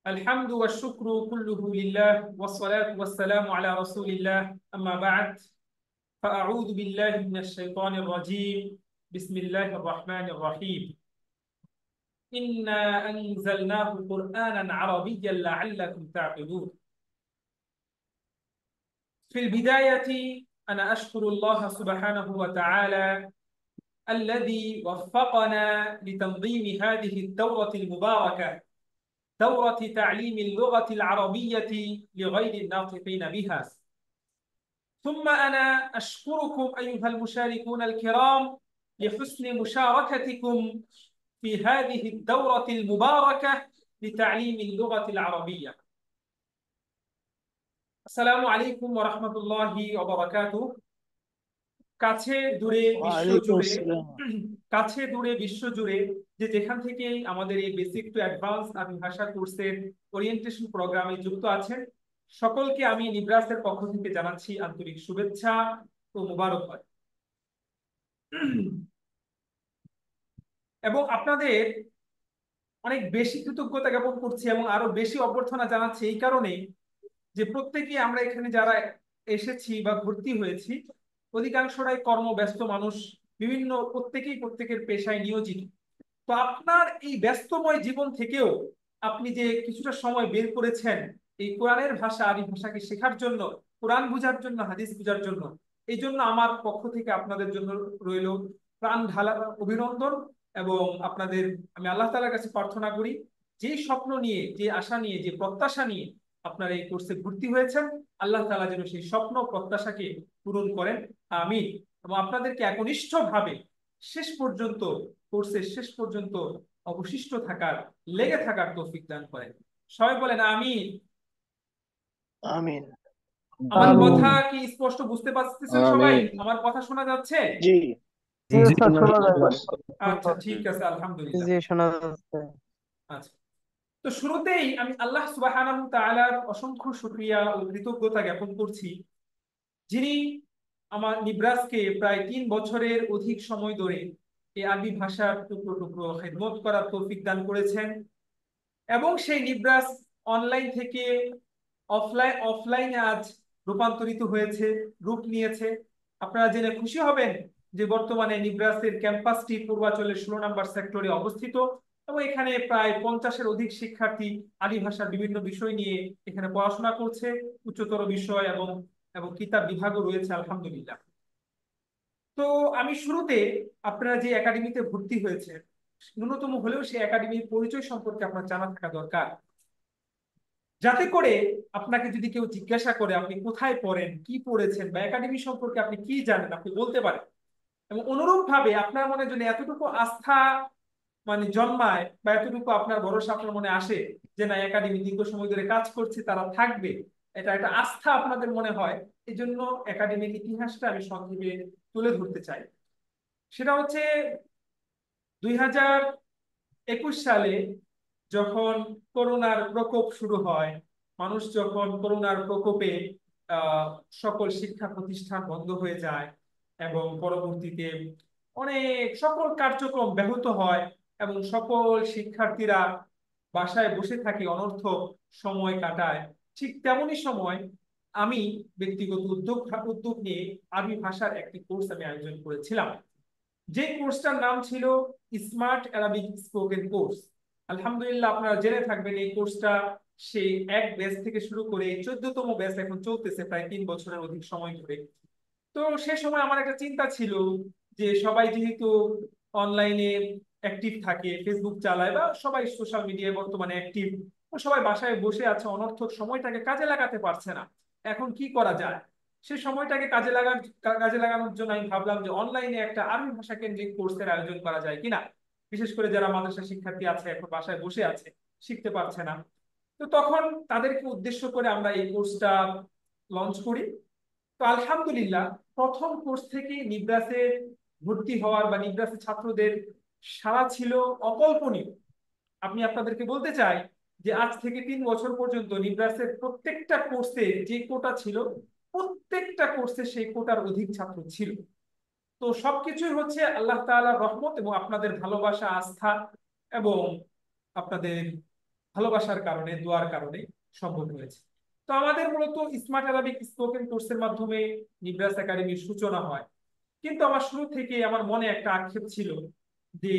الحمد والشكر كله لله والصلاة والسلام على رسول الله أما بعد فأعوذ بالله من الشيطان الرجيم بسم الله الرحمن الرحيم إنا أنزلناه قرآنا عربيا لعلكم تعقلون. في البداية أنا أشكر الله سبحانه وتعالى الذي وفقنا لتنظيم هذه الدورة المباركة، دورة تعليم اللغة العربية لغير الناطقين بها. ثم أنا أشكركم أيها المشاركون الكرام لحسن مشاركتكم في هذه الدورة المباركة لتعليم اللغة العربية. السلام عليكم ورحمة الله وبركاته. কাছে দূরে বিশ্ব ওয়ালাইকুম জুড়ে আসসালাম। কাছে দূরে বিশ্ব জুড়ে যেখান থেকে আমাদের এই বেসিক টু অ্যাডভান্স আরবি ভাষা কোর্সের ওরিয়েন্টেশন প্রোগ্রামে যুক্ত আছেন, সকলকে আমি নিব্রাসের পক্ষ থেকে জানাচ্ছি আন্তরিক শুভেচ্ছা ও মোবারকবাদ। এবং আপনাদের অনেক বেশি কৃতজ্ঞতা জ্ঞাপন করছি এবং আরো বেশি অভ্যর্থনা জানাচ্ছি এই কারণে যে প্রত্যেকেই আমরা এখানে যারা এসেছি বা ভর্তি হয়েছি অধিকাংশরাই কর্মব্যস্ত মানুষ, বিভিন্ন প্রত্যেকেই প্রত্যেকের পেশায় নিয়োজিত। তো আপনার এই ব্যস্তময় জীবন থেকেও আপনি যে কিছুটা সময় বের করেছেন এই কোরআনের ভাষা আরবি ভাষাকে শেখার জন্য, কোরআন বুঝার জন্য, হাদিস বুঝার জন্য, এই জন্য আমার পক্ষ থেকে আপনাদের জন্য রইল প্রাণ ঢালা অভিনন্দন। এবং আপনাদের আমি আল্লাহ তাআলার কাছে প্রার্থনা করি যে স্বপ্ন নিয়ে, যে আশা নিয়ে, যে প্রত্যাশা নিয়ে আপনারা এই কোর্সে ভর্তি হয়েছেন, আল্লাহ তাআলা যেন সেই স্বপ্ন প্রত্যাশাকে পূরণ করেন, আমিন। এবং আপনাদেরকে একনিষ্ঠভাবে শেষ পর্যন্ত, কোর্সের শেষ পর্যন্ত অবশিষ্ট থাকার, লেগে থাকার তৌফিক দান করেন। সবাই বলেন আমিন। আমিন। আমার আমিন। কথা কি স্পষ্ট বুঝতে পারতেছেন সবাই? আমিন। আমার কথা শোনা যাচ্ছে? জি জি জি জি স্যার, শোনা যাচ্ছে। আচ্ছা, ঠিক আছে, আলহামদুলিল্লাহ। জি শোনা যাচ্ছে। আচ্ছা, তো শুরুতেই আমি আল্লাহ সুবহানাহু ওয়া তাআলার অসংখ্য শুকরিয়া ও কৃতজ্ঞতা জ্ঞাপন করছি, যিনি আমার নিব্রাসকে প্রায় 3 বছরের অধিক সময় ধরে এই আরবি ভাষার টুকরো টুকরো খেদমত করার তৌফিক দান করেছেন। এবং সেই নিব্রাস অনলাইন থেকে অফলাইনে আজ রূপান্তরিত হয়েছে, রূপ নিয়েছে। আপনারা জেনে খুশি হবেন যে বর্তমানে নিব্রাসের ক্যাম্পাসটি পূর্বাঞ্চলের 16 নম্বর সেক্টরে অবস্থিত এবং এখানে প্রায় 50-এর অধিক শিক্ষার্থী আরবি ভাষার বিভিন্ন বিষয় নিয়ে এখানে পড়াশোনা করছে, উচ্চতর বিষয় এবং এবং কিতাব বিভাগও রয়েছে, আলহামদুলিল্লাহ। তো আমি শুরুতে আপনারা যে একাডেমিতে ভর্তি হয়েছে ন্যূনতম হলেও সেই একাডেমির পরিচয় সম্পর্কে আপনার জানা থাকা দরকার, যাতে করে আপনাকে যদি কেউ জিজ্ঞাসা করে আপনি কোথায় পড়েন, কি পড়েছেন বা একাডেমি সম্পর্কে আপনি কি জানেন আপনি বলতে পারেন। এবং অনুরূপ ভাবে আপনার মনে যদি এতটুকু আস্থা জন্মায় বা এতটুকু আপনার ভরসা আপনার মনে আসে যে না একাডেমি দীর্ঘ সময় ধরে কাজ করছে, তারা থাকবে, এটা একটা আস্থা আপনাদের মনে হয়, এই জন্য একাডেমির ইতিহাসটা আমি সংক্ষেপে তুলে ধরতে চাই। সেটা হচ্ছে 2021 সালে যখন করোনার প্রকোপ শুরু হয়, মানুষ যখন করোনার প্রকোপে আহ, সকল শিক্ষা প্রতিষ্ঠান বন্ধ হয়ে যায় এবং পরবর্তীতে অনেক সকল কার্যক্রম ব্যাহত হয় এবং সকল শিক্ষার্থীরা বাসায় বসে থাকে, অনর্থক সময় কাটায়, ঠিক তেমনই সময় আমি ব্যক্তিগত উদ্যোগ নিয়ে আরবি ভাষার একটি কোর্স আমি আয়োজন করেছিলাম, যে কোর্সটার নাম ছিল স্মার্ট অ্যারাবিক স্পোকেন কোর্স। আলহামদুলিল্লাহ, আপনারা জেনে থাকবেন এই কোর্সটা সেই এক ব্যাচ থেকে শুরু করে 14তম ব্যাচ এখন চলতেছে প্রায় 3 বছরের অধিক সময় ধরে। তো সে সময় আমার একটা চিন্তা ছিল যে সবাই যেহেতু অনলাইনে অ্যাক্টিভ থাকে, ফেসবুক চালায় বা সবাই সোশ্যাল মিডিয়ায় বর্তমানে অ্যাক্টিভ, সবাই বাসায় বসে আছে, অনর্থক সময়টাকে কাজে লাগাতে পারছে না, এখন কি করা যায়? সে সময়টাকে কাজে লাগানোর জন্য আমি ভাবলাম যে অনলাইনে একটা আরবি ভাষা কেন্দ্রিক কোর্সের আয়োজন করা যায় কিনা, বিশেষ করে যারা মাদ্রাসা শিক্ষার্থী আছে এখন বাসায় বসে আছে, শিখতে পারছে না। তো তখন তাদেরকে উদ্দেশ্য করে আমরা এই কোর্সটা লঞ্চ করি। তো আলহামদুলিল্লাহ, প্রথম কোর্স থেকে নিব্রাসে ভর্তি হওয়ার বা নিব্রাসের ছাত্রদের সাড়া ছিল অকল্পনীয়। আমি আপনাদেরকে বলতে চাই যে আজ থেকে 3 বছর পর্যন্ত নিব্রাসের প্রত্যেকটা কোর্সে যে কোটা ছিল, প্রত্যেকটা কোর্সে সেই কোটার অধিক ছাত্র ছিল। তো সবকিছুই হচ্ছে আল্লাহ তাআলার রহমত এবং আপনাদের ভালোবাসা, আস্থা এবং আপনাদের ভালোবাসার কারণে, দোয়ার কারণে সম্ভব হয়েছে। তো আমাদের মূলত স্মার্ট অ্যারাবিক স্পোকেন কোর্সের মাধ্যমে নিব্রাস একাডেমির সূচনা হয়। কিন্তু আমার শুরু থেকে আমার মনে একটা আক্ষেপ ছিল যে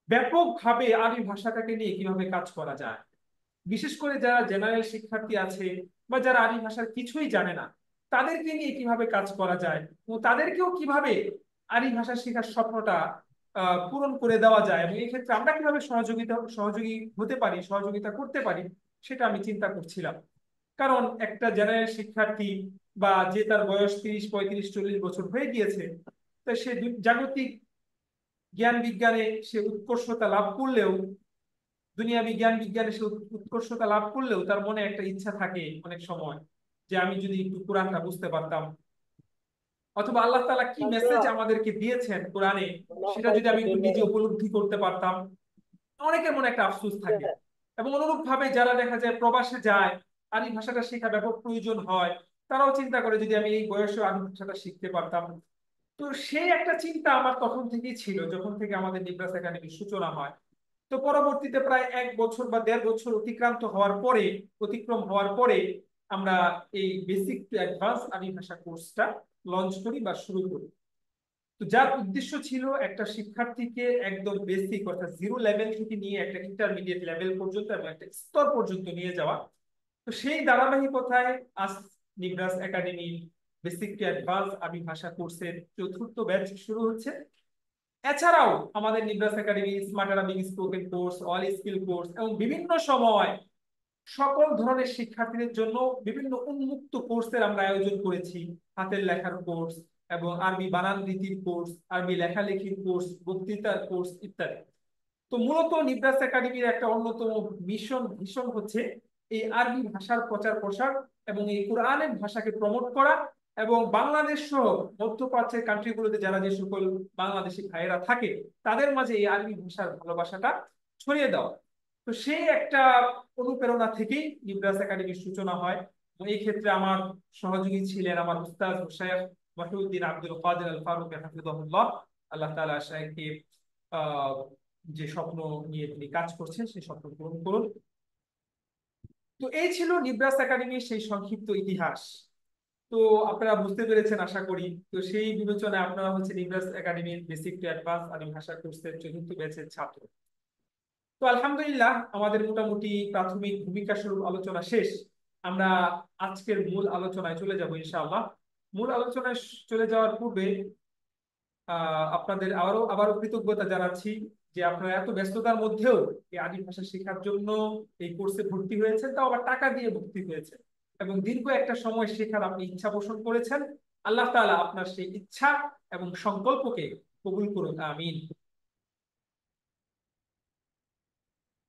ব্যাপকভাবে আরবি ভাষাটাকে নিয়ে কিভাবে কাজ করা যায়, বিশেষ করে যারা জেনারেল শিক্ষার্থী আছে বা যারা আরবি ভাষার কিছুই জানে না, তাদেরকে নিয়ে কিভাবে কাজ করা যায় এবং তাদেরকেও কিভাবে আরবি ভাষা শেখার স্বপ্নটা পূরণ করে দেওয়া যায়, এবং এই ক্ষেত্রে আমরা কিভাবে সহযোগী হতে পারি, সহযোগিতা করতে পারি, সেটা আমি চিন্তা করছিলাম। কারণ একটা জেনারেল শিক্ষার্থী বা যে তার বয়স 30, 35, 40 বছর হয়ে গিয়েছে, তা সে জাগতিক জ্ঞান বিজ্ঞানে সে উৎকর্ষতা লাভ করলেও, দুনিয়াবি জ্ঞান বিজ্ঞানে সে উৎকর্ষতা লাভ করলেও তার মনে একটা ইচ্ছা থাকে অনেক সময় যে আমি যদি একটু কোরআনটা বুঝতে পারতাম, অথবা আল্লাহ তাআলা কি মেসেজ আমাদেরকে দিয়েছেন কোরআনে সেটা যদি আমি একটু নিজে উপলব্ধি করতে পারতাম। অনেকের মনে একটা আফসোস থাকে। এবং অনুরূপ ভাবে যারা দেখা যায় প্রবাসে যায়, আরবি ভাষাটা শেখা ব্যাপক প্রয়োজন হয়, তারাও চিন্তা করে যদি আমি এই বয়সে আরবি ভাষাটা শিখতে পারতাম। তো সেই একটা চিন্তা আমার তখন থেকেই ছিল, যখন থেকে আমাদের নিব্রাস একাডেমির সূচনা হয়। তো পরবর্তীতে প্রায় 1 বছর বা 1.5 বছর অতিক্রম হওয়ার পরে আমরা এই বেসিক টু অ্যাডভান্স আরবি ভাষা কোর্সটা লঞ্চ করি বা শুরু করি। তো যার উদ্দেশ্য ছিল একটা শিক্ষার্থীকে একদম বেসিক অর্থাৎ জিরো লেভেল থেকে নিয়ে একটা ইন্টারমিডিয়েট লেভেল পর্যন্ত এবং একটা স্তর পর্যন্ত নিয়ে যাওয়া। তো সেই ধারাবাহিকতায় আজ Nibras academy basic to advance আরবি ভাষা কোর্সের 4র্থ ব্যাচ শুরু হচ্ছে। এছাড়াও আমাদের Nibras academy smart Arabic spoken course, all skill course এবং বিভিন্ন সময় সকল ধরনের শিক্ষার্থীদের জন্য বিভিন্ন উন্মুক্ত কোর্সের আমরা আয়োজন করেছি। হাতের লেখার কোর্স এবং আরবি বানান রীতির কোর্স, আরবি লেখালেখির কোর্স, বক্তৃতার কোর্স ইত্যাদি। তো মূলত নিব্রাস একাডেমির একটা অন্যতম ভীষণ হচ্ছে এই আরবি ভাষার প্রচার প্রসার এবং এই কোরআনের ভাষাকে প্রমোট করা, এবং বাংলাদেশ সহ মধ্যপ্রাচ্যের কান্ট্রিগুলোতে যারা যে সকল বাংলাদেশি ভাইয়েরা থাকে তাদের মাঝে এই আরবি ভাষার ভালোবাসাটা ছড়িয়ে দেওয়া। তো সেই একটা অনুপ্রেরণা থেকেই নিব্রাস একাডেমির সূচনা হয়। এবং এই ক্ষেত্রে আমার সহযোগী ছিলেন আমার উস্তাদ শেখ মহিউদ্দিন আব্দুল কাদের আল ফারুক হাফিজাহুল্লাহ। আল্লাহ তাআলা শেখকে আহ যে স্বপ্ন নিয়ে তিনি কাজ করছেন সেই স্বপ্ন পূরণ করুন। তো এই ছিল নিব্রাস একাডেমির সেই সংক্ষিপ্ত ইতিহাস। তো আপনারা বুঝতে পেরেছেন আশা করি। তো সেই বিবেচনায় আপনারা হচ্ছে নিব্রাস একাডেমির বেসিক টু অ্যাডভান্স আরবি ভাষা কোর্সের 4র্থ ব্যাচের ছাত্র। তো আলহামদুলিল্লাহ আমাদের মোটামুটি প্রাথমিক ভূমিকা স্বরূপ আলোচনা শেষ। আমরা আজকের মূল আলোচনায় চলে যাব ইনশাআল্লাহ। মূল আলোচনায় চলে যাওয়ার পূর্বে আপনাদের আবারও কৃতজ্ঞতা জানাচ্ছি যে আপনারা এত ব্যস্ততার মধ্যেও এই আরবি ভাষা শেখার জন্য এই কোর্সে ভর্তি হয়েছেন, তাও আবার টাকা দিয়ে ভর্তি হয়েছেন, এবং দীর্ঘ একটা সময় শেখার আপনি ইচ্ছা পোষণ করেছেন। আল্লাহ তাআলা আপনার সেই ইচ্ছা এবং সংকল্পকে কবুল করুন, আমিন।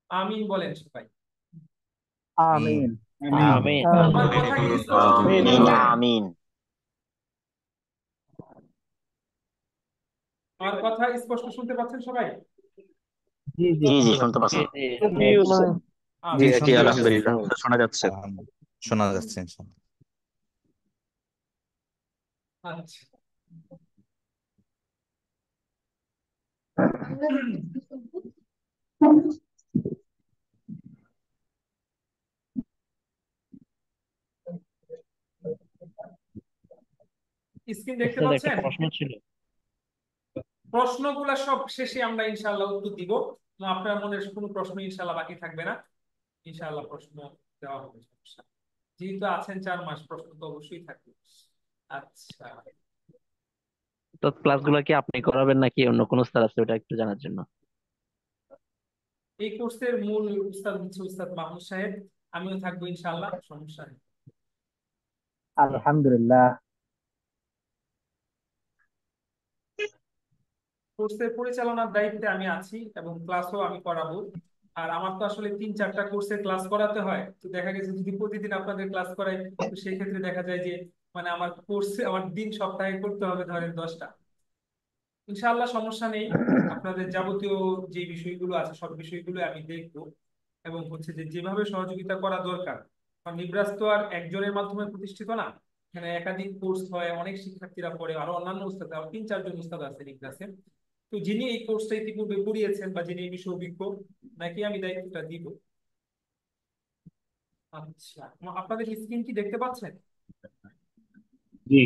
আমিন বলেন সবাই। আমিন। আমিন। আমার কথা কি স্পষ্ট শুনতে আমিন পাচ্ছেন? আমিন। আমার কথা স্পষ্ট শুনতে পাচ্ছেন সবাই? জি জি জি জি শুনতে শুনতে পাচ্ছি। পাচ্ছি। জি জি আচ্ছা, জি শুনতে পাচ্ছি। আলহামদুলিল্লাহ শোনা যাচ্ছে। শোনা যাচ্ছে ইনশাআল্লাহ। আচ্ছা। স্ক্রিন দেখতে একটা পাচ্ছেন? প্রশ্ন ছিল। প্রশ্নগুলা সব শেষে আমরা ইনশাআল্লাহ উত্তর দিব। তো আপনার মনে কোনো প্রশ্ন ইনশাআল্লাহ বাকি থাকবে না। ইনশাআল্লাহ প্রশ্ন দেওয়া হবে, সমস্যা নেই। যেহেতু আছেন 4 মাস, প্রশ্ন তো অবশ্যই থাকবে। আচ্ছা, তো ক্লাসগুলো কি আপনি করাবেন নাকি অন্য কোনো স্যার আছে, ওটা একটু জানার জন্য। এই কোর্সের মূল উস্তাদ হচ্ছে উস্তাদ মাহমুদ সাহেব। আমিও থাকবো ইনশাআল্লাহ, সমস্যা নেই। আলহামদুলিল্লাহ। কোর্সের পরিচালনার দায়িত্বে আমি আছি এবং ক্লাসও আমি করাবো। আর আমার তো আসলে 3-4টা কোর্সের ক্লাস করাতে হয়। তো দেখা গেছে যদি প্রতিদিন আপনাদের ক্লাস করাই, তো সেই ক্ষেত্রে দেখা যায় যে মানে আমার কোর্সে আমার দিন সপ্তাহে করতে হবে ধরেন 10টা। ইনশাআল্লাহ সমস্যা নেই। আপনাদের যাবতীয় যে বিষয়গুলো আছে সব বিষয়গুলো আমি দেখব, এবং হচ্ছে যে যেভাবে সহযোগিতা করা দরকার। কারণ নিব্রাস তো আর একজনের মাধ্যমে প্রতিষ্ঠিত না, এখানে একাধিক কোর্স হয়, অনেক শিক্ষার্থীরা পড়ে, আরো অন্যান্য উস্তাদ, আরো 3-4 জন উস্তাদ আছে নিব্রাসে। তো যিনি এই কোর্সটা ইতিপূর্বে পড়িয়েছেন বা যিনি এই বিষয়ে অভিজ্ঞ, নাকি আমি দায়িত্বটা দিব? আচ্ছা, আপনাদের স্ক্রিন কি দেখতে পাচ্ছেন? জি।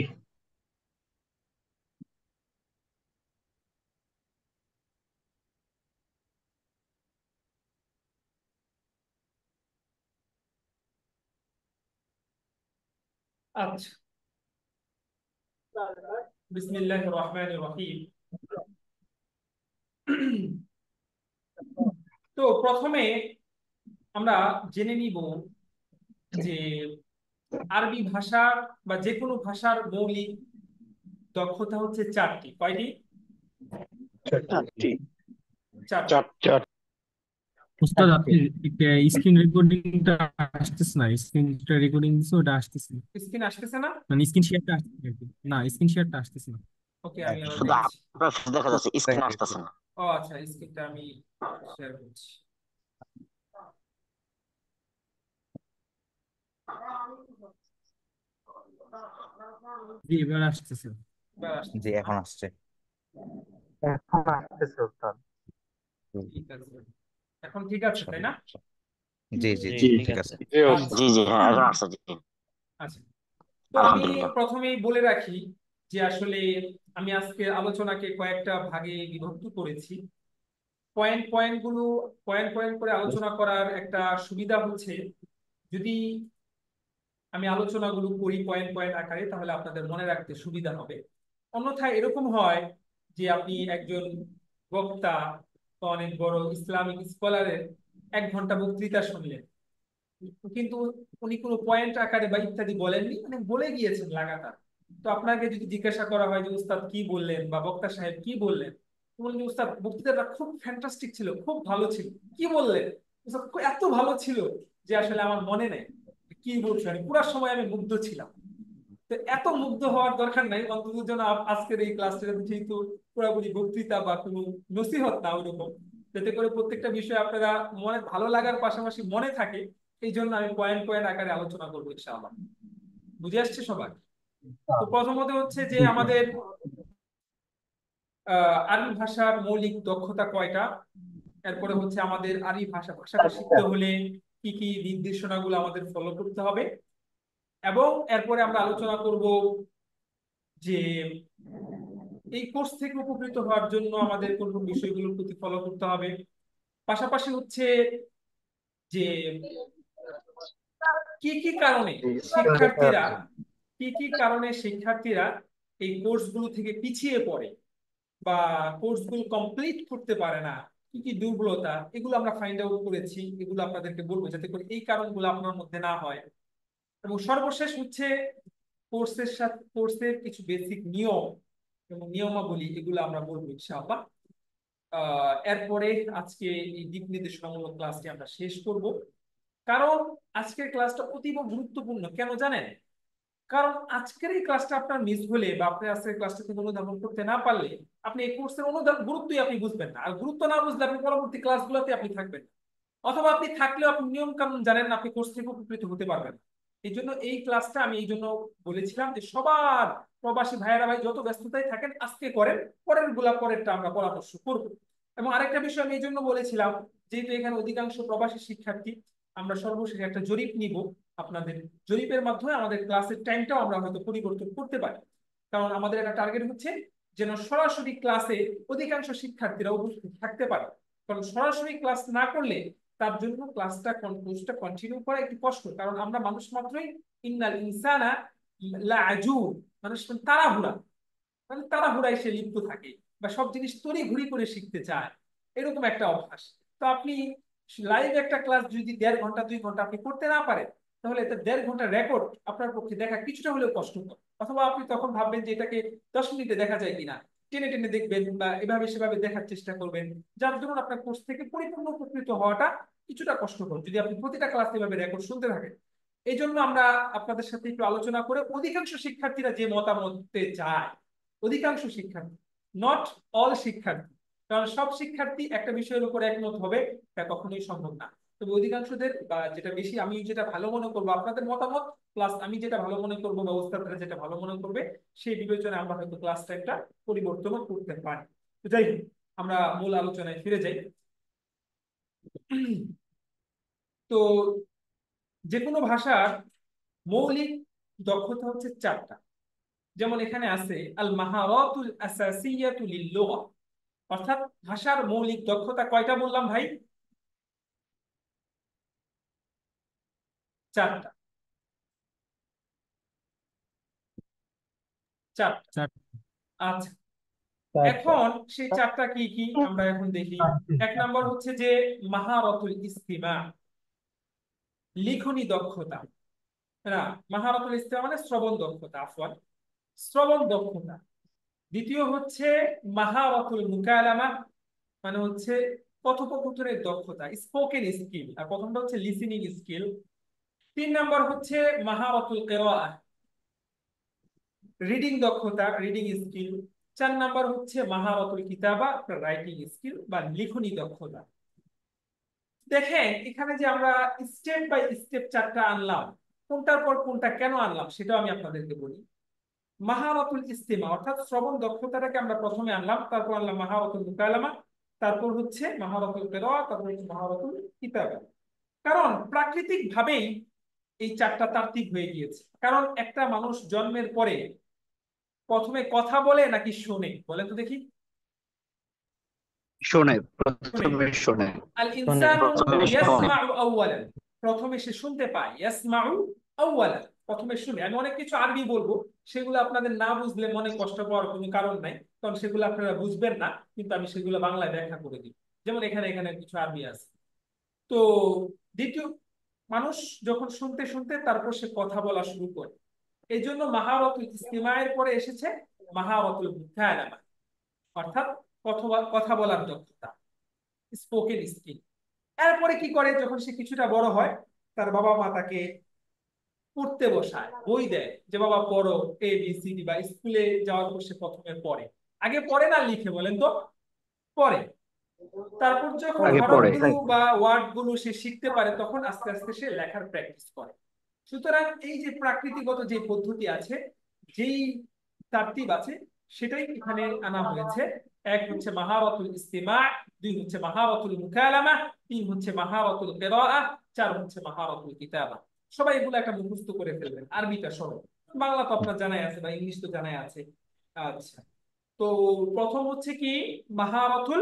আচ্ছা, বিসমিল্লাহির রহমানির রহিম। তো প্রথমে আমরা জেনে নিব যে আরবি ভাষা বা যে কোনো ভাষার মৌলিক দক্ষতা হচ্ছে চারটি। কয়টি? চারটি। চারটি। উস্তাদ আপনি স্ক্রিন রেকর্ডিংটা আসতেছে না, স্ক্রিনটা রেকর্ডিং দিচ্ছে ওটা আসতেছে না, স্ক্রিন আসতেছে না? মানে স্ক্রিন শেয়ারটা আসতেছে আর কি। না, স্ক্রিন শেয়ারটা আসতেছে না। ওকে, আমি আবার শুধু দেখছি। আপনার face দেখা যাচ্ছে, স্ক্রিন আসতেছে না। ও আচ্ছা, স্ক্রিনটা আমি শেয়ার করছি। জি, এবার আসতেছে। এবার আসতেছে জি, না? এখন আসছে। এখন আসতেছে উস্তাদ। ঠিক আছে, এখন ঠিক আছে তাই না? জি জি জি, জি, ঠিক ঠিক আছে। আছে। আচ্ছা। জি জি, হ্যাঁ এখন আসছে, জি। আচ্ছা, তো আমি আলহামদুলিল্লাহ। প্রথমেই বলে রাখি যে আসলে আমি আজকে আলোচনাকে কয়েকটা ভাগে বিভক্ত করেছি। পয়েন্ট পয়েন্ট গুলো পয়েন্ট পয়েন্ট করে আলোচনা করার একটা সুবিধা হচ্ছে, যদি আমি আলোচনাগুলো করি পয়েন্ট পয়েন্ট আকারে, তাহলে আপনাদের মনে রাখতে সুবিধা হবে। অন্যথায় এরকম হয় যে আপনি একজন বক্তা বা অনেক বড় ইসলামিক স্কলারের 1 ঘন্টা বক্তৃতা শুনলেন, কিন্তু উনি কোনো পয়েন্ট আকারে বা ইত্যাদি বলেননি, মানে বলে গিয়েছেন লাগাতার। তো আপনাকে যদি জিজ্ঞাসা করা হয় যে উস্তাদ কি বললেন বা বক্তা সাহেব কি বললেন, তো বললেন যে উস্তাদ বক্তৃতাটা খুব ফ্যান্টাস্টিক ছিল, খুব ভালো ছিল। কি বললেন? উস্তাদ এত ভালো ছিল যে আসলে আমার মনে নেই কি বলছেন, পুরো সময় আমি মুগ্ধ ছিলাম। তো এত মুগ্ধ হওয়ার দরকার নাই, অন্তত যেন আজকের এই ক্লাসটা যেহেতু পুরোপুরি বক্তৃতা বা কোনো নসিহত না ওইরকম, যাতে করে প্রত্যেকটা বিষয় আপনারা মনে ভালো লাগার পাশাপাশি মনে থাকে। এই জন্য আমি পয়েন্ট পয়েন্ট আকারে আলোচনা করবো ইনশাআল্লাহ। বুঝে আসছে সবার? তো প্রথমত হচ্ছে যে আমাদের আরবি ভাষার মৌলিক দক্ষতা কয়টা, এরপরে হচ্ছে আমাদের আরবি ভাষাটা শিখতে হলে কি কি নির্দেশনাগুলো আমাদের ফলো করতে হবে, এবং এরপরে আমরা আলোচনা করব যে এই কোর্স থেকে উপকৃত হওয়ার জন্য আমাদের কোন কোন বিষয়গুলোর প্রতি ফলো করতে হবে। পাশাপাশি হচ্ছে যে কি কি কারণে শিক্ষার্থীরা কি কি কারণে শিক্ষার্থীরা এই কোর্সগুলো থেকে পিছিয়ে পড়ে বা কোর্সগুলো কমপ্লিট করতে পারে না, কি কি দুর্বলতা, এগুলো আমরা ফাইন্ড আউট করেছি, এগুলো আপনাদেরকে বলবো যাতে করে এই কারণগুলো আপনার মধ্যে না হয়। এবং সর্বশেষ হচ্ছে কোর্সের কিছু বেসিক নিয়ম এবং নিয়মাবলী, এগুলো আমরা বলবো ইনশাআল্লাহ। এরপরে আজকে এই দিক নির্দেশনামূলক ক্লাসটি আমরা শেষ করব। কারণ আজকের ক্লাসটা অতীব গুরুত্বপূর্ণ, কেন জানেন? কারণ আজকের এই ক্লাসটা আপনার মিস হলে বা আপনি আজকের ক্লাসটা থেকে অনুধাবন করতে না পারলে, আপনি এই কোর্সের গুরুত্বই আপনি বুঝবেন না, আর গুরুত্ব না বুঝলে আপনি পরবর্তী ক্লাসগুলোতে আপনি থাকবেন না। অথবা আপনি থাকলেও আপনি নিয়ম কানুন জানেন না, আপনি কোর্স থেকে উপকৃত হতে পারবেন না। এই জন্য এই ক্লাসটা আমি এই জন্য বলেছিলাম যে সবার প্রবাসী ভাইয়েরা ভাই যত ব্যস্ততায় থাকেন আজকে করেন, পরেরটা আমরা পরামর্শ করবো। এবং আরেকটা বিষয় আমি এই জন্য বলেছিলাম, যেহেতু এখানে অধিকাংশ প্রবাসী শিক্ষার্থী, আমরা সর্বশেষ একটা জরিপ নিব আপনাদের। জরিপের মাধ্যমে আমাদের ক্লাসের টাইমটাও আমরা হয়তো পরিবর্তন করতে পারি, কারণ আমাদের একটা টার্গেট হচ্ছে যেন সরাসরি ক্লাসে অধিকাংশ শিক্ষার্থীরা উপস্থিত থাকতে পারে। কারণ সরাসরি ক্লাস না করলে তার জন্য কোর্সটা কন্টিনিউ করা একটু কষ্ট, কারণ আমরা মানুষ মাত্রই ইন্নাল ইনসানা লাআজুব, মানুষ তাড়াহুড়া, মানে তাড়াহুড়ায় সে লিপ্ত থাকে বা সব জিনিস তড়িঘড়ি করে শিখতে চায়, এরকম একটা অভ্যাস। তো আপনি লাইভ একটা ক্লাস যদি 1.5 ঘন্টা 2 ঘন্টা আপনি করতে না পারেন, তাহলে এটা 1.5 ঘন্টা রেকর্ড আপনার পক্ষে দেখা কিছুটা হলেও কষ্টকর। অথবা আপনি তখন ভাববেন যে এটাকে 10 মিনিটে দেখা যায় কিনা, টেনে টেনে দেখবেন বা এভাবে সেভাবে দেখার চেষ্টা করবেন, যার জন্য আপনার কোর্স থেকে পরিপূর্ণ উপকৃত হওয়াটা কিছুটা কষ্টকর যদি আপনি প্রতিটা ক্লাস এভাবে রেকর্ড শুনতে থাকেন। এই জন্য আমরা আপনাদের সাথে একটু আলোচনা করে অধিকাংশ শিক্ষার্থীরা যে মতামতে যায়, অধিকাংশ শিক্ষার্থী, নট অল শিক্ষার্থী, কারণ সব শিক্ষার্থী একটা বিষয়ের উপর একমত হবে এটা কখনোই সম্ভব না। তবে অধিকাংশদের বা যেটা বেশি, আমি যেটা ভালো মনে করবো আপনাদের মতামত প্লাস আমি যেটা ভালো মনে করবো বা ওস্তাদরা যেটা ভালো মনে করবে, সেই বিবেচনায় আমরা হয়তো ক্লাসটা একটা পরিবর্তনও করতে পারি। তো যাই হোক, আমরা মূল আলোচনায় ফিরে যাই। তো যে কোনো ভাষার মৌলিক দক্ষতা হচ্ছে চারটা। যেমন এখানে আছে আল মাহারাতুল আসাসিয়াতু লিল-লুগা, অর্থাৎ ভাষার মৌলিক দক্ষতা কয়টা বললাম ভাই? চারটা। চারটা। চার আচ্ছা, এখন সেই চারটা কি কি আমরা এখন দেখি। এক নাম্বার হচ্ছে যে মাহারাতুল ইস্তিমা, লিখনী দক্ষতা। না, মাহারাতুল ইস্তিমা মানে শ্রবণ দক্ষতা, আফওয়ান, শ্রবণ দক্ষতা। দ্বিতীয় হচ্ছে মাহারাতুল মুকালামা, মানে হচ্ছে কথোপকথনের দক্ষতা, স্পোকেন স্কিল। আর প্রথমটা হচ্ছে লিসেনিং স্কিল। তিন নাম্বার হচ্ছে মাহারাতুল কিরাআহ, রিডিং দক্ষতা, রিডিং স্কিল। চার নাম্বার হচ্ছে মাহারাতুল কিতাবা, রাইটিং স্কিল বা লিখনী দক্ষতা। দেখেন এখানে যে আমরা স্টেপ বাই স্টেপ চারটা আনলাম, কোনটার পর কোনটা কেন আনলাম সেটাও আমি আপনাদেরকে বলি। মাহারাতুল ইস্তিমা অর্থাৎ শ্রবণ দক্ষতাটাকে আমরা প্রথমে আনলাম, তারপর আনলাম মাহারাতুল মুকালামা, তারপর হচ্ছে মাহারাতুল কিরাআহ, তারপর হচ্ছে মাহারাতুল কিতাবা। কারণ প্রাকৃতিক ভাবেই এই চারটা তার্কিক হয়ে গিয়েছে। কারণ একটা মানুষ জন্মের পরে প্রথমে কথা বলে নাকি শোনে, বলেন তো দেখি। শোনে, শোনে। প্রথমে শোনে। আল শোনে। ইনসানু প্রথমে শোনে। ইয়াসমাউ আউয়ালান, প্রথমে সে শুনতে পায়। ইয়াসমাউ আউয়ালান, প্রথমে শুনে। আমি অনেক কিছু আরবি বলবো, সেগুলো আপনাদের না বুঝলে মনে কষ্ট পাওয়ার কোনো কারণ নাই, কারণ সেগুলো আপনারা বুঝবেন না, কিন্তু আমি সেগুলো বাংলায় ব্যাখ্যা করে দিই। যেমন এখানে এখানে কিছু আরবি আছে। তো দ্বিতীয়, মানুষ যখন শুনতে শুনতে তারপর সে কথা বলা শুরু করে। এই জন্য মাহারাতুল ইস্তিমায়ের পরে এসেছে মাহারাতুল মুকালামা, অর্থাৎ কথা বলার দক্ষতা, স্পোকেন স্কিল। এরপরে কি করে, যখন সে কিছুটা বড় হয়, তার বাবা মা তাকে পড়তে বসায়, বই দেয় যে বাবা পড়ো ABCD, বা স্কুলে যাওয়ার পর সে প্রথমে পড়ে। আগে পড়ে না লিখে, বলেন তো? পড়ে। তারপর যখন আগে পড়ে। হরফগুলো বা ওয়ার্ড গুলো সে শিখতে পারে, তখন আস্তে আস্তে সে লেখার প্র্যাকটিস করে। সুতরাং এই যে প্রাকৃতিগত যে পদ্ধতি আছে, যেই তারতিব আছে, সেটাই এখানে আনা হয়েছে। এক হচ্ছে মাহারাতুল ইস্তিমা, দুই হচ্ছে মাহারাতুল মুকালামা, তিন হচ্ছে মাহারাতুল কিরাআহ, চার হচ্ছে মাহারাতুল কিতাবা। সবাই এগুলো একটা মুখস্থ করে ফেলবেন, আরবিটা সহ। বাংলা তো আপনার জানাই আছে বা ইংলিশ তো জানাই আছে। আচ্ছা, তো প্রথম হচ্ছে কি মাহারাতুল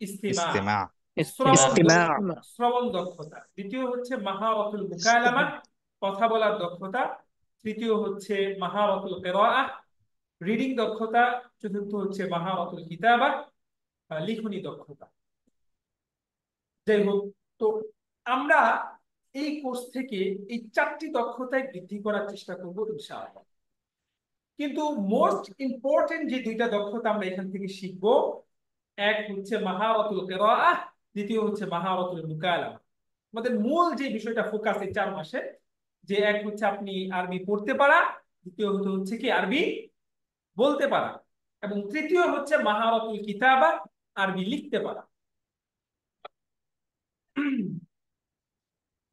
ইস্তিমা, ইস্তেমা। শ্রবণ ইস্তিমা। শ্রবণ দক্ষতা। দ্বিতীয় হচ্ছে মাহারাতুল মুকালামা, কথা বলার দক্ষতা। তৃতীয় হচ্ছে মাহারাতুল কিরাআহ, রিডিং দক্ষতা। চতুর্থ হচ্ছে মাহারাতুল কিতাবা, লিখনী দক্ষতা। যাই হোক, তো আমরা এই কোর্স থেকে এই চারটি দক্ষতায় বৃদ্ধি করার চেষ্টা করব ইনশাআল্লাহ। কিন্তু মোস্ট ইম্পর্টেন্ট যে দুইটা দক্ষতা আমরা এখান থেকে শিখবো, এক হচ্ছে মাহারাতুল কিরাআহ, দ্বিতীয় হচ্ছে মাহারাতুল মুকালামা। আমাদের মূল যে বিষয়টা ফোকাস এই 4 মাসে, যে এক হচ্ছে আপনি আরবি পড়তে পারা, দ্বিতীয় হচ্ছে কি আরবি বলতে পারা, এবং তৃতীয় হচ্ছে মাহারাতুল কিতাবা, আরবি লিখতে পারা।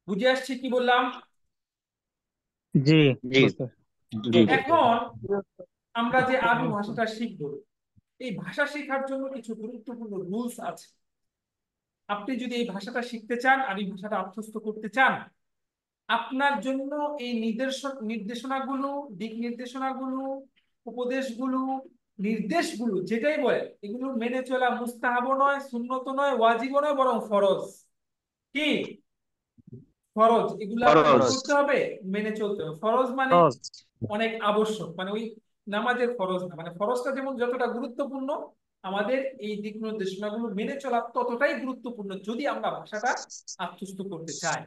বুঝে আসছে কি বললাম? জি, জি। বুঝতে জি। এখন আমরা যে আরবি ভাষাটা শিখবো, এই ভাষা শেখার জন্য কিছু গুরুত্বপূর্ণ রুলস আছে। আপনি যদি এই ভাষাটা শিখতে চান, আরবি ভাষাটা আত্মস্থ করতে চান, আপনার জন্য এই নির্দেশনাগুলো, দিক নির্দেশনাগুলো, উপদেশগুলো, নির্দেশগুলো যেটাই বলে, এগুলো মেনে চলা মুস্তাহাব নয়, সুন্নত নয়, ওয়াজিব নয়, বরং ফরজ। কি ফরজ? এগুলো আপনাকে ফরজ। করতে হবে, মেনে চলতে হবে। ফরজ মানে সহজ। অনেক আবশ্যক, মানে ওই নামাজের ফরজ না। মানে ফরজটা যেমন যতটা গুরুত্বপূর্ণ, আমাদের এই দিক নির্দেশনাগুলো মেনে চলা ততটাই গুরুত্বপূর্ণ, যদি আমরা ভাষাটা আত্মস্থ করতে চাই।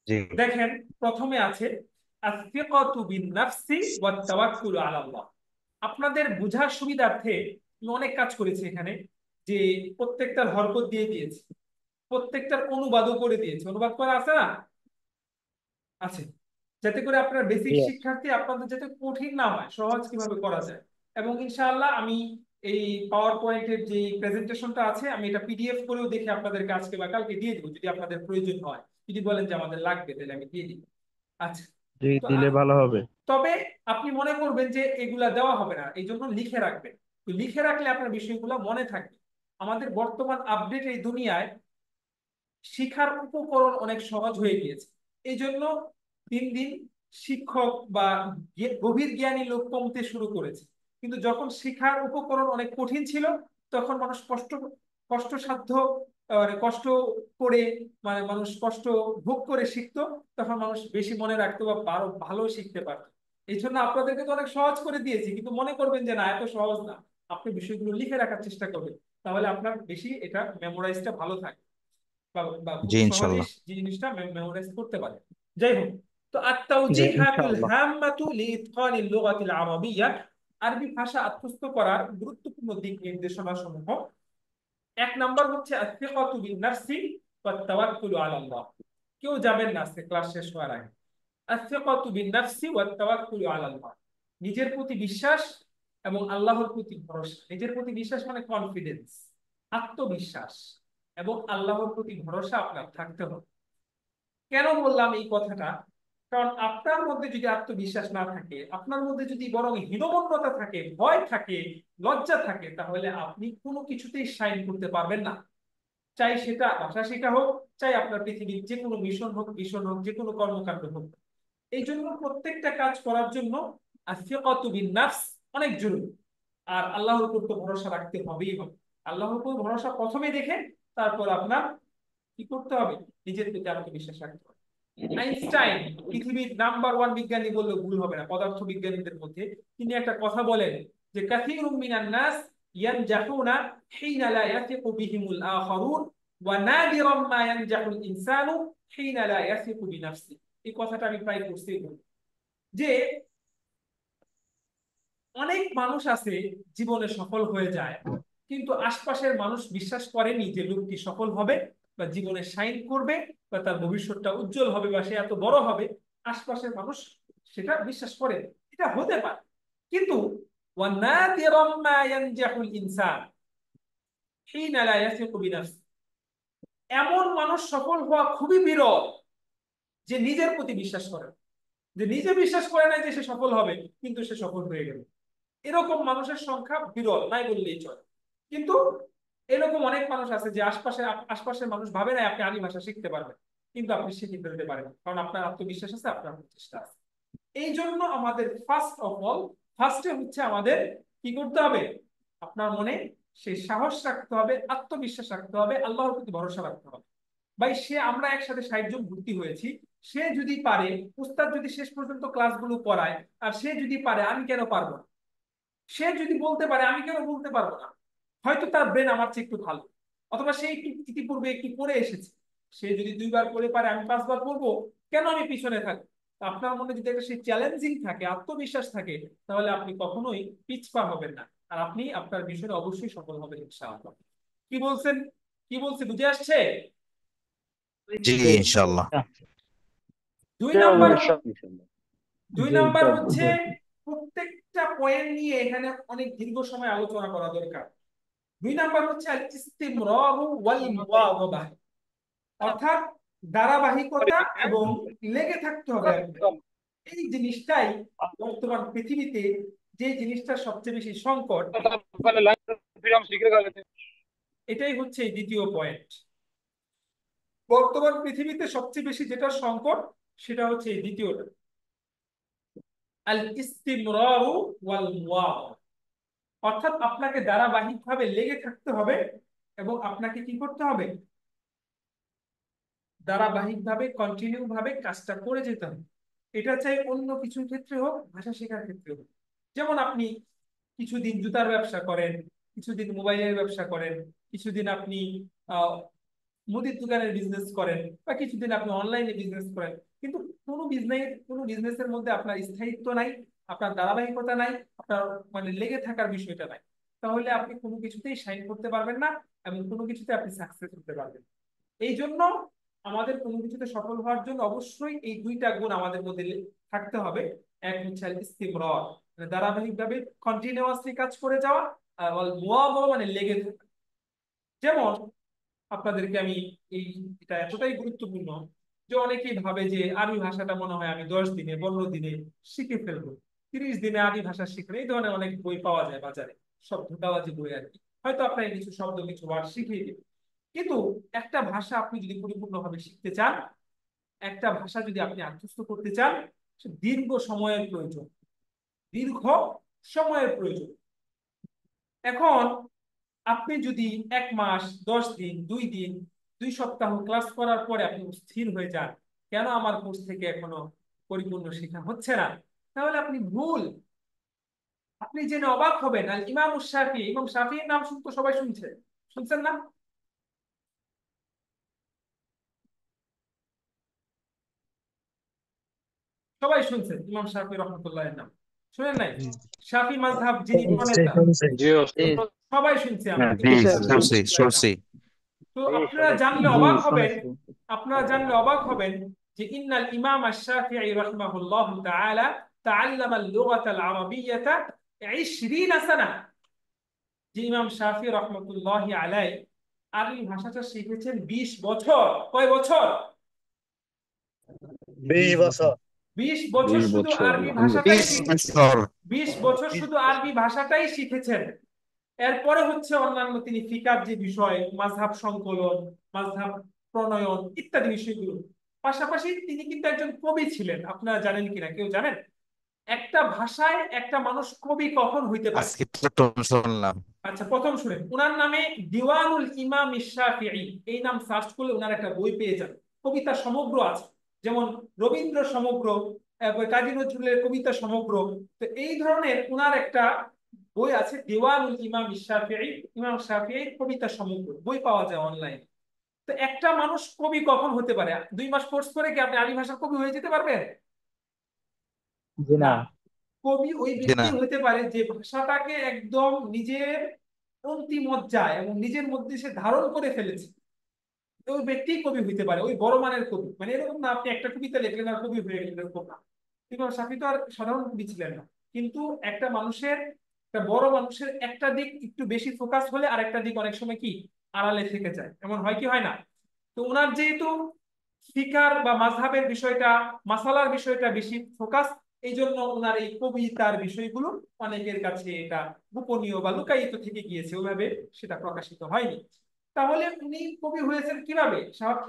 জি। দেখেন প্রথমে আছে আস-সিকাতু বিন-নাফসি ওয়াত-তাওয়াক্কুলু আলাল্লাহ। আপনাদের বোঝার সুবিধার্থে আমি অনেক কাজ করেছি এখানে, যে প্রত্যেকটার হরকত দিয়ে দিয়েছি, প্রত্যেকটার অনুবাদও করে দিয়েছি। অনুবাদ করা আছে না? আছে, যাতে করে আপনার বেসিক জি। শিক্ষার্থী আপনাদের যাতে কঠিন না হয়, সহজ কিভাবে করা যায়। এবং ইনশাআল্লাহ আমি এই পাওয়ার পয়েন্টের যে প্রেজেন্টেশনটা আছে, আমি এটা PDF করেও দেখে আপনাদেরকে আজকে বা কালকে দিয়ে দিব, যদি আপনাদের প্রয়োজন হয়। যদি বলেন যে আমাদের লাগবে, তাহলে আমি দিয়ে দিব। আচ্ছা, জি, তো দিলে ভালো হবে। তবে আপনি মনে করবেন যে এগুলা দেওয়া হবে না, এই জন্য লিখে রাখবেন। তো লিখে রাখলে আপনার বিষয়গুলো মনে থাকবে। আমাদের বর্তমান আপডেট এই দুনিয়ায় শিক্ষার উপকরণ অনেক সহজ হয়ে গিয়েছে। এই জন্য দিন দিন শিক্ষক বা গভীর জ্ঞানী লোক কমতে শুরু করেছে। কিন্তু যখন শিক্ষার উপকরণ অনেক কঠিন ছিল, তখন মানুষ কষ্টসাধ্য, কষ্ট করে, মানে মানুষ কষ্ট ভোগ করে শিখতো, তখন মানুষ বেশি মনে রাখতো বা ভালো শিখতে পারতো। এই জন্য আপনাদেরকে তো অনেক সহজ করে দিয়েছি, কিন্তু মনে করবেন যে না, এত সহজ না। আপনি বিষয়গুলো লিখে রাখার চেষ্টা করবেন, তাহলে আপনার বেশি এটা মেমোরাইজটা ভালো থাকে, বা বা খুব জি সহজেই ইনশাল্লাহ। জিনিসটা মেমোরাইজ করতে পারে। যাই হোক, তো জি আত-তাওজিহাতুল ইনশাআল্লাহ। হাম্মাতু লিইতকানিল লুগাতিল আরাবিয়্যা, আরবি ভাষা আত্মস্থ করার গুরুত্বপূর্ণ দিক নির্দেশনা সমূহ। এক নাম্বার হচ্ছে আস-সিকাতু বিন-নাফসি ওয়াত তাওয়াক্কুলু আলাল্লাহ। কেউ যাবেন না আজকে ক্লাস শেষ হওয়ার আগে। আস-সিকাতু বিন-নাফসি ওয়াত তাওয়াক্কুলু আলাল্লাহ, নিজের প্রতি বিশ্বাস এবং আল্লাহর প্রতি ভরসা। নিজের প্রতি বিশ্বাস মানে কনফিডেন্স, আত্মবিশ্বাস, এবং আল্লাহর প্রতি ভরসা আপনার থাকতে হবে। কেন বললাম এই কথাটা? কারণ আপনার মধ্যে যদি আত্মবিশ্বাস না থাকে, আপনার মধ্যে যদি বরং হীনমন্যতা থাকে, ভয় থাকে, লজ্জা থাকে, তাহলে আপনি কোনো কিছুতেই শাইন করতে পারবেন না। চাই সেটা ভাষা শেখা হোক, চাই আপনার পৃথিবীর যে কোনো মিশন হোক, যে কোনো কর্মকাণ্ড হোক। এই জন্য প্রত্যেকটা কাজ করার জন্য আস-সিকাতু বিন-নাফস অনেক জরুরি। আর আল্লাহর উপর তো ভরসা রাখতে হবেই হবে। আল্লাহর উপর ভরসা প্রথমে দেখে, তারপর আপনার কি করতে হবে? নিজের প্রতি আত্মবিশ্বাস রাখতে হবে। আইনস্টাইন পৃথিবীর নাম্বার 1 বিজ্ঞানী বললে ভুল হবে না, পদার্থ বিজ্ঞানীদের মধ্যে। তিনি একটা কথা বলেন যে কাসীরুম মিনান নাস ইয়ানজাহুনা হিনা লা ইয়াসিকু বিহিমুল আখারুন ওয়া নাদিরাম মা ইয়ানজাহুল ইনসানু হিনা লা ইয়াসিকু বিনাফসি। এই কথাটা আমি প্রায় করছি যে অনেক মানুষ আছে জীবনে সফল হয়ে যায়, কিন্তু আশপাশের মানুষ বিশ্বাস করেনি যে লোকটি সফল হবে বা জীবনে শাইন করবে বা তার ভবিষ্যৎটা উজ্জ্বল হবে বা সে এত বড় হবে। আশপাশের মানুষ সেটা বিশ্বাস করে, এটা হতে পারে, কিন্তু ওয়ানাদিরাম মা ইয়ানজাহুল ইনসান হিনা লা ইয়াসিকু বিনাফসি, এমন মানুষ সফল হওয়া খুবই বিরল যে নিজের প্রতি বিশ্বাস করে, যে নিজে বিশ্বাস করে না যে সে সফল হবে, কিন্তু সে সফল হয়ে গেল। এরকম মানুষের সংখ্যা বিরল, নাই বললেই চলে। কিন্তু এরকম অনেক মানুষ আছে যে আশপাশের মানুষ ভাবে না আপনি আরবি ভাষা শিখতে পারবেন, কিন্তু আপনি শিখে ফেলতে পারেন, কারণ আপনার আত্মবিশ্বাস আছে, আপনার প্রচেষ্টা আছে। এই জন্য আমাদের ফার্স্টে হচ্ছে আমাদের কি করতে হবে? আপনার মনে সেই সাহস রাখতে হবে, আত্মবিশ্বাস রাখতে হবে, আল্লাহর প্রতি ভরসা রাখতে হবে। ভাই, আমরা একসাথে 60 জন ভর্তি হয়েছি, সে যদি পারে, উস্তাদ যদি শেষ পর্যন্ত ক্লাসগুলো পড়ায়, আর সে যদি পারে, আমি কেন পারবো না? সে যদি বলতে পারে, আমি কেন বলতে পারবো না? হয়তো তার ব্রেন আমার চেয়ে একটু ভালো, অথবা সে একটু ইতিপূর্বে একটু পড়ে এসেছে। সে যদি 2 বার পড়ে পারে, আমি 5 বার পড়বো, কেন আমি পিছনে থাকবো? আপনার মনে যদি একটা সেই চ্যালেঞ্জিং থাকে, আত্মবিশ্বাস থাকে, তাহলে আপনি কখনোই পিছপা হবেন না, আর আপনি আপনার মিশনে অবশ্যই সফল হবেন ইনশাআল্লাহ। কি বলছেন? কি বলছে, বুঝে আসছে? জি ইনশাল্লাহ। দুই নাম্বার দুই নাম্বার হচ্ছে প্রত্যেকটা পয়েন্ট নিয়ে এখানে অনেক দীর্ঘ সময় আলোচনা করা দরকার। 2 নাম্বার হচ্ছে আল ইসতিমরারু ওয়াল মুওয়াযাবা, অর্থাৎ ধারাবাহিকতা এবং লেগে থাকতে হবে আপনাকে। এই জিনিসটাই বর্তমান পৃথিবীতে, যে জিনিসটা সবচেয়ে বেশি সংকট, এটাই হচ্ছে এই দ্বিতীয় পয়েন্ট। বর্তমান পৃথিবীতে সবচেয়ে বেশি যেটা সংকট, সেটা হচ্ছে এই দ্বিতীয়টা, আল ইসতিমরারু ওয়াল মুওয়াযাবা। অর্থাৎ আপনাকে ধারাবাহিকভাবে লেগে থাকতে হবে এবং আপনাকে কি করতে হবে? ধারাবাহিকভাবে, কন্টিনিউ ভাবে কাজটা করে যেতে হবে। এটা চাই অন্য কিছুর ক্ষেত্রে হোক, ভাষা শেখার ক্ষেত্রে হোক। যেমন আপনি কিছুদিন জুতার ব্যবসা করেন, কিছুদিন মোবাইলের ব্যবসা করেন, কিছুদিন আপনি আহ মুদির দোকানের বিজনেস করেন, বা কিছুদিন আপনি অনলাইনে বিজনেস করেন, কিন্তু কোনো বিজনেসের মধ্যে আপনার স্থায়িত্ব নাই, আপনার ধারাবাহিকতা নাই, আপনার মানে লেগে থাকার বিষয়টা নাই, তাহলে আপনি কোনো কিছুতেই শাইন করতে পারবেন না এবং কোনো কিছুতে আপনি সাকসেস হতে পারবেন। এই জন্য আমাদের কোনো কিছুতে সফল হওয়ার জন্য অবশ্যই এই 2টা গুণ আমাদের মধ্যে থাকতে হবে। এক হচ্ছে আল ইস্তিমরার, মানে ধারাবাহিকভাবে কন্টিনিউয়াসলি কাজ করে যাওয়া, আর ওয়াল মুওয়াযাবা মানে লেগে থাকা। যেমন আপনাদেরকে আমি এটা এতটাই গুরুত্বপূর্ণ যে অনেকেই ভাবে যে আরবি ভাষাটা মনে হয় আমি 10 দিনে 15 দিনে শিখে ফেলবো, 30 দিনে আরবি ভাষা শিখবে, এই ধরনের অনেক বই পাওয়া যায় বাজারে। সব ধোঁকাবাজি বই আর কি। হয়তো আপনাকে কিছু শব্দ কিছু ওয়ার্ড শিখিয়ে দেবে, কিন্তু একটা ভাষা আপনি যদি পরিপূর্ণভাবে শিখতে চান, একটা ভাষা যদি আপনি আত্মস্থ করতে চান, সে দীর্ঘ সময়ের প্রয়োজন, দীর্ঘ সময়ের প্রয়োজন। এখন আপনি যদি 1 মাস, 10 দিন, 2 দিন, 2 সপ্তাহ ক্লাস করার পরে আপনি স্থির হয়ে যান, কেন আমার কোর্স থেকে এখনো পরিপূর্ণ শেখা হচ্ছে না, তাহলে আপনি ভুল। আপনি জেনে অবাক হবেন, আল ইমাম শাফি, ইমাম শাফির নাম শুনতো সবাই শুনছে, শুনছেন না? সবাই শুনছেন ইমাম শাফি রহমতুল্লাহের নাম, শুনেন নাই? শাফি মাযহাব যিনি প্রণেতা, জি সবাই শুনছি আমরা। জি শুনছি শুনছি। তো আপনারা জানলে জি অবাক হবেন, শুনেছি। আপনারা জানলে অবাক হবেন যে ইন্নাল ইমাম আশ-শাফিঈ রাহিমাহুল্লাহু তাআলা তাআল্লামা আল-লুগাতা আল-আরাবিয়্যাতা 20 সানা। যে ইমাম শাফি রহমাতুল্লাহি আলাইহি আরবি ভাষাটা শিখেছেন 20 বছর। কয় বছর? 20 বছর। 20 বছর শুধু আরবি ভাষাটাই 20 বছর। 20 বছর শুধু আরবি ভাষাটাই শিখেছেন। এরপরে হচ্ছে অন্যান্য তিনি ফিকার যে বিষয়, মাযহাব সংকলন, মাযহাব প্রণয়ন ইত্যাদি বিষয়গুলো। পাশাপাশি তিনি কিন্তু একজন কবি ছিলেন, আপনারা জানেন কিনা, কেউ জানেন? একটা ভাষায় একটা মানুষ কবি কখন হইতে পারে? আজকে প্রথম শুনলাম। আচ্ছা, প্রথম শুনেন, উনার নামে দিওয়ানুল ইমাম শাফিঈ এই নাম সার্চ করলে উনার একটা বই পেয়ে যান। কবিতা সমগ্র আছে, যেমন রবীন্দ্র সমগ্র, কাজী নজরুলের কবিতা সমগ্র। তো এই ধরনের উনার একটা বই আছে, দিওয়ানুল ইমাম শাফিঈ, ইমাম শাফিঈ কবিতা সমগ্র, বই পাওয়া যায় অনলাইনে। তো একটা মানুষ কবি কখন হতে পারে? 2 মাস কোর্স করে কি আপনি আরবি ভাষার কবি হয়ে যেতে পারবেন? জি না। না। কবি ওই জি না। ব্যক্তি হতে পারে যে ভাষাটাকে একদম নিজের অন্তিমজ্জায় এবং নিজের মধ্যে সে ধারণ করে ফেলেছে, তো ওই ব্যক্তি কবি হইতে পারে, ওই বড় মানের কবি। মানে এরকম না আপনি একটা কবিতা লিখলেন আর কবি হয়ে গেলেন, এরকম না। ইমাম শাফি তো আর সাধারণ কবি ছিলেন না, কিন্তু একটা মানুষের, একটা বড় মানুষের একটা দিক একটু বেশি ফোকাস হলে আর একটা দিক অনেক সময় কি আড়ালে থেকে যায়, এমন হয় কি হয় না? তো ওনার যেহেতু ফিকার বা মাযহাবের বিষয়টা, মাসালার বিষয়টা বেশি ফোকাস, এই জন্য ওনার এই কবিতার বিষয়গুলো অনেকের কাছে এটা গোপনীয় বা লুকায়িত থেকে গিয়েছে, ওইভাবে সেটা প্রকাশিত হয়নি। তাহলে উনি কবি হয়েছেন কিভাবে?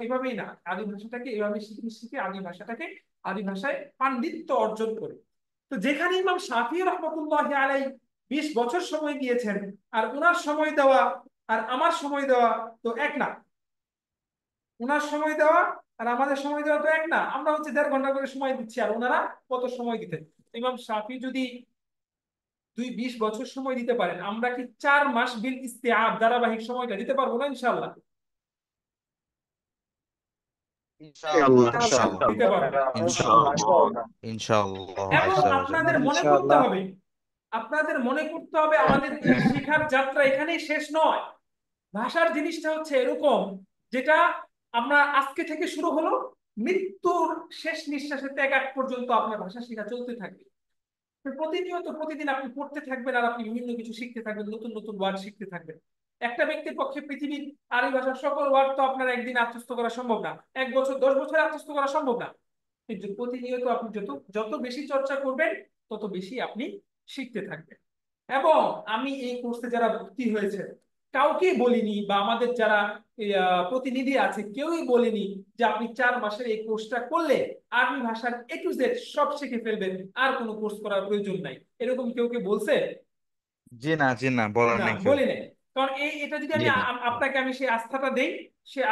এভাবেই না, আদি ভাষাটাকে এভাবে শিখে শিখে আদি ভাষাটাকে, আদি ভাষায় পাণ্ডিত্য অর্জন করে। তো যেখানে ইমাম শাফি রহমতুল্লাহি আলাইহি 20 বছর সময় দিয়েছেন, আর উনার সময় দেওয়া আর আমার সময় দেওয়া তো এক না। উনার সময় দেওয়া আর আমাদের সময় দেওয়া তো এক না। আমরা হচ্ছে 1.5 ঘন্টা করে সময় দিচ্ছি, আর ওনারা কত সময় দিতেন? ইমাম শাফি যদি 20 বছর সময় দিতে পারেন, আমরা কি 4 মাস বিল ইস্তিআব ধারাবাহিক সময়টা দিতে পারবো না? ইনশাআল্লাহ ইনশাআল্লাহ দিতে পারবো। ইনশাআল্লাহ ইনশাআল্লাহ এবং আজ্জা ওয়া আপনাদের জাল্লা। মনে করতে হবে, আপনাদের মনে করতে হবে আমাদের এই শেখার যাত্রা এখানেই শেষ নয়। ভাষার জিনিসটা হচ্ছে এরকম, যেটা আমরা আজকে থেকে শুরু হলো, মৃত্যুর শেষ নিঃশ্বাসে ত্যাগ আগ পর্যন্ত আপনার ভাষা শেখা চলতে থাকবে। প্রতিনিয়ত প্রতিদিন আপনি পড়তে থাকবেন, আর আপনি বিভিন্ন কিছু শিখতে থাকবেন, নতুন নতুন ওয়ার্ড শিখতে থাকবেন। একটা ব্যক্তির পক্ষে পৃথিবীর আরবি ভাষার সকল ওয়ার্ড তো আপনার একদিন আত্মস্থ করা সম্ভব না, 1 বছর 10 বছর আত্মস্থ করা সম্ভব না। কিন্তু প্রতিনিয়ত আপনি যত যত বেশি চর্চা করবেন, তত বেশি আপনি শিখতে থাকবেন। এবং আমি এই কোর্সে যারা ভর্তি হয়েছে কাউকেই বলিনি, বা আমাদের যারা প্রতিনিধি আছে কেউই বলেনি যে আপনি 4 মাসের এই কোর্সটা করলে আরবি ভাষার A to Z সব শিখে ফেলবেন, আর কোনো কোর্স করার প্রয়োজন নাই। এরকম কেউ কে বলছে? জি না বলেন না, নাই কেউ। বলি নাই। কারণ এটা যদি জি আমি না। আপনাকে আমি সেই আস্থাটা দেই, সেই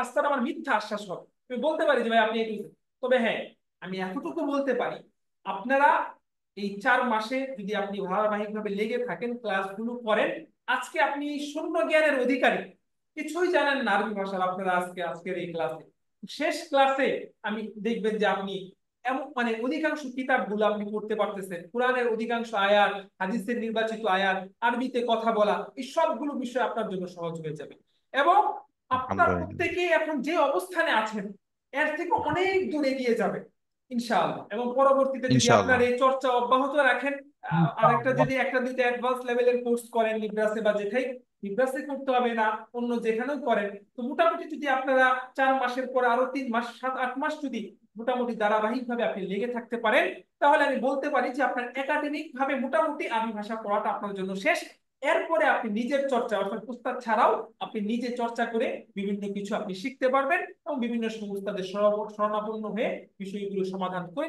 আস্থাটা আমার মিথ্যা আশ্বাস হবে। আমি বলতে পারি যে ভাই আপনি এই, তবে হ্যাঁ, আমি এতটুকু বলতে পারি, আপনারা এই 4 মাসে যদি আপনি ধারাবাহিকভাবে লেগে থাকেন, ক্লাসগুলো করেন, আজকে আপনি শূন্য জ্ঞানের অধিকারী, কিছুই জানেন না আরবি ভাষার। আপনারা আজকের এই ক্লাসে, শেষ ক্লাসে আমি দেখবেন যে আপনি এমন মানে অধিকাংশ কিতাবগুলো আপনি পড়তে পারতেছেন, কোরআনের অধিকাংশ আয়াত, হাদিসের নির্বাচিত আয়াত, আরবিতে কথা বলা, এই সবগুলো বিষয় আপনার জন্য সহজ হয়ে যাবে। এবং আপনার আলহামদুলিল্লাহ প্রত্যেকে এখন যে অবস্থানে আছেন এর থেকে অনেক দূর এগিয়ে যাবে ইনশাআল্লাহ। এবং পরবর্তীতে যদি আপনার ইনশাআল্লাহ এই চর্চা অব্যাহত রাখেন, আর একটা যদি একটা দুইটা অ্যাডভান্স লেভেলের কোর্স করেন নিব্রাসে বা যেটাই, নিব্রাসে করতে হবে না, অন্য যেখানেও করেন, তো মোটামুটি যদি আপনারা 4 মাসের পর আরো 3 মাস, 7-8 মাস যদি মোটামুটি ধারাবাহিক ভাবে আপনি লেগে থাকতে পারেন, তাহলে আমি বলতে পারি যে আপনার একাডেমিক ভাবে মোটামুটি আরবি ভাষা পড়াটা আপনার জন্য শেষ। এরপরে আপনি নিজের চর্চা অর্থাৎ উস্তাদ ছাড়াও আপনি নিজে চর্চা করে বিভিন্ন কিছু আপনি শিখতে পারবেন এবং বিভিন্ন উস্তাদের শরণাপন্ন হয়ে বিষয়গুলো সমাধান করে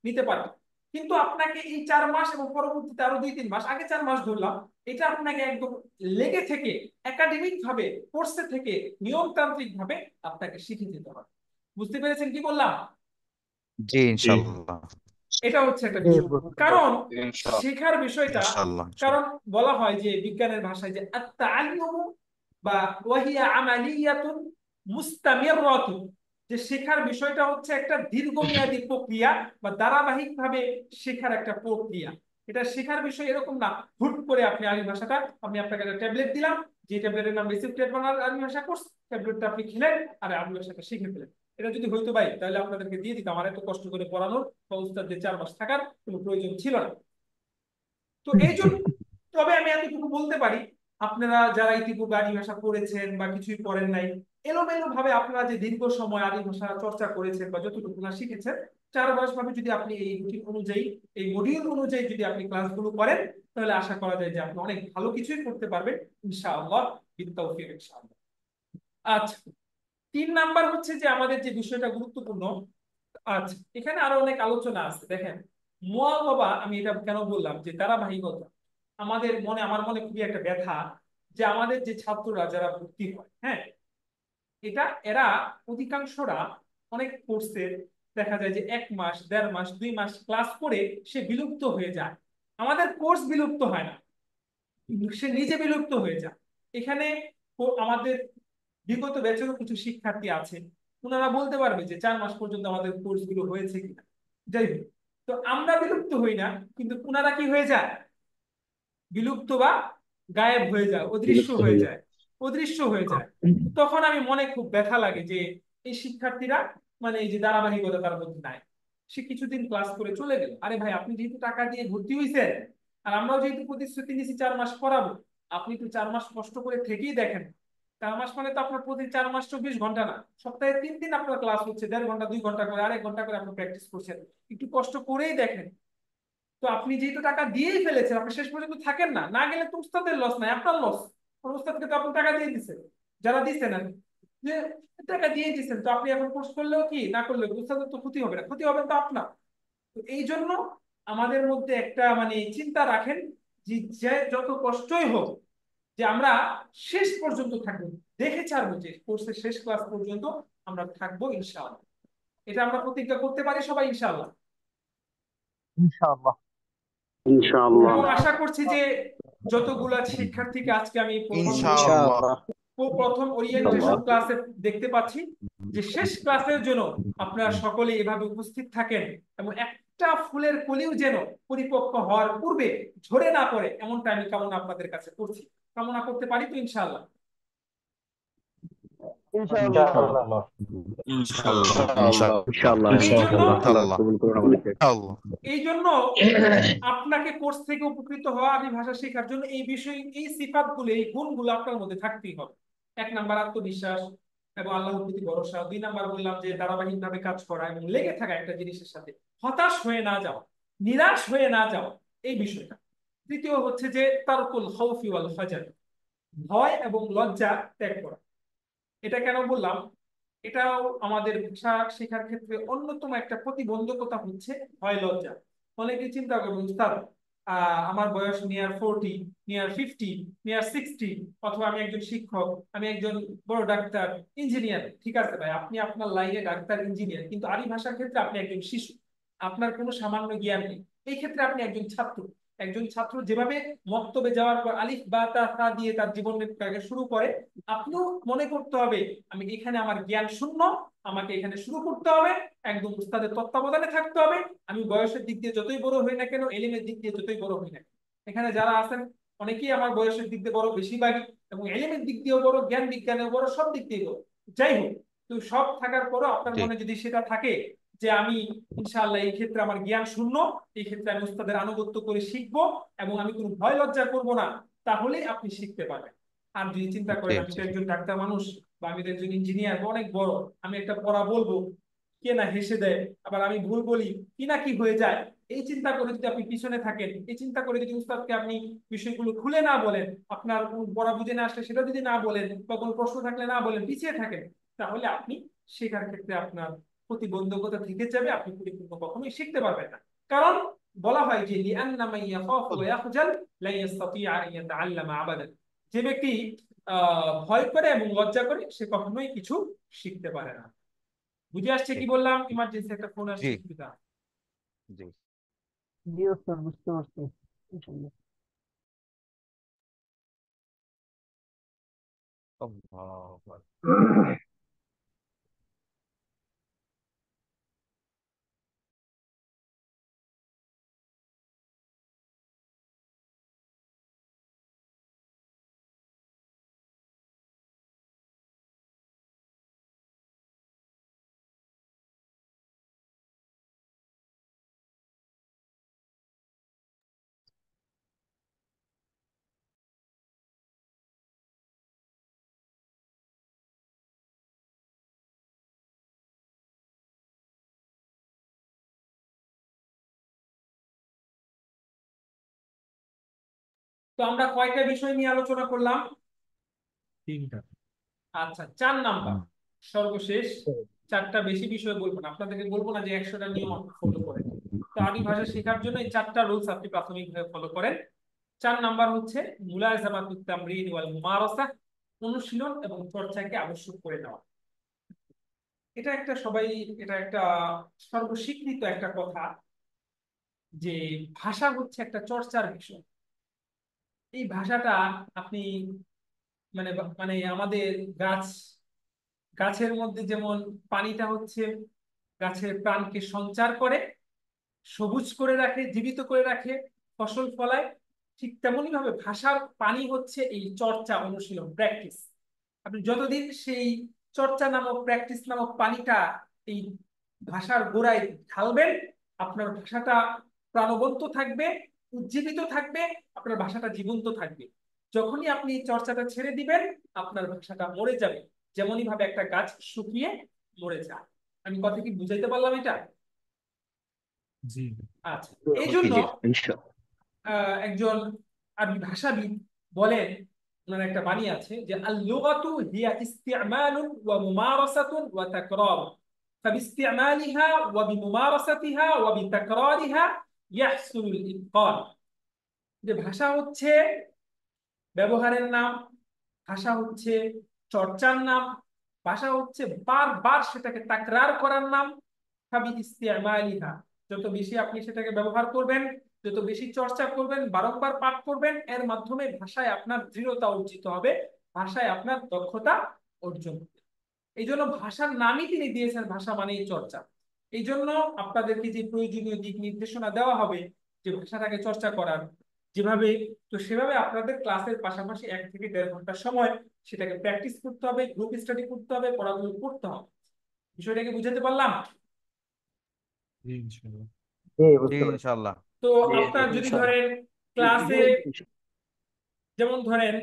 নিতে পারবেন। কিন্তু আপনাকে এই 4 মাস এবং পরবর্তীতে আরো 2-3 মাস, আগে 4 মাস ধরলাম, এটা আপনাকে একদম লেগে থেকে একাডেমিক ভাবে কোর্সে থেকে নিয়মতান্ত্রিক ভাবে আপনাকে শিখে যেতে হবে। বুঝতে পেরেছেন কি বললাম? জি ইনশাআল্লাহ। এটা হচ্ছে একটা বিষয়। কারণ শেখার বিষয়টা, ইনশাআল্লাহ। কারণ বলা হয় যে বিজ্ঞানের ভাষায় যে আত-তাআল্লুমু বা ওয়াহিয়া আমালিয়াতুন মুস্তামিররাতুন, যে শেখার বিষয়টা হচ্ছে একটা দীর্ঘমেয়াদী প্রক্রিয়া বা ধারাবাহিক ভাবে শেখার একটা প্রক্রিয়া। এটা শেখার বিষয় এরকম না হুট করে আপনি আরবি ভাষাটা, আমি আপনাকে একটা ট্যাবলেট দিলাম, যে ট্যাবলেটের নাম রিসিপ্টেড বাংলা আরবি ভাষা কোর্স, ট্যাবলেটটা আপনি খেলেন আর আরবি ভাষাটা শিখে ফেলেন। এটা যদি হইতো ভাই তাহলে আপনাদেরকে দিয়ে দিতাম, আমার এত কষ্ট করে পড়ানোর বা উস্তাদদের 4 মাস থাকার কোনো প্রয়োজন ছিল না। তো এই জন্য, তবে আমি এতটুকু বলতে পারি, আপনারা যারা ইতিপূর্বে আরবি ভাষা পড়েছেন বা কিছুই পড়েন নাই, এলোমেলো ভাবে আপনারা যে দীর্ঘ সময় আরবি ভাষা চর্চা করেছেন বা যতটুকু না শিখেছেন, 4 মাস ভাবে যদি আপনি এই রুটিন অনুযায়ী, এই মডিউল অনুযায়ী যদি আপনি ক্লাসগুলো করেন, তাহলে আশা করা যায় যে আপনি অনেক ভালো কিছুই করতে পারবেন ইনশাআল্লাহ, বিত্তাওফিক ইনশাআল্লাহ। আচ্ছা, 3 নাম্বার হচ্ছে যে আমাদের যে বিষয়টা গুরুত্বপূর্ণ। আচ্ছা, এখানে আরো অনেক আলোচনা আছে। দেখেন, মুআযাবা, আমি এটা কেন বললাম যে ধারাবাহিকতা, আমার মনে খুবই একটা ব্যথা যে আমাদের যে ছাত্ররা যারা ভর্তি হয়, হ্যাঁ, এরা অধিকাংশরা অনেক কোর্সের দেখা যায় যে 1 মাস, 1.5 মাস, 2 মাস ক্লাস করে সে বিলুপ্ত হয়ে যায়। আমাদের কোর্স বিলুপ্ত হয় না, সে নিজে বিলুপ্ত হয়ে যায়। এখানে আমাদের বিগত ব্যাচেরও কিছু শিক্ষার্থী আছে, ওনারা বলতে পারবে যে 4 মাস পর্যন্ত আমাদের কোর্স গুলো হয়েছে কিনা। যাই হোক, তো আমরা বিলুপ্ত হই না, কিন্তু ওনারা কি হয়ে যায়, বিলুপ্ত বা গায়েব হয়ে যায়, অদৃশ্য হয়ে যায়, অদৃশ্য হয়ে যায়। তখন আমি মনে খুব ব্যথা লাগে যে এই শিক্ষার্থীরা, মানে এই যে ধারাবাহিকতা তার মধ্যে নাই। সে কিছুদিন ক্লাস করে চলে গেল। আরে ভাই, আপনি যেহেতু টাকা দিয়ে ভর্তি হয়েছেন আর আমরাও যেহেতু প্রতিশ্রুতি নিয়েছি 4 মাস পড়াবো, আপনি তো 4 মাস কষ্ট করে থেকেই দেখেন। 4 মাস মানে তো আপনার প্রতি 4 মাস 24 ঘন্টা না, সপ্তাহে 3 দিন আপনার ক্লাস হচ্ছে, 1.5 ঘন্টা 2 ঘন্টা করে, আর 1 ঘন্টা করে আপনি প্র্যাকটিস করছেন। একটু কষ্ট করেই দেখেন। তো আপনি যেহেতু টাকা দিয়েই ফেলেছেন, আপনি শেষ পর্যন্ত থাকেন না, না গেলে তো উস্তাদের লস নাই, আপনার লস। উস্তাদকে তো আপনি টাকা দিয়ে দিচ্ছেন, যারা দিচ্ছেন আর যে টাকা দিয়ে দিচ্ছেন, তো আপনি এখন কোর্স করলেও কি না করলেও উস্তাদের তো ক্ষতি হবে না, ক্ষতি হবে তো আপনার। তো এই জন্য আমাদের মধ্যে একটা মানে চিন্তা রাখেন যে যে যত কষ্টই হোক, যে আমরা শেষ পর্যন্ত থাকবো, দেখে ছাড়বো যে কোর্সের শেষ ক্লাস পর্যন্ত আমরা থাকবো ইনশাআল্লাহ। এটা আমরা প্রতিজ্ঞা করতে পারি সবাই ইনশাআল্লাহ। ইনশাআল্লাহ। ইনশাআল্লাহ। এবং আশা করছি যে যতগুলা শিক্ষার্থীকে আজকে আমি ইনশাআল্লাহ। প্রথম ওরিয়েন্টেশন ক্লাসে দেখতে পাচ্ছি, যে শেষ ক্লাসের জন্য আপনারা সকলে এভাবে উপস্থিত থাকেন এবং একটা ফুলের কলিও যেন পরিপক্ক হওয়ার পূর্বে ঝরে না পড়ে, এমনটা আমি কামনা আপনাদের কাছে করছি। কামনা করতে পারি তো ইনশাআল্লাহ? ইনশাআল্লাহ। ইনশাআল্লাহ। এই জন্য ইনশাআল্লাহ। এই জন্য আপনাকে কোর্স থেকে উপকৃত হওয়া, আরবি ভাষা শেখার জন্য এই বিষয়, এই সিফাতগুলো, এই গুণগুলো আপনার মধ্যে থাকতেই হবে। 1 নাম্বার আত্মবিশ্বাস এবং আল্লাহর প্রতি ভরসা। 2 নাম্বার বললাম যে ধারাবাহিকভাবে কাজ করা এবং লেগে থাকা একটা জিনিসের সাথে, হতাশ হয়ে না যাওয়া, নিরাশ হয়ে না যাওয়া, এই বিষয়টা। তৃতীয় হচ্ছে যে তারকুল খাউফি ওয়াল ফাজার, ভয় এবং লজ্জা ত্যাগ করা। এটা কেন বললাম, এটাও আমাদের ভাষা শেখার ক্ষেত্রে অন্যতম একটা প্রতিবন্ধকতা হচ্ছে ভয় লজ্জা। অনেকে চিন্তা করবে, উস্তাদ আমার বয়স নিয়ার 40, নিয়ার 50, নিয়ার 60, অথবা আমি একজন শিক্ষক, আমি একজন বড় ডাক্তার, ইঞ্জিনিয়ার। ঠিক আছে ভাই, আপনি আপনার লাইনে ডাক্তার, ইঞ্জিনিয়ার, কিন্তু আরবি ভাষার ক্ষেত্রে আপনি একজন শিশু, আপনার কোনো সামান্য জ্ঞান নেই। এই ক্ষেত্রে আপনি একজন ছাত্র। একজন ছাত্র যেভাবে মক্তবে যাওয়ার পর আলিফ বা তা তা দিয়ে তার জীবনটাকে শুরু করে, আপনিও মনে করতে হবে আমি এখানে, আমার জ্ঞান শূন্য, আমাকে এখানে শুরু করতে হবে, একদম উস্তাদের তত্ত্বাবধানে থাকতে হবে। আমি বয়সের দিক দিয়ে যতই বড় হই না কেন, এলিমের দিক দিয়ে যতই বড় হই না কেন, এখানে যারা আছেন অনেকেই আমার বয়সের দিক দিয়ে বড়, বেশিরভাগই, এবং এলিমের দিক দিয়েও বড়, জ্ঞান বিজ্ঞানেও বড়, সব দিক দিয়ে বড়। যাই হোক, তো সব থাকার পরও আপনার মনে যদি সেটা থাকে যে আমি ইনশাআল্লাহ এই ক্ষেত্রে আমার জ্ঞান শূন্য, এই ক্ষেত্রে আমি উস্তাদের আনুগত্য করে শিখবো এবং আমি কোনো ভয় লজ্জা করব না, তাহলেই আপনি শিখতে পারবেন। আর যদি চিন্তা করেন আমি তো একজন ডাক্তার মানুষ বা আমি তো একজন ইঞ্জিনিয়ার অনেক বড়, আমি একটা পড়া বলবো, কে না হেসে দেয়, আবার আমি ভুল বলি কি না কি হয়ে যায়, এই চিন্তা করে যদি আপনি পিছনে থাকেন, এই চিন্তা করে যদি উস্তাদকে আপনি বিষয়গুলো খুলে না বলেন, আপনার কোনো পড়া বুঝে না আসলে সেটা যদি না বলেন, বা কোনো প্রশ্ন থাকলে না বলেন, পিছিয়ে থাকেন, তাহলে আপনি শেখার ক্ষেত্রে আপনার প্রতিবন্ধকতা থেকে যাবে, আপনি পরিপূর্ণ কখনোই শিখতে পারবেন না। কারণ বলা হয় যে লিআন্না মান ইয়াখাফু ওয়া ইয়াখজাল লা ইস্তাতিআ আন ইয়াতাআল্লামা আবাদান। যে ব্যক্তি ভয় করে এবং লজ্জা করে সে কখনোই কিছু শিখতে পারে না। বুঝে আসছে কি বললাম? ইমার্জেন্সি একটা ফোন জি আসছে, সুবিধা। জি। জি স্যার, বুঝতে পারছি ইনশাআল্লাহ। আল্লাহু আকবার। তো আমরা কয়টা বিষয় নিয়ে আলোচনা করলাম? 3টা। আচ্ছা, 4 নাম্বার, হুম, সর্বশেষ। 4টা, বেশি বিষয় বলবো না, আপনাদেরকে বলবো না যে 100টা নিয়ম আপনি ফলো করেন। তো আরবি ভাষা শেখার জন্য এই 4টা রুলস আপনি প্রাথমিকভাবে ফলো করেন। 4 নাম্বার হচ্ছে মুলাযামাতুত তামরিন ওয়াল মুমারাসা, অনুশীলন এবং চর্চাকে আবশ্যক করে নেওয়া। এটা একটা সবাই, এটা একটা সর্বস্বীকৃত একটা কথা যে ভাষা হচ্ছে একটা চর্চার বিষয়। এই ভাষাটা আপনি মানে মানে আমাদের গাছ, গাছের মধ্যে যেমন পানিটা হচ্ছে গাছের প্রাণকে সঞ্চার করে, সবুজ করে রাখে, জীবিত করে রাখে, ফসল ফলায়, ঠিক তেমনি ভাবে ভাষার পানি হচ্ছে এই চর্চা, অনুশীলন, প্র্যাকটিস। আপনি যতদিন সেই চর্চা নামক, প্র্যাকটিস নামক পানিটা এই ভাষার গোড়ায় ঢালবেন, আপনার ভাষাটা প্রাণবন্ত থাকবে, উজ্জীবিত থাকবে, আপনার ভাষাটা জীবন্ত থাকবে। যখনই আপনি এই চর্চাটা ছেড়ে দিবেন, আপনার ভাষাটা মরে যাবে, যেমনই ভাবে একটা গাছ শুকিয়ে মরে যায়। আমি কথা কি বুঝাইতে পারলাম এটা? জি। আচ্ছা, এই জি জন্য জি। ইনশাআল্লাহ। একজন আরবি ভাষাবিদ বলেন, ওনার একটা বাণী আছে যে আল লুগাতু হিয়া ইস্তিমালুন ওয়া মুমারাসাতুন ওয়া তাকরার, فباستعمالها وبممارستها وبتكرارها يحصل الإتقان। যে ভাষা হচ্ছে ব্যবহারের নাম, ভাষা হচ্ছে চর্চার নাম, ভাষা হচ্ছে বারবার সেটাকে তাকরার করার নাম। ফাবি ইস্তিমালিহা, যত বেশি আপনি সেটাকে ব্যবহার করবেন, যত বেশি চর্চা করবেন, বারংবার পাঠ করবেন, এর মাধ্যমে ভাষায় আপনার দৃঢ়তা অর্জিত হবে, ভাষায় আপনার দক্ষতা অর্জন হবে। এই জন্য ভাষার নামই তিনি দিয়েছেন ভাষা মানেই চর্চা। এই জন্য আপনাদেরকে যে প্রয়োজনীয় দিক নির্দেশনা দেওয়া হবে যে ভাষাটাকে চর্চা করার যেভাবে, তো সেভাবে আপনাদের ক্লাসের পাশাপাশি 1 থেকে 1.5 ঘন্টা সময় সেটাকে প্র্যাকটিস করতে হবে, গ্রুপ স্টাডি করতে হবে, পড়াগুলো করতে হবে। বিষয়টাকে বুঝাতে পারলাম? জি ইনশাআল্লাহ। জি, জি বুঝতে পারছি। ইনশাআল্লাহ। তো জি জি আপনার যদি ইনশাআল্লাহ। ধরেন ক্লাসে, যেমন ধরেন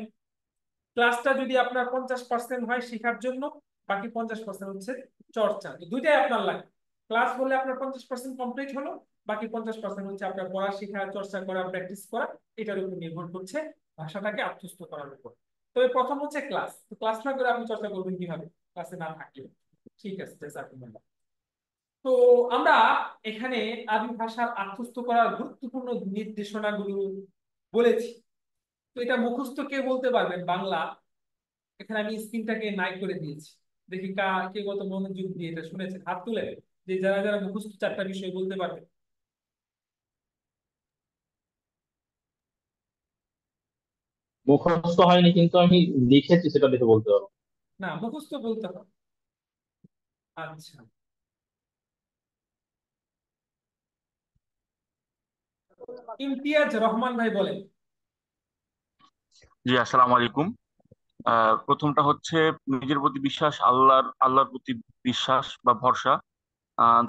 ক্লাসটা যদি আপনার 50% হয় শেখার জন্য, বাকি 50% হচ্ছে চর্চা, তো দুইটাই আপনার লাগে। ক্লাস হলে আপনার 50% কমপ্লিট হলো, বাকি 50% হচ্ছে আপনার পড়া, শেখা, চর্চা করা, প্র্যাকটিস করা, এটার উপর নির্ভর করছে, ভাষাটাকে আত্মস্থ করার উপর। তবে প্রথম হচ্ছে ক্লাস, তো ক্লাস না করে আপনি চর্চা করবেন কিভাবে ক্লাসে না থাকলে? ঠিক আছে, জাযাকুমুল্লাহ। তো আমরা এখানে আরবি ভাষার আত্মস্থ করার গুরুত্বপূর্ণ নির্দেশনাগুলো বলেছি। তো এটা মুখস্থ কে বলতে পারবেন বাংলা? এখানে আমি স্ক্রিনটাকে নাই করে দিয়েছি, দেখি কে কত মনোযোগ দিয়ে এটা শুনেছেন, হাত তুলে, যে যারা যারা মুখস্থ 4টা বিষয় বলতে পারবে। মুখস্থ হয়নি, কিন্তু আমি লিখেছি, সেটা দেখে বলতে পারবো। না, মুখস্থ বলতে হবে। আচ্ছা, ইমতিয়াজ রহমান ভাই বলেন। জি, আসসালামু আলাইকুম। প্রথমটা হচ্ছে নিজের প্রতি বিশ্বাস, আল্লাহর প্রতি বিশ্বাস বা ভরসা,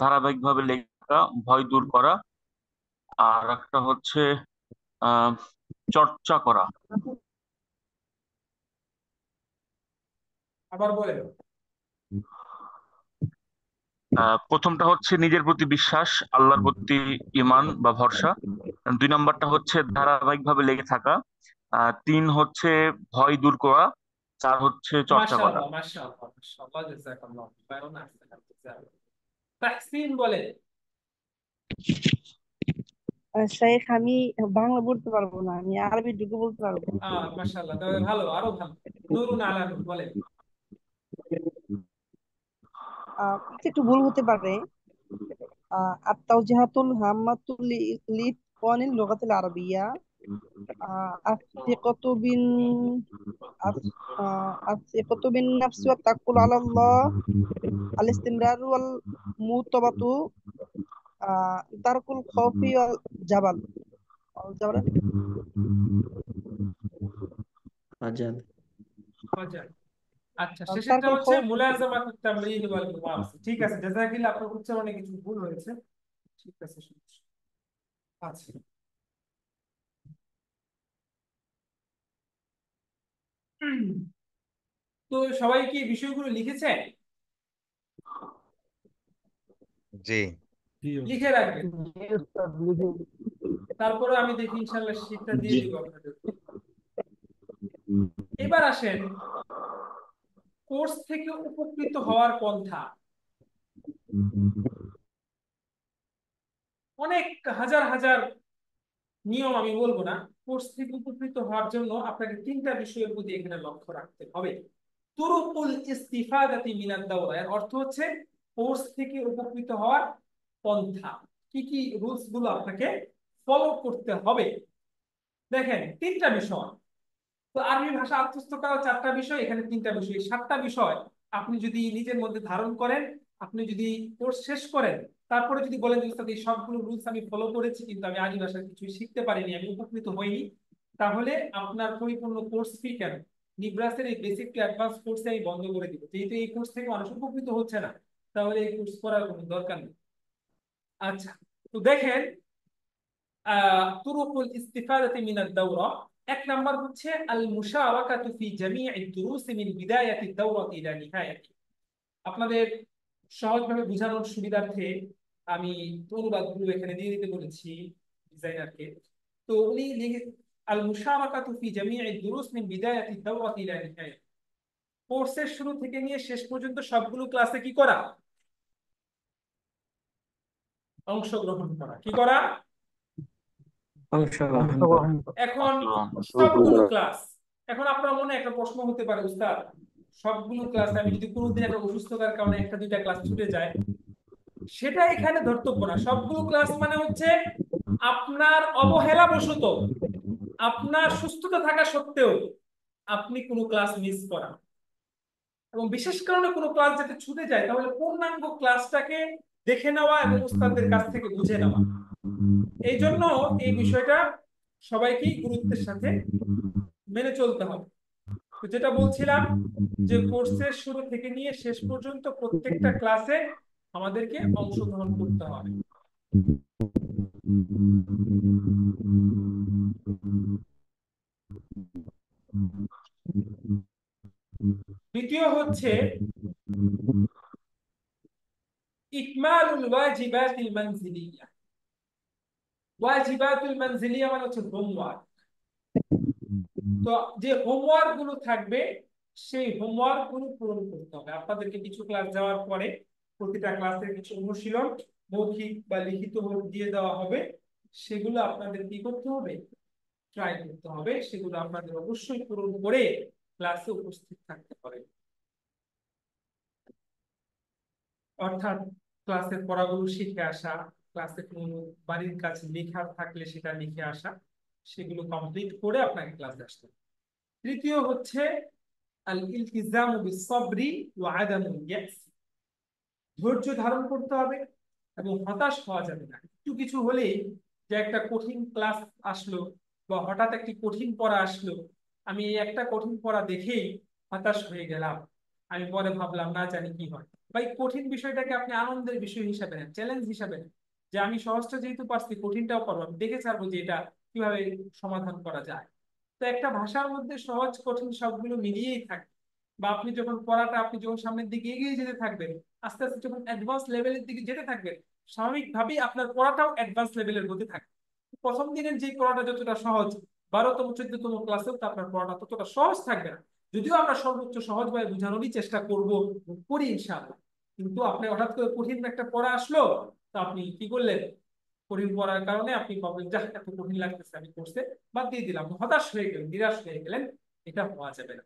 ধারাবাহিকভাবে লেখা, ভয় দূর করা। আর একটা হচ্ছে আহ চর্চা করা। আবার বলেন। প্রথমটা হচ্ছে নিজের প্রতি বিশ্বাস, আল্লাহর প্রতি ঈমান বা ভরসা। 2 নম্বরটা হচ্ছে ধারাবাহিকভাবে লেগে থাকা। 3 হচ্ছে ভয় দূর করা। 4 হচ্ছে চর্চা করা। মাশাআল্লাহ, মাশাআল্লাহ, মাশাআল্লাহ, জাযাকাল্লাহ খায়রান, আহসানাল জাযা। তাহসিন বলে। শেখ, আমি বাংলা বলতে পারবো না, আমি আরবি ঢুকে বলতে পারবো। মাশাআল্লাহ, তবে ভালো, আরো ভালো। নুরুন আলা নূর বলে। একটু ভুল হতে পারে। التوجيهات الهامة لإتقان اللغة العربية. الثقة الثقة بالنفس والتوكل على الله. الاستمرار والمواظبة. ترك الخوف والجبل. ফজর। আচ্ছা, ترك শেষেরটা হচ্ছে الخوف. মুলাযামাতুত তামরিন ওয়াল মুমারাসা। ঠিক আছে, জাযাকিল্লাহ, আপনার উচ্চারণে কিছু ভুল হয়েছে। ঠিক আছে, সমস্যা। আচ্ছা, তো সবাই কি বিষয়গুলো লিখেছে? জি। লিখে রাখবেন। জি উস্তাদ, লিখে। তারপরে আমি দেখি ইনশাআল্লাহ শীটটা দিয়ে জি। দিব আপনাদেরকে। এবার আসেন কোর্স থেকে উপকৃত হওয়ার পন্থা। অনেক হাজার হাজার নিয়ম আমি বলবো না। কোর্স থেকে উপকৃত হওয়ার জন্য আপনাকে 3টা বিষয়ের প্রতি এখানে লক্ষ্য রাখতে হবে। তুরুকুল ইস্তিফাদাতি মিনাদ দাওরা, এর অর্থ হচ্ছে কোর্স থেকে উপকৃত হওয়ার পন্থা। কি কি রুলস গুলো আপনাকে ফলো করতে হবে। দেখেন, 3টা বিষয়। তো আরবি ভাষা আত্মস্থ করা 4টা বিষয়, এখানে 3টা বিষয়, 7টা বিষয় আপনি যদি নিজের মধ্যে ধারণ করেন, আপনি যদি কোর্স শেষ করেন, তারপরে যদি বলেন যে উস্তাদ এই সবগুলো রুলস আমি ফলো করেছি কিন্তু আমি আরবি ভাষায় কিছুই শিখতে পারিনি, আমি উপকৃত হইনি, তাহলে আপনার পরিপূর্ণ কোর্স ফি কেন, নিব্রাসের এই বেসিক টু অ্যাডভান্স কোর্সে আমি বন্ধ করে দিব। যেহেতু এই কোর্স থেকে মানুষ উপকৃত হচ্ছে না, তাহলে এই কোর্স করার কোনো দরকার নেই। আচ্ছা, তো দেখেন, তুরুকুল ইস্তিফাদাতি মিনাদ দাওরা। 1 নাম্বার হচ্ছে আল মুশারাকাতু ফি জামি'i দুরুস মিন বিদায়াতি দাওরাতি ইলা নিহায়াতি। আপনাদের সহজভাবে বোঝানোর সুবিধার্থে আমি অনুবাদগুলো এখানে দিয়ে দিতে বলেছি ডিজাইনারকে। তো উনি লিখে আল মুশারাকাতু ফি জামি'i দুরুস মিন বিদায়াতি দাওরাতি ইলা নিহায়াতি, কোর্সের শুরু থেকে নিয়ে শেষ পর্যন্ত সবগুলো ক্লাসে কি করা? অংশগ্রহণ করা। কি করা? অংশগ্রহণ এখন অংশগ্রহণ। সবগুলো ক্লাস। এখন আপনার মনে একটা প্রশ্ন হতে পারে, উস্তাদ সবগুলো ক্লাস আমি যদি কোনোদিন একটা অসুস্থতার কারণে 1টা 2টা ক্লাস ছুটে যায়, সেটা এখানে ধর্তব্য না। সবগুলো ক্লাস মানে হচ্ছে আপনার অবহেলাবশত, আপনার সুস্থতা থাকা সত্ত্বেও আপনি কোনো ক্লাস মিস করা, এবং বিশেষ কারণে কোনো ক্লাস যাতে ছুটে যায়, তাহলে পূর্ণাঙ্গ ক্লাসটাকে দেখে নেওয়া এবং উস্তাদদের কাছ থেকে বুঝে নেওয়া। এই জন্য এই বিষয়টা সবাইকেই গুরুত্বের সাথে মেনে চলতে হবে। তো যেটা বলছিলাম, যে কোর্সের শুরু থেকে নিয়ে শেষ পর্যন্ত প্রত্যেকটা ক্লাসে আমাদেরকে অংশগ্রহণ করতে হবে। দ্বিতীয় হচ্ছে ইকমালুল ওয়াজিবাতিল মানজিলিয়া। ওয়াজিবাতুল মানজিলিয়া মানে হচ্ছে হোমওয়ার্ক। তো যে হোমওয়ার্ক গুলো থাকবে, সেই হোমওয়ার্ক গুলো পূরণ করতে হবে। আপনাদেরকে কিছু ক্লাস যাওয়ার পরে প্রতিটা ক্লাসের কিছু অনুশীলন মৌখিক বা লিখিত দিয়ে দেওয়া হবে। সেগুলো আপনাদের কি করতে হবে? ট্রাই করতে হবে। সেগুলো আপনাদের অবশ্যই পূরণ করে ক্লাসে উপস্থিত থাকতে হবে। অর্থাৎ ক্লাসের পড়াগুলো শিখে আসা, ক্লাসে কোনো বাড়ির কাছে লেখা থাকলে সেটা লিখে আসা, সেগুলো কমপ্লিট করে আপনাকে ক্লাসে আসতে হবে। তৃতীয় হচ্ছে আল ইলতিজামু বিসসবরি ওয়া আদামুল ইয়াস। ধৈর্য ধারণ করতে হবে এবং হতাশ হওয়া যাবে না। একটু কিছু হলেই, যে একটা কঠিন ক্লাস আসলো বা হঠাৎ একটি কঠিন পড়া আসলো, আমি এই একটা কঠিন পড়া দেখেই হতাশ হয়ে গেলাম, আমি পরে ভাবলাম না জানি কি হয়। বা এই কঠিন বিষয়টাকে আপনি আনন্দের বিষয় হিসাবে নেন, চ্যালেঞ্জ হিসাবে নেন, যে আমি সহজটা যেহেতু পারছি, কঠিনটাও পারবো, আমি দেখে ছাড়বো যে এটা কিভাবে সমাধান করা যায়। তো একটা ভাষার মধ্যে সহজ কঠিন সবগুলো মিলিয়েই থাকে। বা আপনি যখন পড়াটা আপনি যখন সামনের দিকে এগিয়ে যেতে থাকবেন, আস্তে আস্তে যখন অ্যাডভান্স লেভেলের দিকে যেতে থাকবেন, স্বাভাবিকভাবেই আপনার পড়াটাও অ্যাডভান্স লেভেলের হতে থাকবে। প্রথম দিনের যে পড়াটা যতটা সহজ, 12তম 14তম ক্লাসেও তো আপনার পড়াটা ততটা সহজ থাকবে না, যদিও আমরা সর্বোচ্চ সহজভাবে বোঝানোরই চেষ্টা করি ইনশাআল্লাহ। কিন্তু আপনি হঠাৎ করে কঠিন একটা পড়া আসলো, তো আপনি কি করলেন? কঠিন পড়ার কারণে আপনি ভাবলেন যা এত কঠিন লাগতেছে, আমি কোর্সে বাদ দিয়ে দিলাম, হতাশ হয়ে গেলেন, নিরাশ হয়ে গেলেন। এটা হওয়া যাবে না।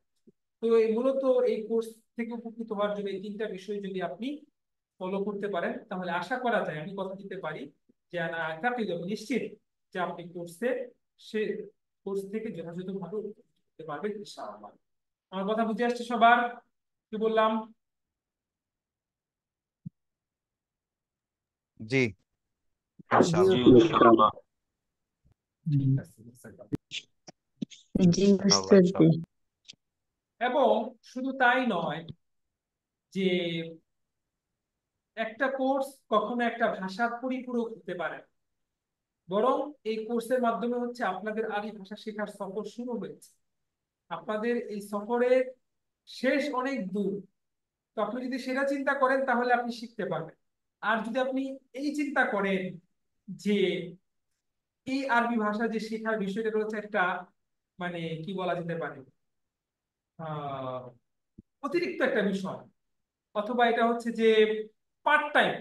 তো এই মূলত এই কোর্স থেকে উপকৃত হওয়ার জন্য এই তিনটা বিষয় যদি আপনি ফলো করতে পারেন, তাহলে আশা করা যায়, আমি কথা দিতে পারি যে না আ'তাকিদু, আমি নিশ্চিত যে আপনি সে কোর্স থেকে যথাযথভাবে উপকৃত হতে পারবেন ইনশাআল্লাহ। আমার কথা বুঝে আসছে সবার? কি বললাম? জি, জি জি ইনশাআল্লাহ। ইনশাআল্লাহ। ঠিক হুম। আছে, ইনশাআল্লাহ। জি ইনশাআল্লাহ, উস্তাদ জি। ইনশাআল্লাহ। এবং শুধু তাই নয় যে একটা কোর্স কখনো একটা ভাষার পরিপূরক হতে পারে না, বরং এই কোর্সের মাধ্যমে হচ্ছে আপনাদের আরবি ভাষা শেখার সফর শুরু হয়েছে। আপনাদের এই সফরের শেষ অনেক দূর। তো আপনি যদি সেটা চিন্তা করেন তাহলে আপনি শিখতে পারবেন। আর যদি আপনি এই চিন্তা করেন যে এই আরবি ভাষা যে শেখার বিষয়টা রয়েছে একটা, মানে কি বলা যেতে পারে, আহ অতিরিক্ত একটা বিষয়, অথবা এটা হচ্ছে যে পার্ট টাইম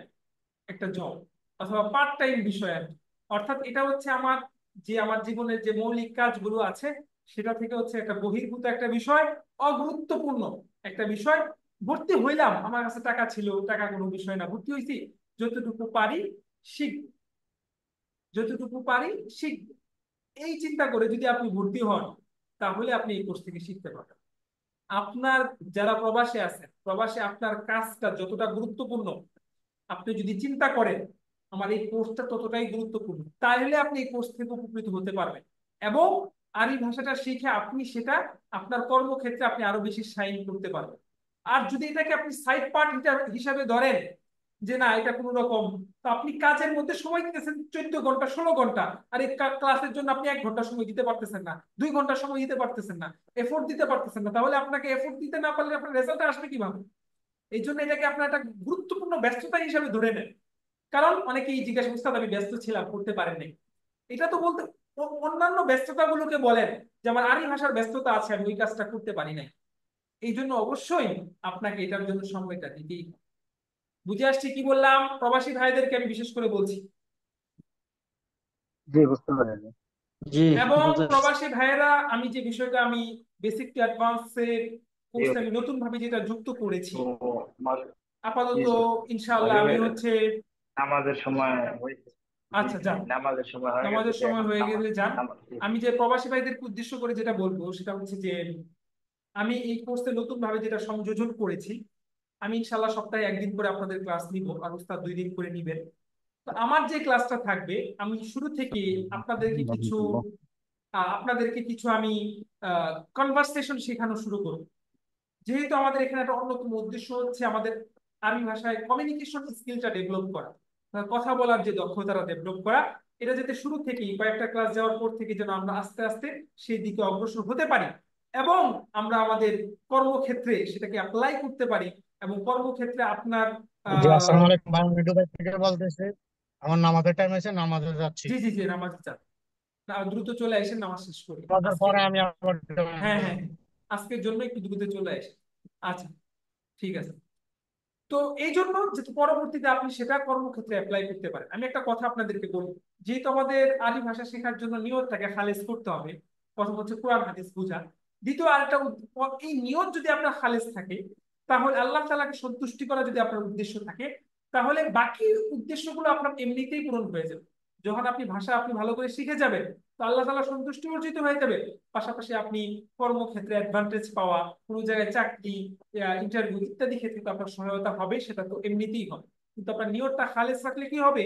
একটা জব, অথবা পার্ট টাইম বিষয় আর কি। অর্থাৎ এটা হচ্ছে আমার জীবনের যে মৌলিক কাজগুলো আছে সেটা থেকে হচ্ছে একটা বহির্ভূত একটা বিষয়, অগুরুত্বপূর্ণ একটা বিষয়। ভর্তি হইলাম, আমার কাছে টাকা ছিল, টাকা কোনো বিষয় না, ভর্তি হয়েছি, যতটুকু পারি শিখ, যতটুকু পারি শিখ, এই চিন্তা করে যদি আপনি ভর্তি হন, তাহলে আপনি এই কোর্স থেকে শিখতে পারবেন। আপনার যারা প্রবাসে আছেন, প্রবাসে আপনার কাজটা যতটা গুরুত্বপূর্ণ, আপনি যদি চিন্তা করেন আমার এই কোর্সটা ততটাই গুরুত্বপূর্ণ, তাহলে আপনি এই কোর্স থেকে উপকৃত হতে পারবেন। এবং আরবি ভাষাটা শিখে আপনি সেটা আপনার কর্মক্ষেত্রে আপনি আরো বেশি শাইন করতে পারবেন। আর যদি এটাকে আপনি সাইড পার্ট হিসাবে ধরেন যে না এটা কোনো রকম, তো আপনি কাজের মধ্যে সময় দিতেছেন 14 ঘন্টা 16 ঘন্টা, আর এই ক্লাসের জন্য আপনি 1 ঘন্টা সময় দিতে পারতেছেন না, 2 ঘন্টা সময় দিতে পারতেছেন না, এফোর্ট দিতে পারতেছেন না, তাহলে আপনাকে এফোর্ট দিতে না পারলে আপনার রেজাল্ট আসবে কিভাবে? এই জন্য এটাকে আপনার একটা গুরুত্বপূর্ণ ব্যস্ততা হিসাবে ধরে নেন। কারণ অনেকেই জিজ্ঞাসা উস্তাদ আমি ব্যস্ত ছিলাম, করতে পারেন নাই। এটা তো বলতে অন্যান্য ব্যস্ততা গুলোকে বলেন যে আমার আরবি ভাষার ব্যস্ততা আছে, আমি ওই কাজটা করতে পারি নাই। এই জন্য অবশ্যই আপনাকে এটার জন্য সময়টা দিতেই হবে। বুঝে আসছে কি বললাম? প্রবাসী ভাইদেরকে আমি বিশেষ করে বলছি। জি বুঝতে পারিনি। জি, এবং বুঝেছি। প্রবাসী ভাইয়েরা, আমি যে বিষয়টা আমি বেসিক টু অ্যাডভান্সের জি কোর্সে আমি নতুন ভাবে যেটা যুক্ত করেছি, তো আপাতত ইনশাআল্লাহ আমি মাগরিবের হচ্ছে, নামাজের সময় হয়েছে। জি আচ্ছা জি যান, নামাজের সময় হয়ে গেছে, নামাজের যে সময় এখন হয়ে নামাজ গেলে যান। নামাজ জি আমি যে প্রবাসী ভাইদেরকে উদ্দেশ্য করে যেটা বলবো সেটা হচ্ছে যে আমি এই কোর্সে নতুন ভাবে যেটা সংযোজন করেছি, আমি ইনশাআল্লাহ সপ্তাহে একদিন করে আপনাদের ক্লাস নিব, আর উস্তাদ 2 দিন করে নিবেন। তো আমার যে ক্লাসটা থাকবে, আমি শুরু থেকে আপনাদেরকে কিছু আমি কনভারসেশন শেখানো শুরু করব। যেহেতু আমাদের এখানে একটা অন্যতম উদ্দেশ্য হচ্ছে আমাদের আরবি ভাষায় কমিউনিকেশন স্কিলটা ডেভেলপ করা, কথা বলার যে দক্ষতাটা ডেভেলপ করা, এটা যাতে শুরু থেকেই কয়েকটা ক্লাস যাওয়ার পর থেকে যেন আমরা আস্তে আস্তে সেই দিকে অগ্রসর হতে পারি, এবং আমরা আমাদের কর্মক্ষেত্রে সেটাকে অ্যাপ্লাই করতে পারি। এবং কর্মক্ষেত্রে আপনার জি আহ আসসালামু আলাইকুম, আমি দুবাই থেকে বলতেছি। আমার নামাজের টাইম হয়েছে, নামাজে যাচ্ছি। জি জি জি, নামাজ চান না, দ্রুত চলে আসেন, নামাজ শেষ করি নামাজের আজকে। পরে আমি আবার join হ্যাঁ হ্যাঁ করবো। হ্যাঁ, আজকের জন্য একটু দ্রুত চলে আসেন। আচ্ছা, ঠিক আছে। তো এই জন্য যে পরবর্তীতে আপনি সেটা কর্মক্ষেত্রে অ্যাপ্লাই করতে পারেন। আমি একটা কথা আপনাদেরকে বলবো, যেহেতু আমাদের আরবি ভাষা শেখার জন্য নিয়তটাকে খালেস করতে হবে, প্রথম হচ্ছে কোরআন হাদিস বোঝা, দ্বিতীয় আরেকটা এই নিয়ত যদি আপনার খালেস থাকে, তাহলে আল্লাহ তাআলাকে সন্তুষ্টি করা যদি আপনার উদ্দেশ্য থাকে, তাহলে বাকি উদ্দেশ্যগুলো আপনার এমনিতেই পূরণ হয়ে যাবে। যখন আপনি ভালো করে শিখে যাবেন, তো আল্লাহ তাআলা সন্তুষ্টি অর্জিত হয়ে যাবে। পাশাপাশি আপনি কর্মক্ষেত্রে অ্যাডভান্টেজ পাওয়া, কোনো জায়গায় চাকরি, ইন্টারভিউ ইত্যাদি ক্ষেত্রে তো আপনার সহায়তা হবে, সেটা তো এমনিতেই হবে। কিন্তু আপনার নিয়তটা খালেস রাখলে কি হবে,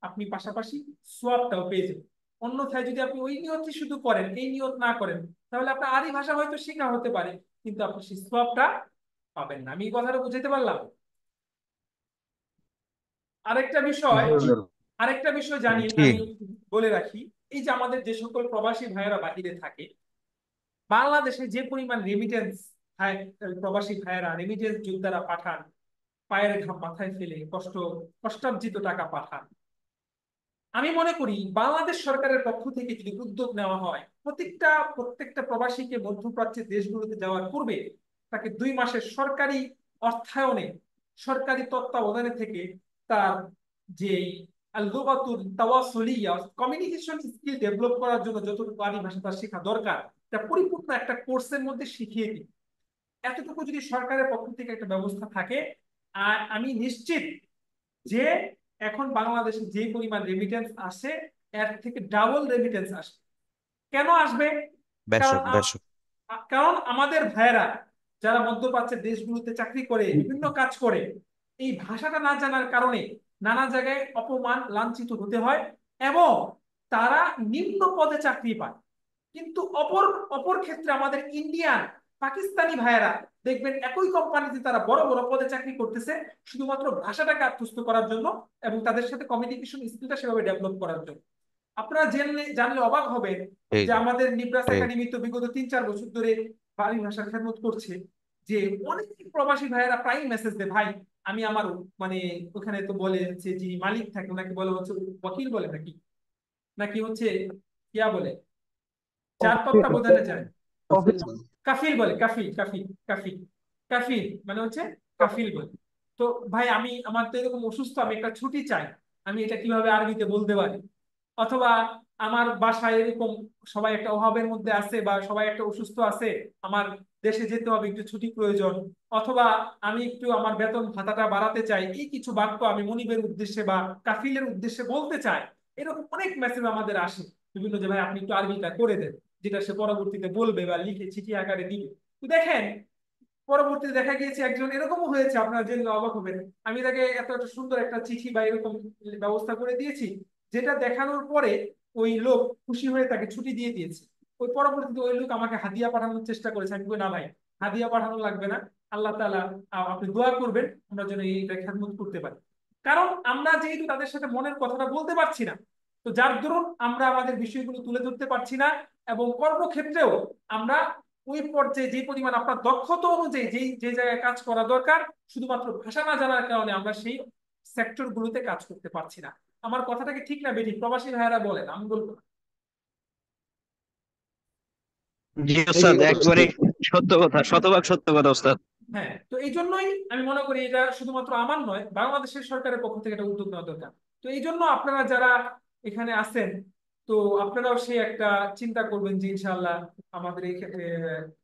আপনি পাশাপাশি সোয়াবটাও পেয়ে যাবেন। অন্যথায় যদি আপনি ওই নিয়তই শুধু করেন, এই নিয়ত না করেন, তাহলে আপনার আরবি ভাষা হয়তো শেখা হতে পারে, কিন্তু আপনি সেই সোয়াবটা পাবেন না। আমি এই কথাটা বুঝাতে পারলাম? আরেকটা বিষয়, জি হুজুর। জানি জি, আমি বলে রাখি, এই যে আমাদের যে সকল প্রবাসী ভাইয়েরা বাহিরে থাকে, বাংলাদেশে যে পরিমাণ রেমিটেন্স ভাই, প্রবাসী ভাইয়েরা রেমিটেন্স যোদ্ধারা পাঠান, পায়ের ঘাম মাথায় ফেলে কষ্টার্জিত টাকা পাঠান। আমি মনে করি বাংলাদেশ সরকারের পক্ষ থেকে যদি উদ্যোগ নেওয়া হয়, প্রত্যেকটা প্রবাসীকে মধ্যপ্রাচ্যের দেশগুলোতে যাওয়ার পূর্বে তাকে 2 মাসের সরকারি অর্থায়নে, সরকারি তত্ত্বাবধানে থেকে তার যে লুগাতুল তাওয়াসুলিয়া, কমিউনিকেশন স্কিল ডেভেলপ করার জন্য যতটুকু আরবি ভাষা তার শেখা দরকার, তা পরিপূর্ণ একটা কোর্সের মধ্যে শিখিয়ে দিই। এতটুকু যদি সরকারের পক্ষ থেকে একটা ব্যবস্থা থাকে, আর আমি নিশ্চিত যে এখন বাংলাদেশে যে পরিমাণ রেমিটেন্স আসে এর থেকে ডাবল রেমিটেন্স আসবে। কেন আসবে? কারণ বেশক বেশক কারণ আমাদের ভাইয়েরা যারা মধ্যপ্রাচ্যের দেশগুলোতে চাকরি করে, বিভিন্ন কাজ করে, এই ভাষাটা না জানার কারণে নানা জায়গায় অপমান, লাঞ্ছিত হতে হয় এবং তারা নিম্ন পদে চাকরি পায়। কিন্তু অপর অপর ক্ষেত্রে আমাদের ইন্ডিয়ান, পাকিস্তানি ভাইয়েরা দেখবেন একই কোম্পানিতে তারা বড় বড় পদে চাকরি করতেছে, শুধুমাত্র ভাষাটাকে আত্মস্থ করার জন্য এবং তাদের সাথে কমিউনিকেশন স্কিলটা সেভাবে ডেভেলপ করার জন্য। আপনারা জানলে অবাক হবেন এই যে আমাদের নিব্রাস এই একাডেমি তো বিগত 3-4 বছর ধরে আরবি ভাষার খেদমত করছে, যে অনেক প্রবাসী ভাইয়েরা প্রায় মেসেজ দেয়, ভাই আমি আমার মানে ওখানে তো বলে যে যিনি মালিক থাকে ওনাকে বলে হচ্ছে ওয়াকিল বলে নাকি, নাকি হচ্ছে কিয়া বলে, যার তত্ত্বাবধানে যায়, কাফিল বলে, কাফিল কাফিল কাফিল কাফিল মানে হচ্ছে কাফিল বলে। তো ভাই আমার তো এরকম অসুস্থ, আমি একটা ছুটি চাই, আমি এটা কিভাবে আরবিতে বলতে পারি? অথবা আমার বাসায় এরকম সবাই একটা অভাবের মধ্যে আছে বা সবাই একটা অসুস্থ আছে, আমার দেশে যেতে হবে, একটু ছুটি প্রয়োজন। অথবা আমি একটু আমার বেতন ভাতাটা বাড়াতে চাই, এই কিছু বাক্য আমি মনিবের উদ্দেশ্যে বা কাফিলের উদ্দেশ্যে বলতে চাই। এরকম অনেক মেসেজ আমাদের আসে বিভিন্ন, যে ভাই আপনি একটু আরবিটা করে দেন, যেটা সে পরবর্তীতে বলবে বা লিখে চিঠি আকারে দিবে। তো দেখেন, পরবর্তীতে দেখা গিয়েছে একজন এরকমও হয়েছে, আপনারা জেনে অবাক হবেন, আমি তাকে এত একটা সুন্দর একটা চিঠি বা এরকম ব্যবস্থা করে দিয়েছি, যেটা দেখানোর পরে ওই লোক খুশি হয়ে তাকে ছুটি দিয়ে দিয়েছে। ওই পরবর্তীতে ওই লোক আমাকে হাদিয়া পাঠানোর চেষ্টা করেছে, আমি বলি না ভাই, হাদিয়া পাঠানো লাগবে না, আল্লাহ তাআলা আপনি দোয়া করবেন আমরা যেন এইটা খেদমত করতে পারি। কারণ আমরা যেহেতু তাদের সাথে মনের কথাটা বলতে পারছি না, তো যার দরুন আমরা আমাদের বিষয়গুলো তুলে ধরতে পারছি না, এবং কর্মক্ষেত্রেও আমরা ওই পর্যায়ে যে পরিমাণ আপনার দক্ষতা অনুযায়ী যে জায়গায় কাজ করা দরকার, শুধুমাত্র ভাষা না জানার কারণে আমরা সেই সেক্টর গুলোতে কাজ করতে পারছি না। আমার কথাটা কি ঠিক না বেঠিক? প্রবাসী ভাইয়েরা বলেন, আমি বলবো না। জি ওস্তাদ, একবারে সত্য কথা, শতভাগ সত্য কথা ওস্তাদ। হ্যাঁ, তো এই জন্যই আমি মনে করি এটা শুধুমাত্র আমার নয়, বাংলাদেশের সরকারের পক্ষ থেকে একটা উদ্যোগ নেওয়া দরকার। তো এই জন্য আপনারা যারা এখানে আছেন, তো আপনারাও সেই একটা চিন্তা করবেন যে ইনশাআল্লাহ আমাদের এই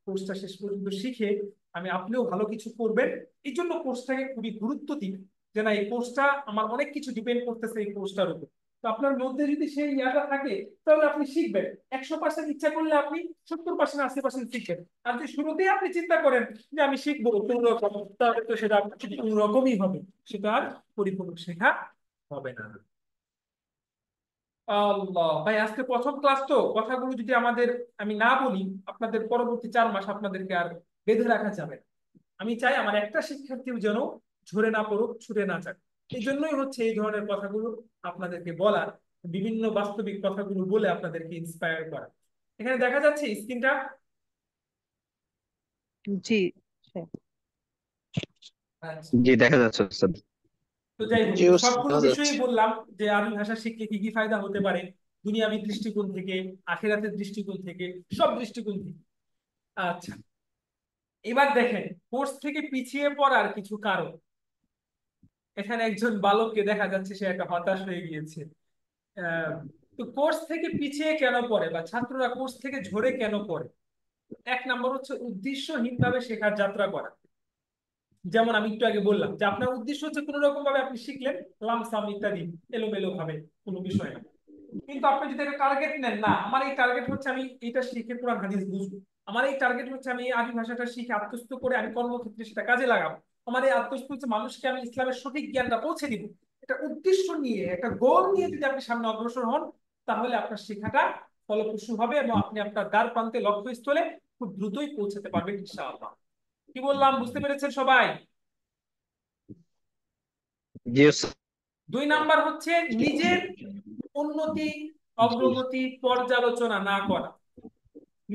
কোর্সটা শেষ পর্যন্ত শিখে আপনিও ভালো কিছু করবেন। এই জন্য কোর্সটাকে খুবই গুরুত্ব দিন, যে না এই কোর্সটা আমার অনেক কিছু ডিপেন্ড করতেছে এই কোর্সটার উপর। তো আপনার মধ্যে যদি সেই ইয়াটা থাকে, তাহলে আপনি শিখবেন। 100% ইচ্ছা করলে আপনি 70% 80% শিখবেন। আর যদি শুরুতেই আপনি চিন্তা করেন যে আমি শিখবো কোন রকম, তাহলে তো সেটা কোন রকমই হবে, সেটা আর পরিপূর্ণ শেখা হবে না। আল্লাহ ভাই, আজকে প্রথম ক্লাস তো, কথাগুলো যদি আমি না বলি, আপনাদের পরবর্তী 4 মাস আপনাদেরকে আর বেঁধে রাখা যাবে না। আমি চাই আমার একটা শিক্ষার্থীও যেন ঝরে না পড়ুক, ছুটে না যাক। এই জন্যই হচ্ছে এই ধরনের কথাগুলো আপনাদেরকে বলা, বিভিন্ন বাস্তবিক কথাগুলো বলে আপনাদেরকে ইন্সপায়ার করা। এখানে দেখা যাচ্ছে স্ক্রিনটা? জি। আচ্ছা, জি দেখা যাচ্ছে ওস্তাদ। তো যাই হোক, জি তো ওস্তাদ, সবগুলো দেখা বিষয়ই যাচ্ছে। বললাম যে আরবি ভাষা শিখলে কি কি ফায়দা হতে পারে, দুনিয়াবী দৃষ্টিকোণ থেকে, আখিরাতের দৃষ্টিকোণ থেকে, সব দৃষ্টিকোণ থেকে। আচ্ছা, এবার দেখেন কোর্স থেকে পিছিয়ে পড়ার কিছু কারণ। এখানে একজন বালককে দেখা যাচ্ছে সে একটা হতাশ হয়ে গিয়েছে। আহ, তো কোর্স থেকে পিছিয়ে কেন পড়ে বা ছাত্ররা কোর্স থেকে ঝরে কেন পড়ে? 1 নম্বর হচ্ছে উদ্দেশ্যহীনভাবে শেখার যাত্রা করা। যেমন আমি একটু আগে বললাম যে আপনার উদ্দেশ্য হচ্ছে কোন রকম ভাবে আপনি শিখলেন, লামসাম ইত্যাদি এলোমেলো ভাবে, কোনো বিষয় না। কিন্তু আপনি যদি একটা টার্গেট নেন, না আমার এই টার্গেট হচ্ছে আমি এটা শিখে কোরআন হাদিস বুঝবো, আমার এই টার্গেট হচ্ছে আমি এই আরবি ভাষাটা শিখে আত্মস্থ করে আমি কর্মক্ষেত্রে সেটা কাজে লাগাবো, আমার এই আত্মস্থ হচ্ছে মানুষকে আমি ইসলামের সঠিক জ্ঞানটা পৌঁছে দিব, এটা উদ্দেশ্য নিয়ে, একটা গোল নিয়ে যদি আপনি সামনে অগ্রসর হন, তাহলে আপনার শেখাটা ফলপ্রসূ হবে এবং আপনি আপনার দ্বার প্রান্তে লক্ষ্যস্থলে খুব দ্রুতই পৌঁছাতে পারবেন ইনশাআল্লাহ। কি বললাম, বুঝতে পেরেছেন সবাই? জি ওস্তাদ। 2 নাম্বার হচ্ছে নিজের উন্নতি, অগ্রগতি পর্যালোচনা না করা।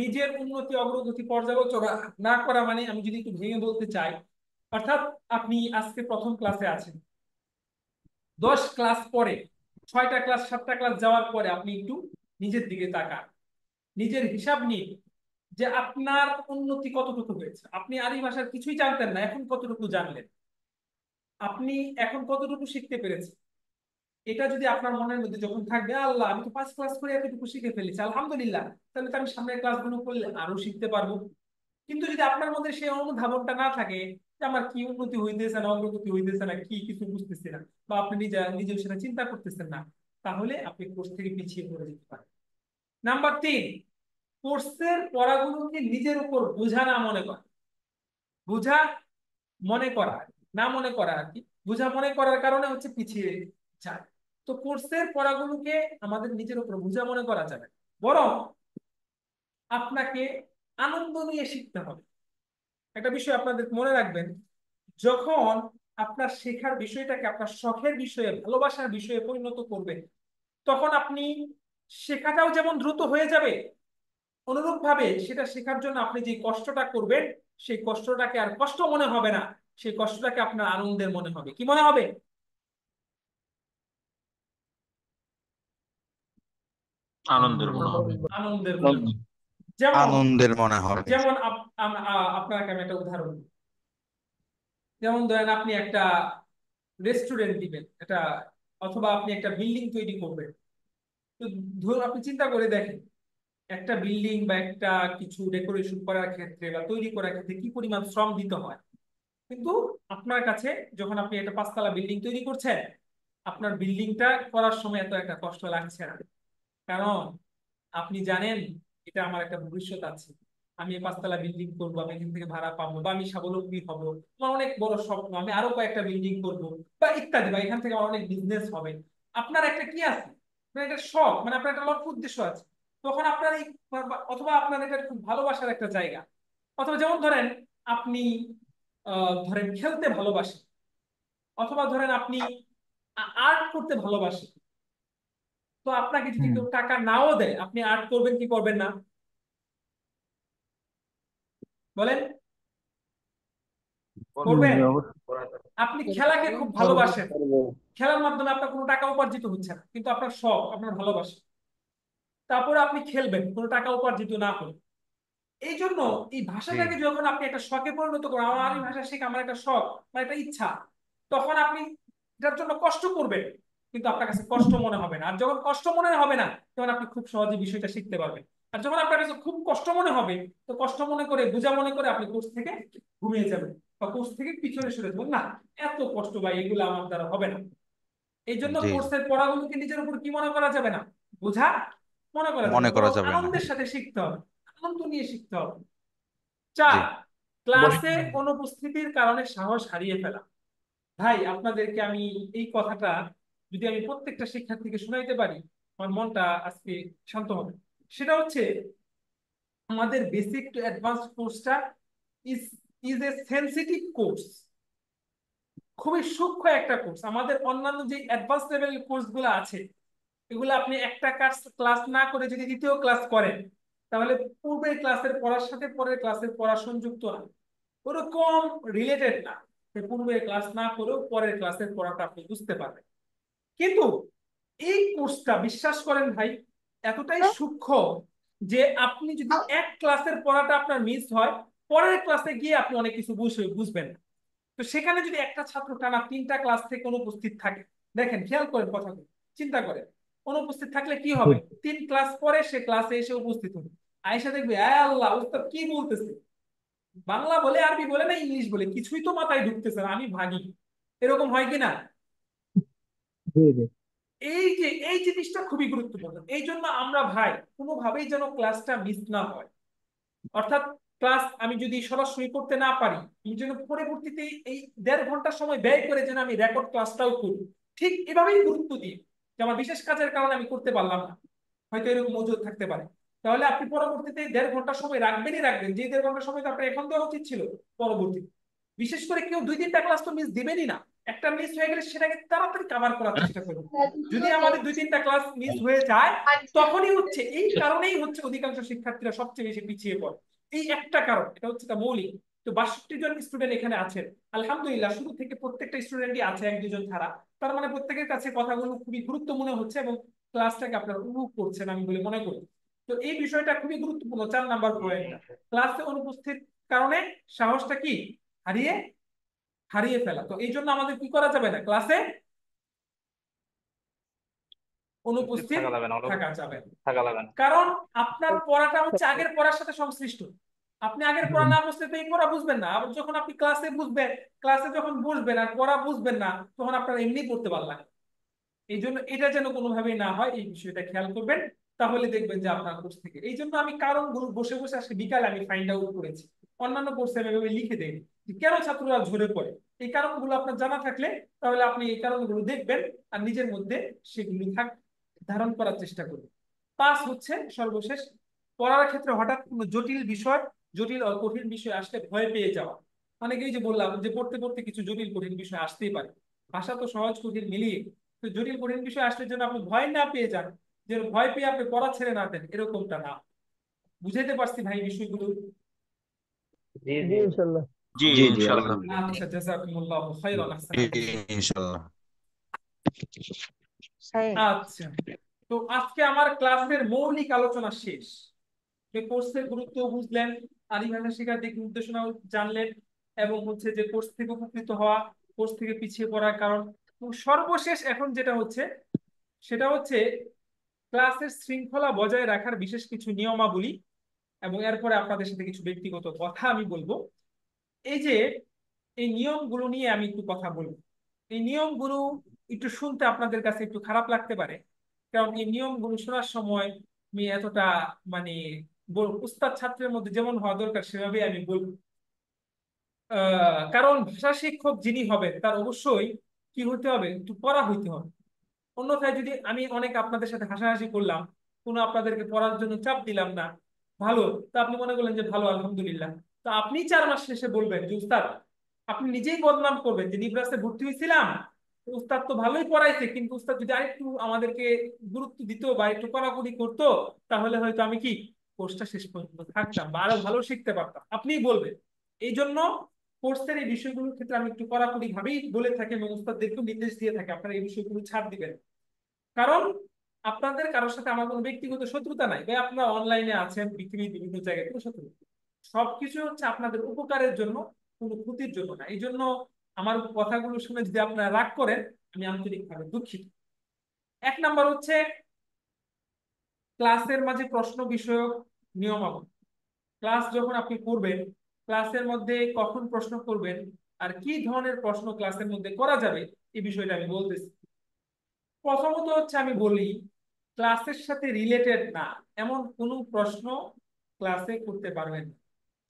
নিজের উন্নতি অগ্রগতি পর্যালোচনা না করা মানে, আমি যদি একটু ভেঙে বলতে চাই, অর্থাৎ আপনি আজকে প্রথম ক্লাসে আছেন, 10 ক্লাস পরে, 6টা ক্লাস 7টা ক্লাস যাওয়ার পরে আপনি একটু নিজের দিকে তাকান, নিজের হিসাব নিন যে আপনার উন্নতি কতটুকু হয়েছে। আপনি আরবি ভাষার কিছুই জানতেন না, এখন কতটুকু জানলেন, আপনি এখন কতটুকু শিখতে পেরেছেন। এটা যদি আপনার মনের মধ্যে যখন থাকবে, আল্লাহ আমি তো 5 ক্লাস করে এতটুকু শিখে ফেলেছি, আলহামদুলিল্লাহ, তাহলে তো আমি সামনের ক্লাসগুলো করলে আরো শিখতে পারবো। কিন্তু যদি আপনার মধ্যে সেই অনুধাবনটা না থাকে যে আমার কি উন্নতি হইতেছে না, অগ্রগতি হইতেছে না, কি কিছু বুঝতেছি না, বা আপনি নিজের সেটা চিন্তা করতেছেন না, তাহলে আপনি কোর্স থেকে পিছিয়ে পড়ে যেতে পারেন। নাম্বার 3, কোর্সের পড়াগুলোকে নিজের উপর বোঝা না মনে করা। বোঝা মনে করা, না মনে করা আর কি, বোঝা মনে করার কারণে হচ্ছে পিছিয়ে যায়। তো কোর্সের পড়াগুলোকে আমাদের নিজের উপর বোঝা মনে করা যাবে না, বরং আপনাকে আনন্দ নিয়ে শিখতে হবে। একটা বিষয় আপনাদের মনে রাখবেন, যখন আপনার শেখার বিষয়টাকে আপনার শখের বিষয়ে, ভালোবাসার বিষয়ে পরিণত করবেন, তখন আপনি শেখাটাও যেমন দ্রুত হয়ে যাবে, অনুরূপ ভাবে সেটা শেখার জন্য আপনি যে কষ্টটা করবেন, সেই কষ্টটাকে আর কষ্ট মনে হবে না, সেই কষ্টটাকে আপনার আনন্দের মনে হবে। কি মনে হবে? আনন্দের মনে হবে। আনন্দের মনে হবে। যেমন আনন্দের মনে হবে। যেমন আপনাকে আমি একটা উদাহরণ দিই। যেমন ধরেন আপনি একটা রেস্টুরেন্ট দিবেন, এটা, অথবা আপনি একটা বিল্ডিং তৈরি করবেন। তো ধরুন আপনি চিন্তা করে দেখেন, একটা বিল্ডিং বা একটা কিছু ডেকোরেশন করার ক্ষেত্রে বা তৈরি করার ক্ষেত্রে কি পরিমাণ শ্রম দিতে হয়। কিন্তু আপনার কাছে যখন আপনি একটা 5 তলা বিল্ডিং তৈরি করছেন, আপনার বিল্ডিংটা করার সময় এত একটা কষ্ট লাগছে না, কারণ আপনি জানেন এটা আমার একটা ভবিষ্যৎ আছে, আমি এই 5 তলা বিল্ডিং করবো, আমি এখান থেকে ভাড়া পাবো, বা আমি স্বাবলম্বী হবো, আমার অনেক বড় স্বপ্ন, আমি আরো কয়েকটা বিল্ডিং করবো, বা ইত্যাদি, বা এখান থেকে আমার অনেক বিজনেস হবে। আপনার একটা কি আছে, আপনার একটা শখ, মানে আপনার একটা লক্ষ্য উদ্দেশ্য আছে। তখন আপনার এই, অথবা আপনার এটা খুব ভালোবাসার একটা জায়গা, অথবা যেমন ধরেন আপনি ধরেন খেলতে ভালোবাসেন, অথবা ধরেন আপনি আর্ট করতে ভালোবাসেন। তো আপনাকে যদি কেউ টাকা নাও দেয়, আপনি আর্ট করবেন কি করবেন না বলেন? করবেন। আপনি খেলাকে খুব ভালোবাসেন, খেলার মাধ্যমে আপনার কোনো টাকা উপার্জিত হচ্ছে না, কিন্তু আপনার শখ, আপনার ভালোবাসা, তারপরে আপনি খেলবেন কোনো টাকা উপার্জিত না করে। এই জন্য এই জি ভাষাটাকে যখন আপনি একটা শখে পরিণত করেন, আমার এই ভাষা শেখা আমার একটা শখ বা একটা ইচ্ছা, তখন আপনি এটার জন্য কষ্ট করবেন, কিন্তু আপনার কাছে কষ্ট মনে হবে না। আর যখন কষ্ট মনে হবে না, তখন আপনি খুব সহজে বিষয়টা শিখতে পারবেন। আর যখন আপনার কাছে খুব কষ্ট মনে হবে, তো কষ্ট মনে করে, বোঝা মনে করে আপনি কোর্স থেকে ঘুমিয়ে যাবেন, বা কোর্স থেকে পিছনে সরে যাবেন, না এত কষ্ট বা এগুলো আমার দ্বারা হবে না। এই জন্য জি কোর্সের পড়াগুলোকে নিজের উপর কি মনে করা যাবে না, বোঝা মনে করা যাবে মনে না, করা বরং যাবে না। আনন্দের সাথে শিখতে হবে, আনন্দ নিয়ে শিখতে হবে। জি 4, ক্লাসে অনুপস্থিতির কারণে সাহস হারিয়ে ফেলা। ভাই আপনাদেরকে আমি এই কথাটা যদি আমি প্রত্যেকটা শিক্ষার্থীকে শোনাইতে পারি, আমার মনটা আজকে শান্ত হবে। সেটা হচ্ছে, আমাদের বেসিক টু অ্যাডভান্স কোর্সটা is is a sensitive course, খুবই সূক্ষ্ম একটা কোর্স। আমাদের অন্যান্য যে অ্যাডভান্স লেভেলের কোর্স গুলো আছে, এগুলো আপনি একটা ক্লাস না করে যদি দ্বিতীয় ক্লাস করেন, তাহলে পূর্বের ক্লাসের পড়ার সাথে পরের ক্লাসের পড়া সংযুক্ত না, ওরকম রিলেটেড না। পূর্বের ক্লাস না করেও পরের ক্লাসের পড়াটা আপনি বুঝতে পারবেন। কিন্তু এই কোর্সটা বিশ্বাস করেন ভাই, এতটাই সূক্ষ্ম যে আপনি যদি এক ক্লাসের পড়াটা আপনার মিস হয়, পরের ক্লাসে গিয়ে আপনি অনেক কিছু বুঝবেন না। তো সেখানে যদি একটা ছাত্র টানা 3টা ক্লাস থেকে অনুপস্থিত থাকে, দেখেন খেয়াল করেন কথাগুলো, চিন্তা করেন, অনুপস্থিত থাকলে কি হবে? 3 ক্লাস পরে সে ক্লাসে এসে উপস্থিত হবে, আয়েশা দেখবে আয় আল্লাহ উস্তাদ কি বলতেছে, বাংলা বলে আরবি বলে না ইংলিশ বলে, কিছুই তো মাথায় ঢুকতেছে না, আমি ভাগি। এরকম হয় কিনা? এই জিনিসটা খুবই গুরুত্বপূর্ণ। এই জন্য আমরা ভাই কোনোভাবেই যেন ক্লাসটা মিস না হয়। অর্থাৎ ক্লাস আমি যদি সরাসরি করতে না পারি, এই জন্য পরবর্তীতে এই 1.5 ঘন্টা সময় ব্যয় করে যেন আমি রেকর্ড ক্লাসটাও করি, ঠিক এভাবেই গুরুত্ব দিই যে আমার বিশেষ কাজের কারণে আমি করতে পারলাম না, হয়তো এরকম মজুদ থাকতে পারে, তাহলে আপনি পরবর্তীতে 1.5 ঘন্টা সময় রাখবেনই রাখবেন, যে 1.5 ঘন্টা সময় তো আপনার এখন দেওয়া উচিত ছিল পরবর্তী। বিশেষ করে কেউ 2-3টা ক্লাস তো মিস দিবেনই না, একটা মিস হয়ে গেলে সেটাকে তাড়াতাড়ি কভার করার চেষ্টা করবো। যদি আমাদের 2-3টা ক্লাস মিস হয়ে যায়, তখনই হচ্ছে এই কারণেই হচ্ছে অধিকাংশ শিক্ষার্থীরা সবচেয়ে বেশি পিছিয়ে পড়ে। এই একটা কারণ, এটা হচ্ছে তা মৌলিক। তো 62 জন স্টুডেন্ট এখানে আছেন, আলহামদুলিল্লাহ, শুরু থেকে প্রত্যেকটা স্টুডেন্টই আছে 1-2 জন ছাড়া। তার মানে প্রত্যেকের কাছে কথাগুলো খুবই গুরুত্ব মনে হচ্ছে এবং ক্লাসটাকে আপনারা উপভোগ করছেন আমি বলে মনে করি। তো এই বিষয়টা খুবই গুরুত্বপূর্ণ। 4 নাম্বার পয়েন্টটা, ক্লাসে অনুপস্থিত কারণে সাহসটা কি হারিয়ে হারিয়ে ফেলা। তো এই জন্য আমাদের কি করা যাবে না, ক্লাসে অনুপস্থিত থাকা যাবে না, থাকা যাবে না। থাকা যাবে না। কারণ আপনার পড়াটা হচ্ছে আগের পড়ার সাথে সংশ্লিষ্ট। আপনি আগের পড়া না বুঝতে তো এই পড়া বুঝবেন না। আবার যখন আপনি ক্লাসে বুঝবেন, ক্লাসে যখন বসবেন আর পড়া বুঝবেন না, তখন আপনার এমনি পড়তে ভালো লাগে। এই জন্য এটা যেন কোনোভাবেই না হয়, এই বিষয়টা খেয়াল করবেন। তাহলে দেখবেন যে আপনার কোর্স থেকে, এই জন্য আমি কারণগুলো বসে বসে আজকে বিকালে আমি ফাইন্ড আউট করেছি। অন্যান্য কোর্সে আমি এভাবে লিখে দেই যে কেন ছাত্ররা ঝরে পড়ে। এই কারণগুলো আপনার জানা থাকলে তাহলে আপনি এই কারণগুলো দেখবেন আর নিজের মধ্যে সেগুলো ধারণ করার চেষ্টা করবেন। 5 হচ্ছে সর্বশেষ, পড়ার ক্ষেত্রে হঠাৎ কোনো জটিল বিষয়, জটিল ও কঠিন বিষয় আসলে ভয় পেয়ে যাওয়া। অনেকেই যে বললাম যে পড়তে পড়তে কিছু জটিল কঠিন বিষয় আসতেই পারে, ভাষা তো সহজ কঠিন মিলিয়ে। তো জটিল কঠিন বিষয় আসলে যেন আপনি ভয় না পেয়ে যান, যে ভয় পেয়ে আপনি পড়া ছেড়ে না দেন, এরকমটা না। বুঝাইতে পারছি ভাই বিষয়গুলো? জি জি জি ইনশাল্লাহ। জি জি জি ইনশাল্লাহ। আলহামদুলিল্লাহ। আচ্ছা, জাযাকুমুল্লাহু খাইরান, জি আহসানাল্লাহ। ইনশাল্লাহ। সাহেব, আচ্ছা, তো আজকে আমার ক্লাসের মৌলিক আলোচনা শেষ। যে কোর্সের গুরুত্ব বুঝলেন, আরবি ভাষা শেখার দিক নির্দেশনাও জানলেন, এবং হচ্ছে যে কোর্স থেকে উপকৃত হওয়া, কোর্স থেকে পিছিয়ে পড়ার কারণ। এবং সর্বশেষ এখন যেটা হচ্ছে সেটা হচ্ছে ক্লাসের শৃঙ্খলা বজায় রাখার বিশেষ কিছু নিয়মাবলী, এবং এরপরে আপনাদের সাথে কিছু ব্যক্তিগত কথা আমি বলবো। এই যে এই নিয়মগুলো নিয়ে আমি একটু কথা বলবো। এই নিয়মগুলো একটু শুনতে আপনাদের কাছে একটু খারাপ লাগতে পারে, কারণ এই নিয়মগুলো শোনার সময় আমি এতটা মানে উস্তাদ ছাত্রের মধ্যে যেমন হওয়া দরকার সেভাবে আমি বলবো। কারণ ভাষা শিক্ষক যিনি হবেন তার অবশ্যই কি হতে হবে, একটু পড়া হইতে হবে। অন্যথায় যদি আমি অনেক আপনাদের সাথে হাসাহাসি করলাম, কোনো আপনাদেরকে পড়ার জন্য চাপ দিলাম না, ভালো, তা আপনি মনে করলেন যে ভালো, আলহামদুলিল্লাহ, তো আপনি 4 মাস শেষে বলবেন যে উস্তাদ, আপনি নিজেই বদনাম করবেন যে নিব্রাসে ভর্তি হয়েছিলাম, তো উস্তাদ তো ভালোই পড়াইছে, কিন্তু উস্তাদ যদি আরেকটু আমাদেরকে গুরুত্ব দিত বা একটু কড়াকড়ি করতো, তাহলে হয়তো আমি কি কোর্সটা শেষ পর্যন্ত থাকতাম বা আরো ভালো শিখতে পারতাম। আপনিই বলবেন। এই জন্য কোর্সের এই বিষয়গুলোর ক্ষেত্রে আমি একটু কড়াকড়ি ভাবেই বলে থাকি এবং উস্তাদদেরকেও নির্দেশ দিয়ে থাকি আপনারা এই বিষয়গুলো ছাড় দিবেন। কারণ আপনাদের কারোর সাথে আমার কোনো ব্যক্তিগত শত্রুতা নাই, ভাই আপনারা অনলাইনে আছেন, পৃথিবীর বিভিন্ন জায়গায়, কোনো শত্রুতা। সবকিছু হচ্ছে আপনাদের উপকারের জন্য, কোনো ক্ষতির জন্য না। এই জন্য আমার কথাগুলো শুনে যদি আপনারা রাগ করেন, আমি আন্তরিকভাবে দুঃখিত। 1 নাম্বার হচ্ছে ক্লাসের মাঝে প্রশ্ন বিষয়ক নিয়মাবলী। ক্লাস যখন আপনি করবেন, ক্লাসের মধ্যে কখন প্রশ্ন করবেন আর কি ধরনের প্রশ্ন ক্লাসের মধ্যে করা যাবে, এই বিষয়টা আমি বলতেছি। প্রথমত হচ্ছে আমি বলি, ক্লাসের সাথে রিলেটেড না এমন কোনো প্রশ্ন ক্লাসে করতে পারবেন না।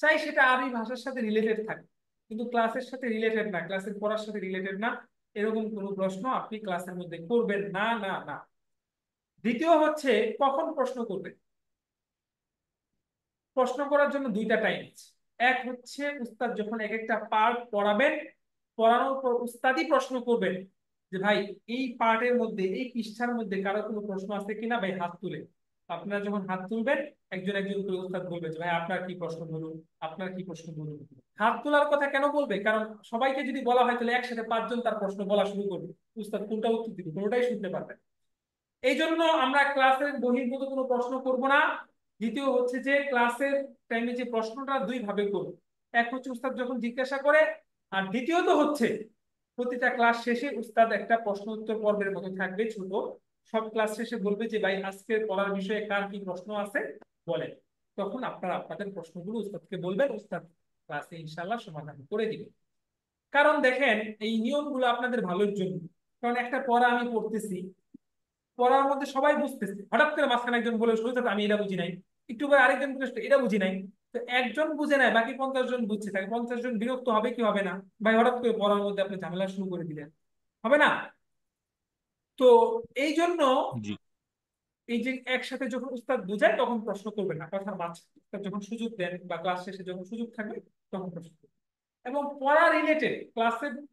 চাই সেটা আরবি ভাষার সাথে রিলেটেড থাকে, কিন্তু ক্লাসের সাথে রিলেটেড না, ক্লাসের পড়ার সাথে রিলেটেড না, এরকম কোনো প্রশ্ন আপনি ক্লাসের মধ্যে করবেন না, না, না। দ্বিতীয় হচ্ছে কখন প্রশ্ন করবেন। প্রশ্ন করার জন্য 2টা টাইম আছে। এক হচ্ছে উস্তাদ যখন এক একটা পার্ট পড়াবেন, পড়ানোর পর উস্তাদই প্রশ্ন করবেন যে ভাই এই পার্টের মধ্যে, এই পৃষ্ঠার মধ্যে কারো কোনো প্রশ্ন আছে কিনা, ভাই হাত তুলে। আপনারা যখন হাত তুলবেন, একজন একজন করে উস্তাদ বলবে যে ভাই আপনার কি প্রশ্ন বলুন, আপনার কি প্রশ্ন বলুন। হাত তোলার কথা কেন বলবে, কারণ সবাইকে যদি বলা হয় তাহলে একসাথে 5 জন তার প্রশ্ন বলা শুরু করবে, উস্তাদ কোনটা উত্তর দিবে, কোনোটাই শুনতে পারবে না। এই জন্য আমরা ক্লাসের বহির্ভূত কোনো প্রশ্ন করব না। দ্বিতীয় হচ্ছে যে ক্লাসের টাইমে যে প্রশ্নটা 2 ভাবে করব। এক হচ্ছে উস্তাদ যখন জিজ্ঞাসা করে, আর দ্বিতীয়ত হচ্ছে প্রতিটা ক্লাস শেষে উস্তাদ একটা প্রশ্ন উত্তর পর্বের মতো থাকবে ছোট। সব ক্লাস শেষে বলবে যে ভাই আজকের পড়ার বিষয়ে কার কি প্রশ্ন আছে বলেন। তখন আপনারা আপনাদের প্রশ্নগুলো উস্তাদকে বলবেন, উস্তাদ ক্লাসে ইনশাআল্লাহ সমাধান করে দিবে। কারণ দেখেন এই নিয়মগুলো আপনাদের ভালোর জন্য। কারণ একটা পড়া আমি পড়তেছি, পড়ার মধ্যে সবাই বুঝতেছে, হঠাৎ করে মাঝখানে একজন বলে শুরু আমি এটা বুঝি নাই, একটু পরে আরেকজন বলে এটা বুঝি নাই। তো একজন বুঝে নাই, বাকি 50 জন বুঝছে, তাকে 50 জন বিরক্ত হবে কি হবে না? ভাই হঠাৎ করে পড়ার মধ্যে আপনি ঝামেলা শুরু করে দিলেন, হবে না? তো এই জন্য জি এই যে একসাথে যখন উস্তাদ বুঝায় তখন প্রশ্ন করবেন না, কথার মাঝখানে উস্তাদ যখন সুযোগ দেন বা ক্লাস শেষে যখন সুযোগ থাকবে তখন প্রশ্ন করবেন। এবং পড়া রিলেটেড,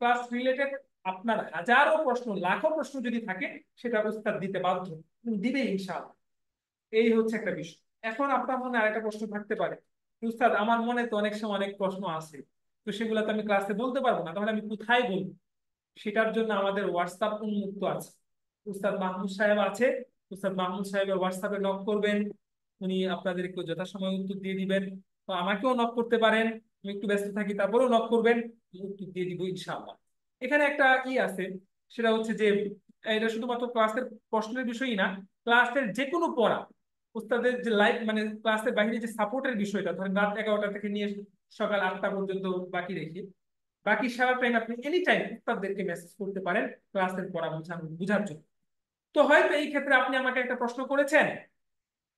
ক্লাস রিলেটেড আপনার হাজারো প্রশ্ন লাখো প্রশ্ন যদি থাকে সেটা উস্তাদ দিতে বাধ্য, দিবে ইনশাআল্লাহ। এই হচ্ছে একটা বিষয়। এখন আপনার মনে আরেকটা প্রশ্ন থাকতে পারে, উস্তাদ আমার মনে তো অনেক সময় অনেক প্রশ্ন আছে, তো সেগুলো তো আমি ক্লাসে বলতে পারবো না, তাহলে আমি কোথায় বলবো? সেটার জন্য আমাদের হোয়াটসঅ্যাপ উন্মুক্ত আছে। উস্তাদ মাহমুদ সাহেব আছে, উস্তাদ মাহমুদ সাহেবের হোয়াটসঅ্যাপে নক করবেন, উনি আপনাদেরকে যথাসময়ে উত্তর দিয়ে দিবেন। তো আমাকেও নক করতে পারেন, আমি একটু ব্যস্ত থাকি তারপরেও নক করবেন, আমি উত্তর দিয়ে দিব ইনশাআল্লাহ। এখানে একটা আছে, সেটা হচ্ছে যে এটা শুধুমাত্র ক্লাসের প্রশ্নের বিষয়ই না, ক্লাসের যে কোনো পড়া, উস্তাদের যে লাইভ মানে ক্লাসের বাইরে যে সাপোর্টের বিষয়টা, ধরেন রাত 11টা থেকে নিয়ে সকাল 8টা পর্যন্ত বাকি রেখে বাকি সারা টাইম আপনি এনি টাইম উস্তাদদেরকে মেসেজ করতে পারেন ক্লাসের পড়া বোঝার জন্য। তো হয়তো এই ক্ষেত্রে আপনি আমাকে একটা প্রশ্ন করেছেন,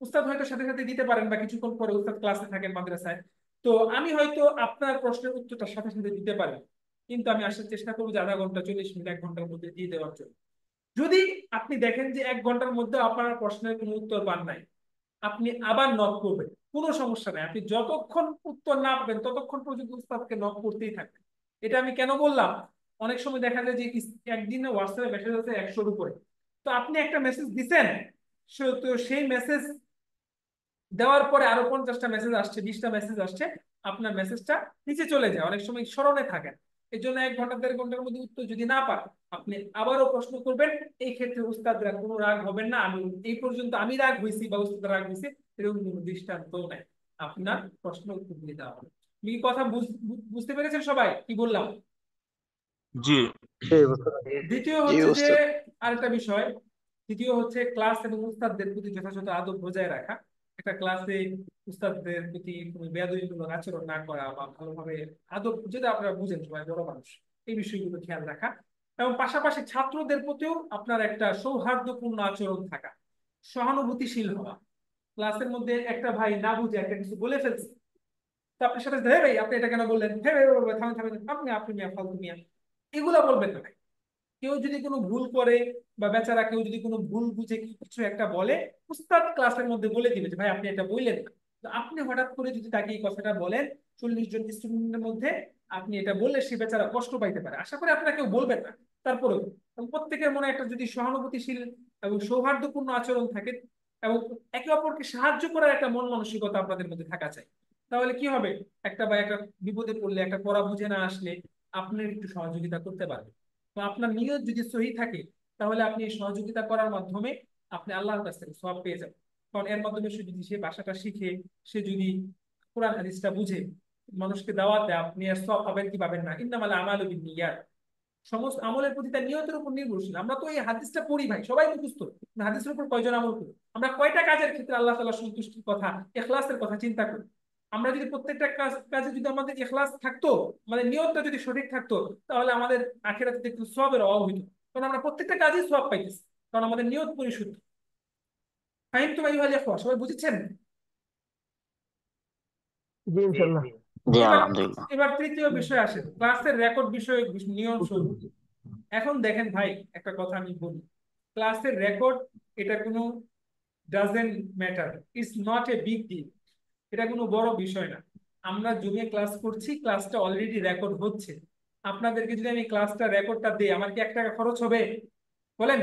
উস্তাদ হয়তো সাথে সাথে দিতে পারেন, বা কিছুক্ষণ পরে উস্তাদ ক্লাসে থাকেন মাদ্রাসায়, তো আমি হয়তো আপনার প্রশ্নের উত্তরটা সাথে সাথে দিতে পারি, কিন্তু আমি আসার চেষ্টা করবো যে আধা ঘন্টা 40 মিনিট 1 ঘন্টার মধ্যে দিয়ে দেওয়ার জন্য। যদি আপনি দেখেন যে 1 ঘন্টার মধ্যে আপনার প্রশ্নের কোনো উত্তর পান নাই, আপনি আবার নক করবেন, কোনো সমস্যা নাই। আপনি যতক্ষণ উত্তর না পাবেন ততক্ষণ পর্যন্ত উস্তাদকে নক করতেই থাকবেন। এটা আমি কেন বললাম, অনেক সময় দেখা যায় যে একদিনে হোয়াটসঅ্যাপে মেসেজ আছে 100-র উপরে, তো আপনি একটা মেসেজ দিচ্ছেন, তো সেই মেসেজ দেওয়ার পরে আরো 50টা মেসেজ আসছে, 20টা মেসেজ আসছে, আপনার মেসেজটা নিচে চলে যায়, অনেক সময় স্মরণে থাকেন। এই জন্য 1 ঘন্টা 1.5 ঘন্টার মধ্যে উত্তর যদি না পান, আপনি আবারও প্রশ্ন করবেন। এই ক্ষেত্রে উস্তাদরা কোনো রাগ হবেন না, আমি এই পর্যন্ত আমি রাগ হয়েছি বা উস্তাদ রাগ হয়েছে এরকম কোনো দৃষ্টান্ত নাই, আপনার প্রশ্ন উত্তর দিয়ে দেওয়া হবে। তুমি কি কথা বুঝতে পেরেছেন সবাই কি বললাম? জি। দ্বিতীয় জি হচ্ছে যে উস্তাদ। আরেকটা বিষয়, দ্বিতীয় হচ্ছে ক্লাস এবং উস্তাদদের প্রতি যথাযথ আদব বজায় রাখা। একটা ক্লাসে উস্তাদদের প্রতি কোনো বেয়াদবিমূলক আচরণ না করা, বা ভালোভাবে আদব, যেটা আপনারা বুঝেন সবাই বড় মানুষ, এই বিষয়গুলো খেয়াল রাখা। এবং পাশাপাশি ছাত্রদের প্রতিও আপনার একটা সৌহার্দ্যপূর্ণ আচরণ থাকা, সহানুভূতিশীল হওয়া। ক্লাসের মধ্যে একটা ভাই না বুঝে একটা কিছু বলে ফেলছে, তো আপনার সাথে হে ভাই আপনি এটা কেন বললেন, হে ভাই থামেন থামেন, আপনি আপনি মিয়া ফালতু মিয়া, এগুলা বলবেন না। কেউ যদি কোনো ভুল করে, বা বেচারা কেউ যদি কোনো ভুল বুঝে কিছু একটা বলে, উস্তাদ ক্লাসের মধ্যে বলে দিবে যে ভাই আপনি এটা বললেন না। তো আপনি হঠাৎ করে যদি তাকে এই কথাটা বলেন 40 জন স্টুডেন্টের মধ্যে, আপনি এটা বললে সে বেচারা কষ্ট পাইতে পারে। আশা করি আপনারা কেউ বলবেন না, তারপরেও প্রত্যেকের মনে একটা যদি সহানুভূতিশীল এবং সৌহার্দ্যপূর্ণ আচরণ থাকে, এবং একে অপরকে সাহায্য করার একটা মন মানসিকতা আপনাদের মধ্যে থাকা চাই, তাহলে কি হবে, একটা বিপদে পড়লে, একটা পড়া বুঝে না আসলে আপনি একটু সহযোগিতা করতে পারবেন। তো আপনার নিয়ত যদি সহি থাকে, তাহলে আপনি এই সহযোগিতা করার মাধ্যমে আপনি আল্লাহর কাছ থেকে সওয়াব পেয়ে যাবেন। কারণ এর মাধ্যমে সে যদি সে ভাষাটা শিখে, সে যদি কোরআন হাদিসটা বুঝে মানুষকে দাওয়াত দেয়, আপনি আর সওয়াব পাবেন কি পাবেন না, ইন্নামাল আমালু বিন্নিয়াত, সমস্ত আমলের প্রতি তার নিয়তের উপর নির্ভরশীল। আমরা তো এই হাদিসটা পড়ি ভাই, সবাই মুখস্থ, হাদিসের উপর কয়জন আমল করি? আমরা কয়টা কাজের ক্ষেত্রে আল্লাহ তাআলা সন্তুষ্টির কথা, ইখলাসের কথা চিন্তা করি? আমরা যদি প্রত্যেকটা কাজে যদি আমাদের ইখলাস থাকতো, আমাদের নিয়তটা যদি সঠিক থাকতো, তাহলে আমাদের আখিরাতে একটু সওয়াবের অভাব হইতো। কারণ আমরা প্রত্যেকটা কাজেই সওয়াব পাইতেছি, কারণ আমাদের নিয়ত পরিশুদ্ধ। ফাহিমতুম আইয়ুহাল ইখওয়া, সবাই বুঝেছেন? জি ইনশাল্লাহ। জি এবার আলহামদুলিল্লাহ। এবার তৃতীয় বিষয় আসে, ক্লাসের রেকর্ড বিষয়ে নিয়ম সমূহ। এখন দেখেন ভাই, একটা কথা আমি বলি, ক্লাসের রেকর্ড এটা কোনো doesn't matter, it's not a big deal, এটা কোনো বড় বিষয় না। আমরা জুমে ক্লাস করছি, ক্লাসটা অলরেডি রেকর্ড হচ্ছে। আপনাদেরকে যদি আমি ক্লাসটা রেকর্ডটা দিই, আমার কি 1 টাকা খরচ হবে? বলেন।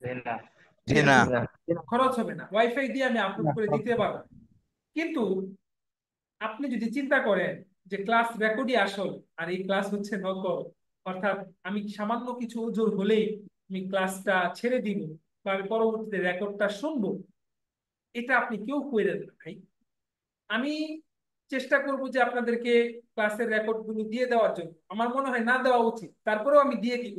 জি জি না, না। খরচ হবে না, ওয়াইফাই দিয়ে আমি আপলোড করে দিতে পারবো। কিন্তু আপনি যদি চিন্তা করেন যে ক্লাস রেকর্ডই আসল, আর এই ক্লাস হচ্ছে নকল, অর্থাৎ আমি সামান্য কিছু ওজোর হলেই আমি ক্লাসটা ছেড়ে দিব, বা আমি পরবর্তীতে রেকর্ডটা শুনবো, এটা আপনি কেউ কইরেন না ভাই। আমি চেষ্টা করব যে আপনাদেরকে ক্লাসের রেকর্ড গুলো দিয়ে দেওয়ার জন্য, আমার মনে হয় না দেওয়া উচিত, তারপরেও আমি দিয়ে দিব,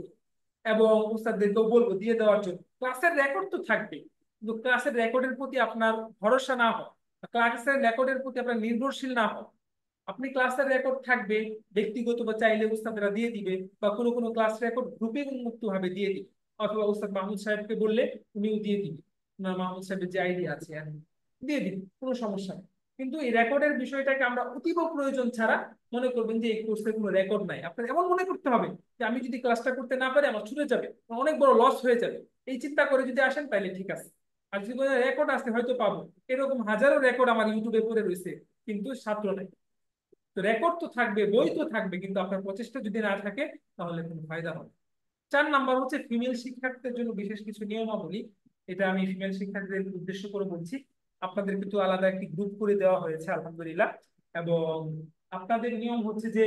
এবং উস্তাদদেরকেও বলবো দিয়ে দেওয়ার জন্য। ক্লাসের রেকর্ড তো থাকবে, কিন্তু ক্লাসের রেকর্ডের প্রতি আপনার ভরসা না হয়, ক্লাসের রেকর্ডের প্রতি আপনার নির্ভরশীল না হয়। আপনি ক্লাসের রেকর্ড থাকবে ব্যক্তিগত, বা চাইলে উস্তাদরা দিয়ে দিবে, বা কোনো কোনো ক্লাস রেকর্ড গ্রুপে উন্মুক্ত ভাবে দিয়ে দিবে, অথবা উস্তাদ মাহমুদ সাহেবকে বললে উনিও দিয়ে দিবে, ওনার মাহমুদ সাহেবের যে আইডি আছে আর দিয়ে দিবে, কোনো সমস্যা নেই। কিন্তু এই রেকর্ডের বিষয়টাকে আমরা অতীব প্রয়োজন ছাড়া মনে করবেন যে এই কোর্সের কোনো রেকর্ড নাই, আপনার এমন মনে করতে হবে যে আমি যদি ক্লাসটা করতে না পারি আমার ছুটে যাবে, অনেক বড় লস হয়ে যাবে, এই চিন্তা করে যদি আসেন তাহলে ঠিক আছে। আর যদি রেকর্ড আসতে হয়তো পাবো, এরকম হাজারো রেকর্ড আমার ইউটিউবে পড়ে রয়েছে, কিন্তু ছাত্র নাই। তো রেকর্ড তো থাকবে, বই তো থাকবে, কিন্তু আপনার প্রচেষ্টা যদি না থাকে তাহলে কোনো ফায়দা হবে না। 4 নাম্বার হচ্ছে ফিমেল শিক্ষার্থীদের জন্য বিশেষ কিছু নিয়মাবলী। এটা আমি ফিমেল শিক্ষার্থীদের উদ্দেশ্য করে বলছি। আপনাদের কিন্তু আলাদা একটি গ্রুপ করে দেওয়া হয়েছে আলহামদুলিল্লাহ। এবং আপনাদের নিয়ম হচ্ছে যে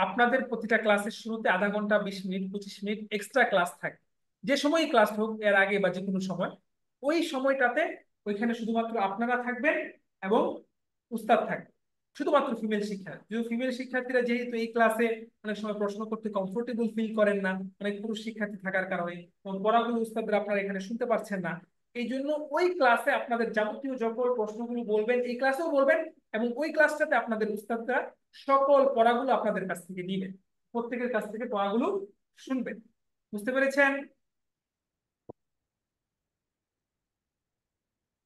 আপনাদের প্রতিটা ক্লাসের শুরুতে আধা ঘন্টা 20 মিনিট 25 মিনিট এক্সট্রা ক্লাস থাকে। যে সময় ক্লাস হোক, এর আগে বা যে কোনো সময়, ওই সময়টাতে ওইখানে শুধুমাত্র আপনারা থাকবেন এবং উস্তাদ থাকবে, শুধুমাত্র ফিমেল শিক্ষার্থী। যেহেতু ফিমেল শিক্ষার্থীরা যেহেতু এই ক্লাসে অনেক সময় প্রশ্ন করতে কমফোর্টেবল ফিল করেন না, অনেক পুরুষ শিক্ষার্থী থাকার কারণে, এবং পড়াগুলো উস্তাদরা আপনারা এখানে শুনতে পারছেন না, এই জন্য ওই ক্লাসে আপনাদের যাবতীয় সকল প্রশ্নগুলো বলবেন, এই ক্লাসেও বলবেন, এবং ওই ক্লাসটাতে আপনাদের উস্তাদরা সকল পড়াগুলো আপনাদের কাছ থেকে নিবেন, প্রত্যেকের কাছ থেকে পড়াগুলো শুনবেন। বুঝতে পেরেছেন?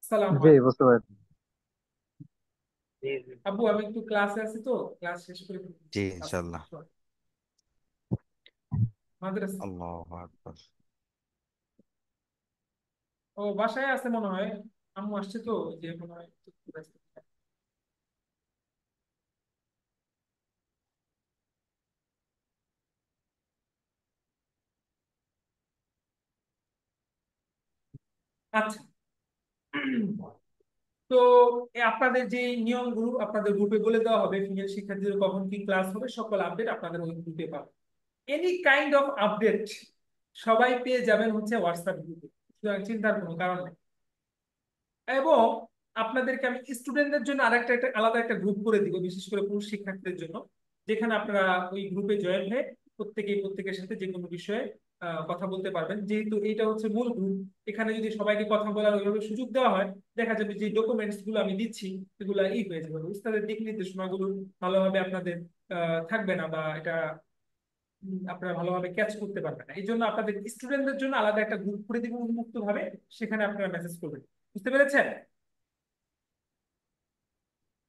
সালাম জি বুঝতে পারছি। জি আব্বু, আমি একটু ক্লাসে আছি, তো ক্লাস শেষ করে জি ইনশাল্লাহ। মাদ্রাসা। আল্লাহু আকবার। ও বাসায় আছে মনে হয়, আম্মু আসছে তো, ওই যে মনে হয় একটু ব্যস্ত। আচ্ছা, তো আপনাদের যে নিয়মগুলো আপনাদের গ্রুপে বলে দেওয়া হবে, ফিমেল শিক্ষার্থীদের কখন কি ক্লাস হবে, সকল আপডেট আপনাদের ওই গ্রুপে পাবেন। এনি কাইন্ড অফ আপডেট সবাই পেয়ে যাবেন হচ্ছে হোয়াটসঅ্যাপ গ্রুপে, সুতরাং চিন্তার কোনো কারণ নেই। এবং আপনাদেরকে আমি স্টুডেন্টদের জন্য আরেকটা আলাদা একটা গ্রুপ করে দিব, বিশেষ করে পুরুষ শিক্ষার্থীদের জন্য, যেখানে আপনারা ওই গ্রুপে জয়েন হয়ে প্রত্যেকের সাথে যে কোনো বিষয়ে কথা বলতে পারবেন। যেহেতু এইটা হচ্ছে মূল গ্রুপ, এখানে যদি সবাইকে কথা বলার ওইভাবে সুযোগ দেওয়া হয়, দেখা যাবে যে ডকুমেন্টস গুলো আমি দিচ্ছি এগুলো হয়ে যাবে, উস্তাদের দিক নির্দেশনাগুলো ভালোভাবে আপনাদের থাকবে না, বা এটা আপনারা ভালোভাবে ক্যাচ করতে পারবেন না। এই জন্য আপনাদের স্টুডেন্টদের জন্য আলাদা একটা গ্রুপ করে দিব উন্মুক্ত ভাবে, সেখানে আপনারা মেসেজ করবেন। বুঝতে পেরেছেন?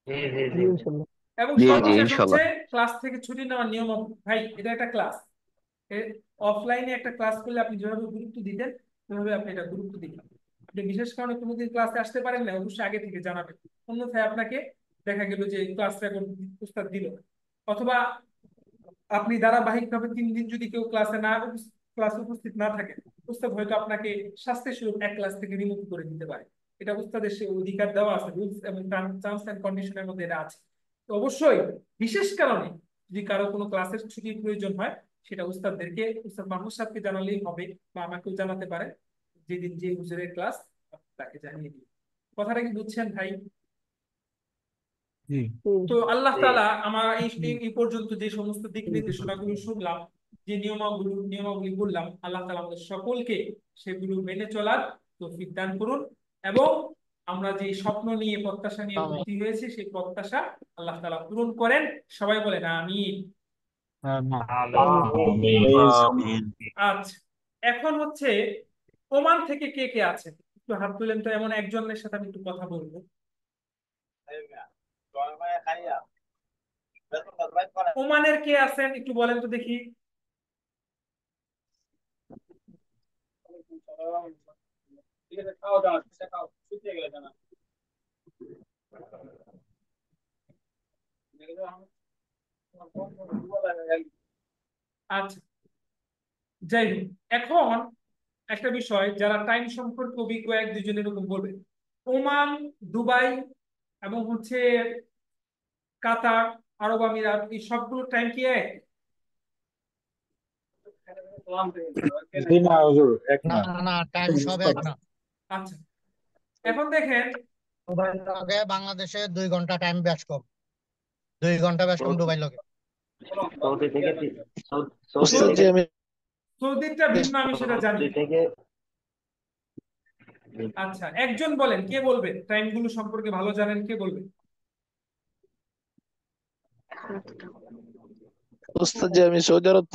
জি জি জি জি ইনশাল্লাহ। এবং জি জি সর্বশেষ হচ্ছে ইনশাল্লাহ। ক্লাস থেকে ছুটি নেওয়ার নিয়ম। ভাই, এটা একটা ক্লাস, অফলাইনে একটা ক্লাস করলে আপনি যেভাবে গুরুত্ব দিতেন সেভাবে আপনি এটা গুরুত্ব দিবেন। আপনি বিশেষ কারণে কোনোদিন ক্লাসে আসতে পারেন না, অবশ্যই আগে থেকে জানাবেন, অন্যথায় আপনাকে দেখা গেল যে ক্লাস রেকর্ড উস্তাদ দিল না। অথবা আপনি ধারাবাহিকভাবে 3 দিন যদি কেউ ক্লাসে উপস্থিত না থাকে, উস্তাদ হয়তো আপনাকে শাস্তি স্বরূপ এক ক্লাস থেকে রিমুভ করে দিতে পারে। এটা উস্তাদের সে অধিকার দেওয়া আছে, রুলস এবং টার্মস এন্ড কন্ডিশনের মধ্যে এটা আছে। তো অবশ্যই বিশেষ কারণে যদি কারো কোনো ক্লাসের ছুটির প্রয়োজন হয়, সেটা উস্তাদ মাহমুদ সাহেবকে জানালেই হবে, বা আমাকেও জানাতে পারে, যেদিন যে হুজুরের ক্লাস তাকে জানিয়ে দিই। কথাটা কি বুঝছেন ভাই? জি তো আল্লাহ জি তাআলা আমার এই হুম। এই পর্যন্ত যে সমস্ত দিক নির্দেশনাগুলো শুনলাম, যে নিয়মাবলী বললাম, আল্লাহ তাআলা আমাদের সকলকে সেগুলো মেনে চলার তৌফিক দান করুন। এবং আমরা যে স্বপ্ন নিয়ে প্রত্যাশা নিয়ে আমিন। ভর্তি হয়েছি, সেই প্রত্যাশা আল্লাহ তাআলা পূরণ করেন। সবাই বলেন আমিন। আমিন। আমিন। আমিন। আচ্ছা, এখন হচ্ছে ওমান থেকে কে কে আছেন একটু হাত তুলেন তো, এমন একজনের সাথে আমি একটু কথা বলবো। ওমানের কে আছেন একটু বলেন তো দেখি। আচ্ছা, যাই হোক, এখন একটা বিষয়, যারা টাইম সম্পর্কে অভিজ্ঞ এক দুজন এরকম বলবে, ওমান, দুবাই এবং হচ্ছে কাতার, আরব আমিরাত, এই সবগুলো টাইম কি এক? জি না হুজুর, এক না না। না টাইম সব এক না। আচ্ছা, এখন দেখেন, দুবাইয়ের লগে বাংলাদেশে 2 ঘন্টা টাইম বেশ কম, 2 ঘন্টা বেশ কম সৌদি দুবাইয়ের লগে। সৌদি থেকে সৌদি উস্তাদ জি থেকে আমি সৌদিরটা ভিন্ন, আমি সেটা জানি। সৌদি থেকে আচ্ছা, একজন বলেন, কে বলবেন টাইম গুলো সম্পর্কে ভালো জানেন, কে বলবেন? উস্তাদ জি আমি সৌদি আরব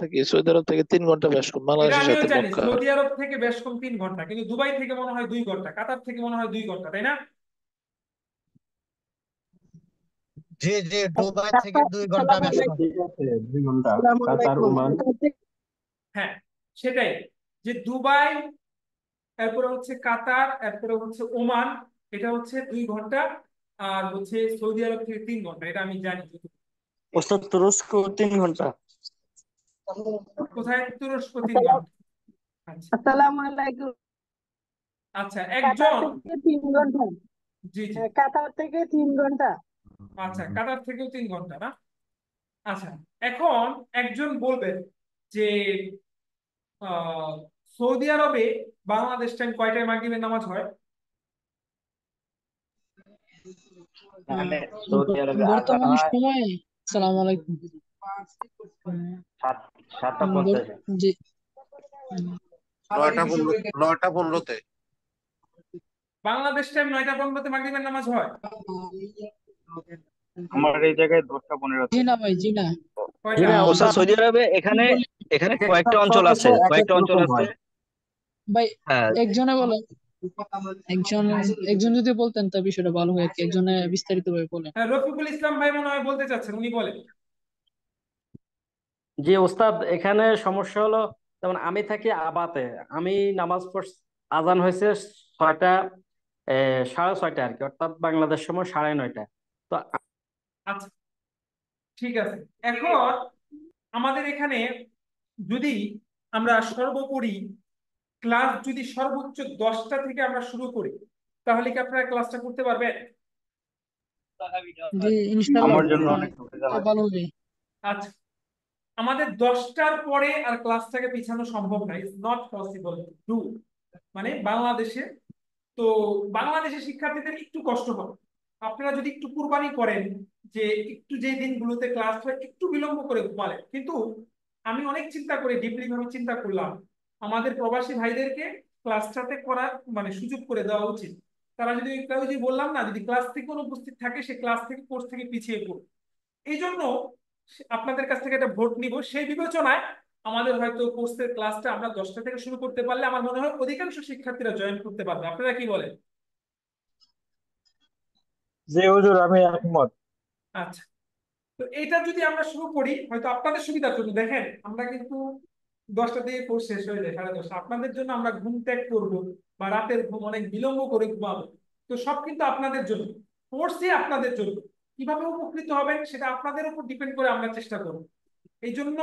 থেকে 3 ঘন্টা বেশ কম এটা বাংলাদেশের আমিও সাথে জানি, মক্কা। সৌদি আরব থেকে বেশ কম 3 ঘন্টা, কিন্তু দুবাই থেকে মনে হয় 2 ঘন্টা, কাতার থেকে মনে হয় 2 ঘন্টা, তাই না? জি জি, দুবাই থেকে 2 ঘন্টা বেশ কম। ঠিক আছে, 2 ঘন্টা। কাতার, ওমান। হ্যাঁ, সেটাই, যে দুবাই, এরপরে হচ্ছে কাতার, এরপরে হচ্ছে ওমান, এটা হচ্ছে 2 ঘন্টা। আর হচ্ছে সৌদি আরব থেকে 3 ঘন্টা, এটা আমি জানি। ওস্তাদ তুরস্ক 3 ঘন্টা। কোথায়? তুরস্ক 3 ঘন্টা। আচ্ছা আসসালামু আলাইকুম। আচ্ছা, কাতার একজন, থেকে 3 ঘন্টা। জি জি, হ্যাঁ, কাতার থেকে 3 ঘন্টা। আচ্ছা কাতার থেকেও 3 ঘন্টা না? আচ্ছা, এখন একজন বলবেন যে আহ সৌদি আরবে বাংলাদেশ টাইম কয়টায় মাগরিবের নামাজ হয়? এখানে সৌদি আরবে আজান বর্তমান হয় সময়ে সালাম আলাইকুম। 7:50-এ। জি, 9টা 15, 9টা 15-তে। বাংলাদেশ টাইম 9টা 15-তে মাগরিবের নামাজ হয়। আমার এই জায়গায় 10টা 15-তে। জি না ভাই, জি না। কয়টা? ওস্তাদ সৌদি আরবে আমি এখানে বলি এখানে এক এক কয়েকটা অঞ্চল সপ্তাহে আছে, এক এক কয়েকটা অঞ্চল রকম আছে। হয়। ভাই, হ্যাঁ, একজনে বলে, একজন একজন যদি বলতেন তা বিষয়টা ভালো হয় আর কি, একজনে বিস্তারিত ভাবে বলেন। হ্যাঁ, রফিকুল ইসলাম ভাই মনে হয় বলতে চাচ্ছেন, উনি বলেন। জি ওস্তাদ, এখানে সমস্যা হলো, যেমন আমি থাকি আবাতে, আমি নামাজ পড়ছি, আজান হয়েছে 6টা 6:30 আর কি, অর্থাৎ বাংলাদেশ সময় 9:30। তো আচ্ছা, ঠিক আছে। এখন আমাদের এখানে যদি আমরা সর্বোপরি ক্লাস যদি সর্বোচ্চ 10টা থেকে আমরা শুরু করি, তাহলে কি আপনারা ক্লাসটা করতে পারবেন? জি ইনশাআল্লাহ, আমার জন্য অনেক সুবিধা হয়। ভালো হবে। আচ্ছা, আমাদের 10টার পরে আর ক্লাসটাকে পিছানো সম্ভব না, it's not possible to do. মানে বাংলাদেশে, তো বাংলাদেশের শিক্ষার্থীদের একটু কষ্ট হবে। আপনারা যদি একটু কুরবানি করেন যে একটু যে দিনগুলোতে ক্লাস হয় একটু বিলম্ব করে ঘুমালেন, কিন্তু আমি অনেক চিন্তা করে ডিপলি ভাবে চিন্তা করলাম আমাদের প্রবাসী ভাইদেরকে ক্লাসটাতে করার মানে সুযোগ করে দেওয়া উচিত। তারা যদি ওই যে বললাম না, যদি ক্লাস থেকে অনুপস্থিত থাকে সে ক্লাস থেকে কোর্স থেকে পিছিয়ে পড়বে। এই জন্য আপনাদের কাছ থেকে একটা ভোট নিব, সেই বিবেচনায় আমাদের হয়তো কোর্সের ক্লাসটা আমরা 10টা থেকে শুরু করতে পারলে আমার মনে হয় অধিকাংশ শিক্ষার্থীরা জয়েন করতে পারবে। আপনারা কি বলেন? জি হুজুর, আমি একমত। আচ্ছা, তো এটা যদি আমরা শুরু করি হয়তো আপনাদের সুবিধার জন্য, দেখেন আমরা কিন্তু 10টা থেকে কোর্স শেষ হয়ে যায় 10:30, আপনাদের জন্য আমরা ঘুম ত্যাগ করবো বা রাতের ঘুম অনেক বিলম্ব করে ঘুমাবো, তো সব কিন্তু আপনাদের জন্য, কোর্সই আপনাদের জন্য। কিভাবে উপকৃত হবেন সেটা আপনাদের উপর ডিপেন্ড করে আমরা চেষ্টা করব। এই জন্য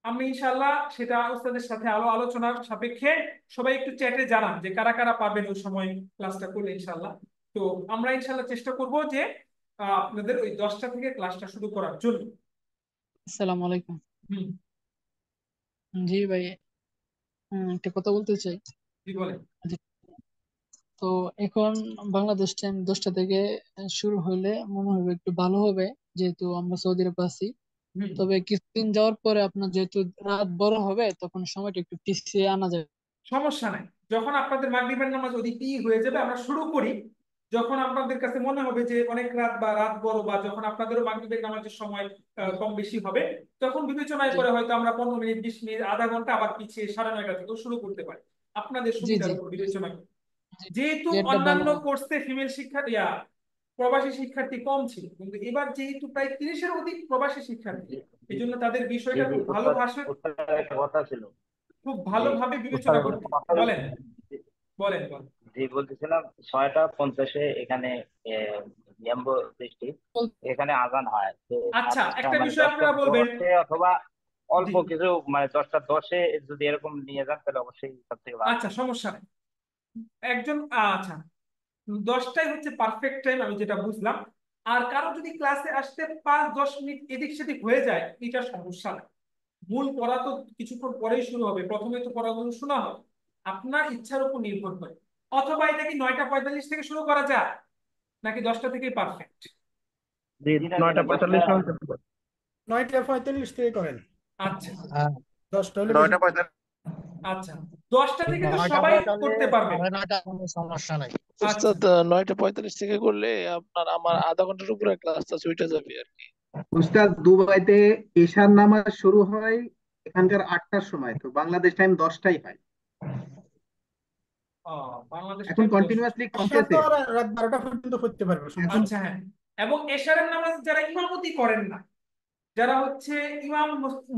আমি ইনশাল্লাহ সেটা ওস্তাদের সাথে আলোচনার সাপেক্ষে সবাই একটু চ্যাটে জানান যে কারা কারা পাবেন ওই সময় ক্লাসটা করলে ইনশাল্লাহ। তো আমরা ইনশাল্লাহ চেষ্টা করব যে আপনাদের ওই 10টা থেকে ক্লাসটা শুরু করার জন্য। আসসালামু আলাইকুম। হুম, জি ভাই, একটা কথা বলতে চাই। জি বলেন। তো এখন বাংলাদেশ টাইম 10টা থেকে শুরু হইলে মনে হবে একটু ভালো হবে, যেহেতু আমরা সৌদি আরবে আছি। হুম, তবে কিছুদিন যাওয়ার পরে আপনার যেহেতু রাত বড় হবে, তখন সময়টা একটু পিছিয়ে আনা যাবে। সমস্যা নাই, যখন আপনাদের মাগরিবের নামাজ ওদিকেই হয়ে যাবে আমরা শুরু করি। যখন আপনাদের কাছে মনে হবে যে অনেক রাত বা রাত বড়, বা যখন আপনাদেরও মাগরিবের নামাজের সময় কম বেশি হবে, তখন বিবেচনায় জি করে হয়তো আমরা 15 মিনিট 20 মিনিট আধা ঘন্টা আবার পিছিয়ে 9:30 থেকেও শুরু করতে পারি, আপনাদের জি জি সুবিধার উপর বিবেচনা করে। জি, যেহেতু এটা ভালো অন্যান্য হবে। কোর্সে ফিমেল শিক্ষার্থী প্রবাসী শিক্ষার্থী কম ছিল, কিন্তু এবার যেহেতু প্রায় 30-এর অধিক প্রবাসী শিক্ষার্থী, এই জন্য তাদের জি বিষয়টা জি খুব ভালো ওস্তাদ, ভাষা ওস্তাদ একটা কথা ছিল। খুব জি ভালোভাবে উস্তাদ, বিবেচনা করতে হবে। বলেন, বলেন, বলেন। জি বলতেছিলাম, 6:50-এ এখানে ইয়াম্বো দৃষ্টি এখানে আজান হয় তো। আচ্ছা, একটা মানে বিষয় দশটা আপনারা বলবেন। দশে অথবা জি, অল্প কিছু, মানে 10টা 10-এ যদি এরকম নিয়ে যান তাহলে অবশ্যই সব থেকে ভালো। আচ্ছা, সমস্যা নেই। একজন আচ্ছা, 10টাই হচ্ছে পারফেক্ট টাইম আমি যেটা বুঝলাম। আর কারো যদি ক্লাসে আসতে 5-10 মিনিট এদিক সেদিক হয়ে যায়, এটা সমস্যা না। মূল পড়া তো কিছুক্ষণ পরেই শুরু হবে, প্রথমে তো পড়াগুলো শোনা হবে। আপনার ইচ্ছার উপর নির্ভর করে। অথবা এটা কি 9টা 45 থেকে শুরু করা যায়, নাকি 10টা থেকেই পারফেক্ট? জি, জি না, জি না, 9:45 9:45 থেকে করেন। আচ্ছা, হ্যাঁ, 10টা হলে বেশি। 9টা 45। আচ্ছা, 10টা থেকে তো 9টা সবাই 45, করতে পারবে। 9:30 কোনো সমস্যা নাই। আচ্ছা, উস্তাদ 9:45 থেকে করলে আপনার আমার আধা ঘন্টার উপরে ক্লাসটা ছুটে যাবে আর কি। উস্তাদ, দুবাইতে এশার নামাজ শুরু হয় এখানকার 8টার সময়, তো বাংলাদেশ টাইম 10টাই হয়। বাংলাদেশ এখন টাইম 10। কন্টিনিউয়াসলি এশার তো কমতেছে। রাত 12টা পর্যন্ত করতে পারবে, সমস্যা এখন আচ্ছা, হ্যাঁ। এবং এশারের নামাজ যারা ইমামতি করেন না, যারা হচ্ছে ইমাম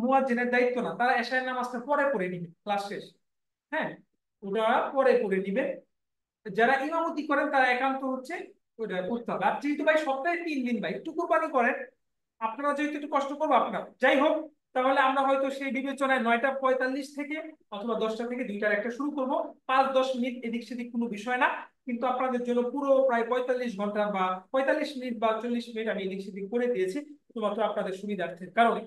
মুয়াজ্জিনের দায়িত্ব না, তারা এশারের নামাজটা পরে পড়ে নিবে ক্লাস শেষ। হ্যাঁ, ওটা পরে পড়ে নিবে। যারা ইমামতি করেন তারা একান্ত হচ্ছে ওটা করতে হবে। আর যেহেতু ভাই সপ্তাহে 3 দিন ভাই একটু কোরবানি করেন, আপনারা যেহেতু একটু কষ্ট করবো আপনার, যাই হোক, তাহলে আমরা হয়তো সেই বিবেচনায় 9টা 45 থেকে অথবা 10টা থেকে 2টার একটা শুরু করব। 5-10 মিনিট এদিক সেদিক কোনো বিষয় না, কিন্তু আপনাদের জন্য পুরো প্রায় 45 ঘন্টা বা 45 মিনিট বা 40 মিনিট আমি এদিক সেদিক করে দিয়েছি, শুধুমাত্র আপনাদের সুবিধার্থের কারণে।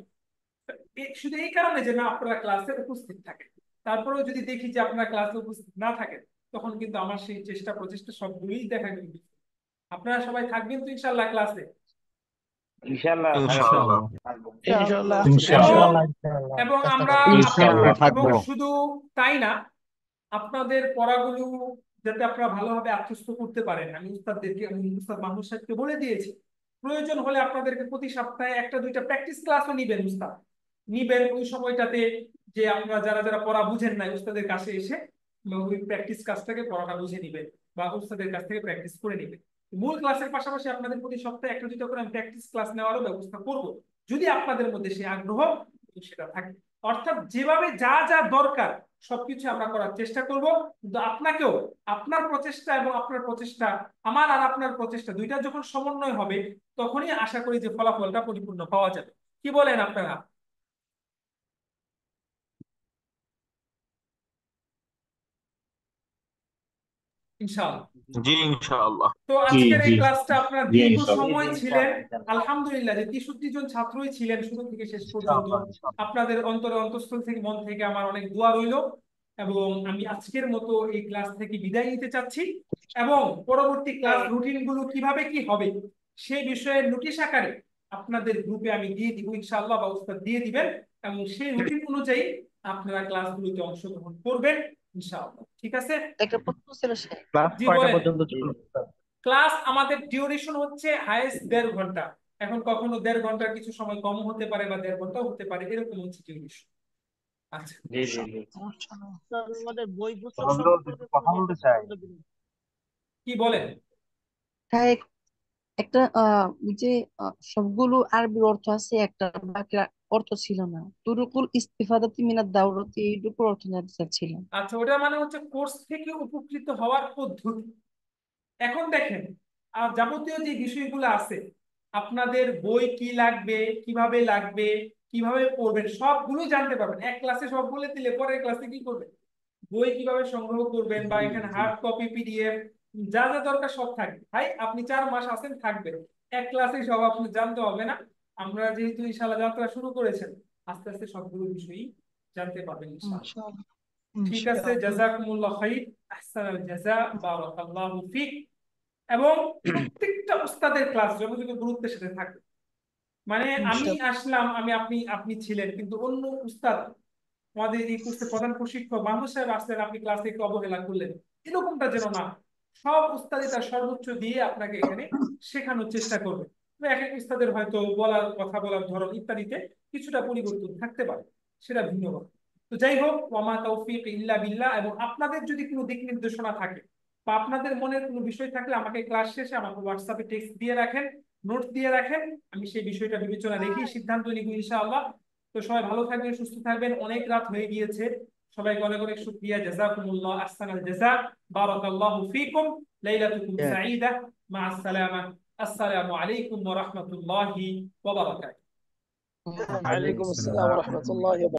শুধু এই কারণে যে না আপনারা ক্লাসে উপস্থিত থাকেন। তারপরেও যদি দেখি যে আপনারা ক্লাসে উপস্থিত না থাকেন, তখন কিন্তু আমার সেই চেষ্টা প্রচেষ্টা সবগুলোই দেখা কিন্তু। আপনারা সবাই থাকবেন তো ইনশাল্লাহ ক্লাসে? ইনশাল্লাহ ইনশাআল্লাহ। থাকবো। ইনশাআল্লাহ। এবং ইনশাআল্লাহ এবং চেষ্টা আমরা করবো। ইনশাআল্লাহ এবং থাকবো। শুধু তাই না, আপনাদের পড়াগুলো যাতে আপনারা ভালোভাবে আত্মস্থ করতে পারেন, আমি উস্তাদ মাহমুদ সাহেবকে বলে দিয়েছি, প্রয়োজন হলে আপনাদেরকে প্রতি সপ্তাহে 1-2টা প্র্যাকটিস ক্লাসও নিবেন। উস্তাদ নিবেন ওই সময়টাতে, যে আপনারা যারা যারা পড়া বুঝেন নাই উস্তাদের কাছে এসে ওই প্র্যাকটিস কাজটাকে পড়াটা বুঝে নিবেন বা উস্তাদের কাছ থেকে প্র্যাকটিস করে নেবেন। মূল ক্লাসের পাশাপাশি আপনাদের প্রতি সপ্তাহে 1-2টা করে আমি প্র্যাকটিস ক্লাস নেওয়ারও ব্যবস্থা করব, যদি আপনাদের মধ্যে সেই আগ্রহ সেটা থাকে। অর্থাৎ যেভাবে যা যা দরকার সবকিছু আমরা করার চেষ্টা করব, কিন্তু আপনাকেও আপনার প্রচেষ্টা এবং আপনার প্রচেষ্টা, আমার আর আপনার প্রচেষ্টা দুইটা যখন সমন্বয় হবে, তখনই আশা করি যে ফলাফলটা পরিপূর্ণ পাওয়া যাবে। কি বলেন আপনারা? ইনশাআল্লাহ। জি ইনশাআল্লাহ। তো জি আজকের এই জি ক্লাসটা আপনারা জি দীর্ঘ ইনশাআল্লাহ। সময় জি, ছিলেন, ইনশাআল্লাহ। আলহামদুলিল্লাহ যে 63 জন ছাত্রই ছিলেন শুরু থেকে শেষ পর্যন্ত। আপনাদের অন্তরে অন্তঃস্থল থেকে মন থেকে আমার অনেক দোয়া রইল, এবং আমি আজকের মতো এই ক্লাস থেকে বিদায় নিতে চাচ্ছি, এবং পরবর্তী ক্লাস রুটিন গুলো কিভাবে কি হবে সেই বিষয়ে নোটিশ আকারে আপনাদের গ্রুপে আমি দিয়ে দিব ইনশাআল্লাহ, বা উস্তাদ দিয়ে দিবেন, এবং সেই রুটিন অনুযায়ী আপনারা ক্লাসগুলোতে অংশগ্রহণ করবেন ইনশাআল্লাহ। ঠিক আছে? একটা প্রশ্ন ছিল ক্লাস জি কয়টা বলেন। পর্যন্ত জি, চলবে? ক্লাস আমাদের ডিউরেশন হচ্ছে হাইয়েস্ট 1.5 ঘন্টা। এখন কখনো 1.5 ঘন্টার কিছু সময় কম হতে পারে বা 1.5 ঘন্টাও হতে পারে, এরকম হচ্ছে ডিউরেশন। আচ্ছা, জি, জি, জি। আমাদের বই পুস্তক বন্ধু সম্পর্কে কথা বলতে চাই। কি বলেন? হ্যাঁ, একটা ওই যে সবগুলো আরবির অর্থ আছে, একটা বাকি অর্থ ছিল না। তুরুকুল ইস্তিফাদাতি মিনাদ দাওরাতি, এইটুকুর অর্থ জানতে চাচ্ছিলাম। আচ্ছা, ওটা মানে হচ্ছে কোর্স থেকে উপকৃত হওয়ার পদ্ধতি। এখন দেখেন, যাবতীয় যে বিষয়গুলো আছে, আপনাদের বই কি লাগবে, কিভাবে লাগবে, কিভাবে পড়বেন, সবগুলো জানতে পারবেন। এক ক্লাসে সব বলে দিলে পরের ক্লাসে কি করবেন? বই কিভাবে সংগ্রহ করবেন, বা এখানে হার্ড কপি পিডিএফ যা যা দরকার সব থাকবে। ভাই আপনি 4 মাস আছেন, থাকবেন, এক ক্লাসে সব আপনি জানতে হবে না। আমরা যেহেতু ইনশাআল্লাহ যাত্রা শুরু করেছেন, আস্তে আস্তে সবগুলো বিষয়ই জানতে পারবেন ইনশাআল্লাহ। ইনশাআল্লাহ। ঠিক আছে, ইনশাআল্লাহ। জাযাকুমুল্লাহ খাইর, আহসানাল জাযা, বারাকাল্লাহু ফিক। এবং প্রত্যেকটা উস্তাদের ক্লাস যথাযথ গুরুত্বের সাথে থাকবে। মানে আমি ইনশাআল্লাহ। আসলাম, আমি আপনি আপনি ছিলেন, কিন্তু অন্য উস্তাদ, আমাদের এই কোর্সের প্রধান প্রশিক্ষক মাহমুদ সাহেব আসলেন, আপনি ক্লাসে একটু অবহেলা করলেন, এরকমটা যেন না। সব উস্তাদই তার সর্বোচ্চ দিয়ে আপনাকে এখানে শেখানোর চেষ্টা করবে। তবে এক এক উস্তাদের হয়তো বলার কথা বলার ধরন ইত্যাদিতে কিছুটা পরিবর্তন থাকতে পারে, সেটা ভিন্ন কথা। তো যাই হোক, ওয়ামা তৌফিক ইল্লা বিল্লাহ। এবং আপনাদের যদি কোনো দিক নির্দেশনা থাকে বা আপনাদের মনের কোনো বিষয় থাকলে আমাকে ক্লাস শেষে আমাকে হোয়াটসঅ্যাপে টেক্সট দিয়ে রাখেন, নোট দিয়ে রাখেন, আমি সেই বিষয়টা বিবেচনা রেখেই সিদ্ধান্ত নিব ইনশাআল্লাহ। তো সবাই ভালো থাকবেন, সুস্থ থাকবেন। অনেক রাত হয়ে গিয়েছে, সবাইকে অনেক অনেক শুকরিয়া। জাযাকুমুল্লাহ আহসানাল জাযা, বারাকাল্লাহু ফীকুম, লাইলাতুকুম সাঈদা, মা আসসালামা। আসসালামু আলাইকুম ওয়া রাহমাতুল্লাহি ওয়া বারাকাতুহু। ওয়ালাইকুম আসসালাম ওয়া রাহমাতুল্লাহি ওয়া বারাকাতুহু।